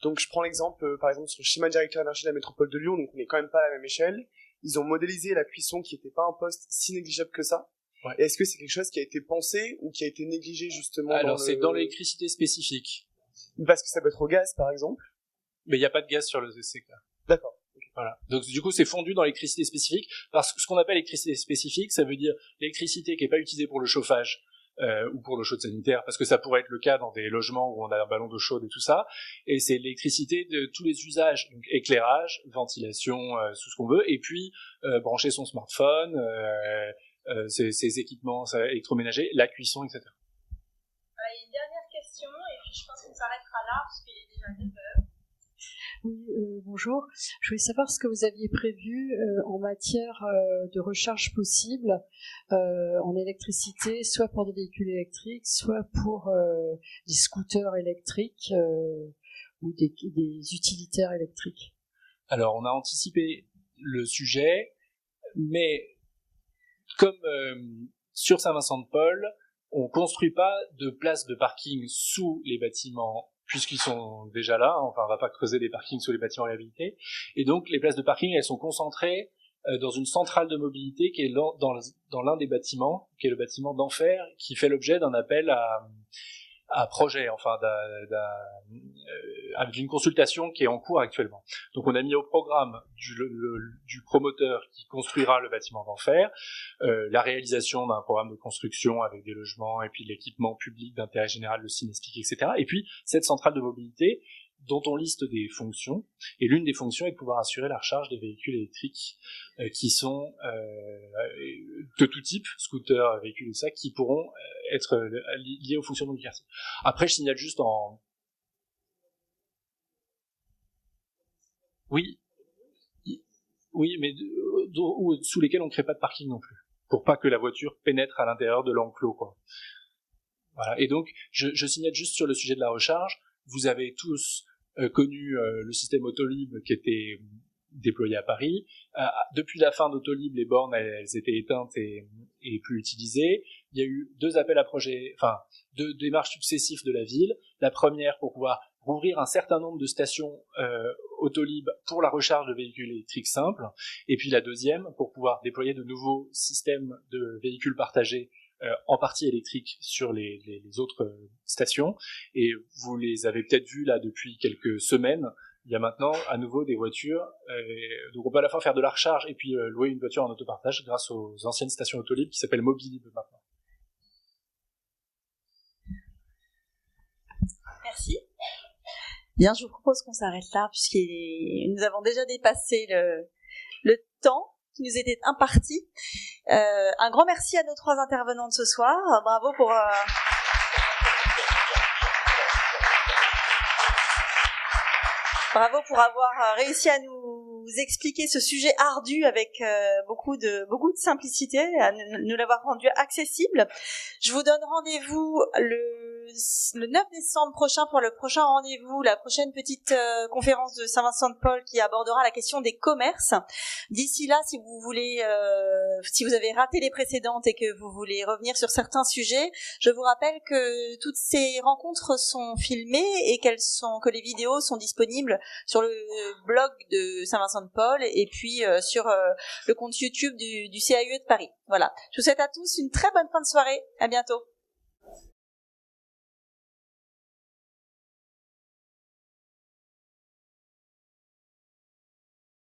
Donc je prends l'exemple par exemple sur le schéma directeur énergie de la métropole de Lyon, donc on n'est quand même pas à la même échelle. Ils ont modélisé la cuisson qui n'était pas un poste si négligeable que ça. Ouais. Et est-ce que c'est quelque chose qui a été pensé ou qui a été négligé justement? Alors c'est dans l'électricité spécifique. Parce que ça peut être au gaz par exemple. Mais il n'y a pas de gaz sur le CC. D'accord. Voilà. Donc du coup, c'est fondu dans l'électricité spécifique, parce que ce qu'on appelle l'électricité spécifique, ça veut dire l'électricité qui est pas utilisée pour le chauffage ou pour l'eau chaude sanitaire, parce que ça pourrait être le cas dans des logements où on a un ballon d'eau chaude et tout ça. Et c'est l'électricité de tous les usages, donc éclairage, ventilation, tout ce qu'on veut, et puis brancher son smartphone, ses équipements électroménagers, la cuisson, etc. Il y a une dernière question, et puis je pense qu'on s'arrêtera là, parce qu'il est déjà 9 heures. Oui, bonjour. Je voulais savoir ce que vous aviez prévu en matière de recharge possible en électricité, soit pour des véhicules électriques, soit pour des scooters électriques ou des utilitaires électriques. Alors, on a anticipé le sujet, mais comme sur Saint-Vincent-de-Paul, on construit pas de places de parking sous les bâtiments puisqu'ils sont déjà là, enfin on va pas creuser des parkings sous les bâtiments réhabilités, et donc les places de parking elles sont concentrées dans une centrale de mobilité qui est dans l'un des bâtiments, qui est le bâtiment d'Enfer, qui fait l'objet d'un appel à projet, enfin d'une consultation qui est en cours actuellement. Donc on a mis au programme du promoteur qui construira le bâtiment d'Enfer la réalisation d'un programme de construction avec des logements et puis l'équipement public d'intérêt général, le Cinespic, etc. Et puis cette centrale de mobilité dont on liste des fonctions, et l'une des fonctions est de pouvoir assurer la recharge des véhicules électriques qui sont de tout type, scooters, véhicules et ça, qui pourront être liés au fonctionnement du quartier. Après, je signale juste Oui, mais sous lesquels on ne crée pas de parking non plus, pour pas que la voiture pénètre à l'intérieur de l'enclos, quoi. Voilà. Et donc, je signale juste sur le sujet de la recharge, vous avez tous connu le système Autolib qui était déployé à Paris. Depuis la fin d'Autolib, les bornes elles étaient éteintes et plus utilisées. Il y a eu deux appels à projets, enfin deux démarches successives de la ville. La première pour pouvoir rouvrir un certain nombre de stations Autolib pour la recharge de véhicules électriques simples, et puis la deuxième pour pouvoir déployer de nouveaux systèmes de véhicules partagés en partie électriques sur les autres stations. Et vous les avez peut-être vus là depuis quelques semaines. Il y a maintenant à nouveau des voitures, donc on peut à la fois faire de la recharge et puis louer une voiture en autopartage grâce aux anciennes stations Autolib qui s'appellent Mobilib maintenant. Merci. Bien, je vous propose qu'on s'arrête là puisque nous avons déjà dépassé le temps qui nous était imparti. Un grand merci à nos trois intervenants de ce soir. Bravo pour avoir réussi à nous expliquer ce sujet ardu avec beaucoup de simplicité, à nous l'avoir rendu accessible. Je vous donne rendez-vous le 9 décembre prochain pour le prochain rendez-vous, la prochaine petite conférence de Saint-Vincent-de-Paul qui abordera la question des commerces. D'ici là, si vous voulez, si vous avez raté les précédentes et que vous voulez revenir sur certains sujets, je vous rappelle que toutes ces rencontres sont filmées et que les vidéos sont disponibles sur le blog de Saint-Vincent-de-Paul et puis sur le compte YouTube du CAUE de Paris. Voilà. Je vous souhaite à tous une très bonne fin de soirée. À bientôt.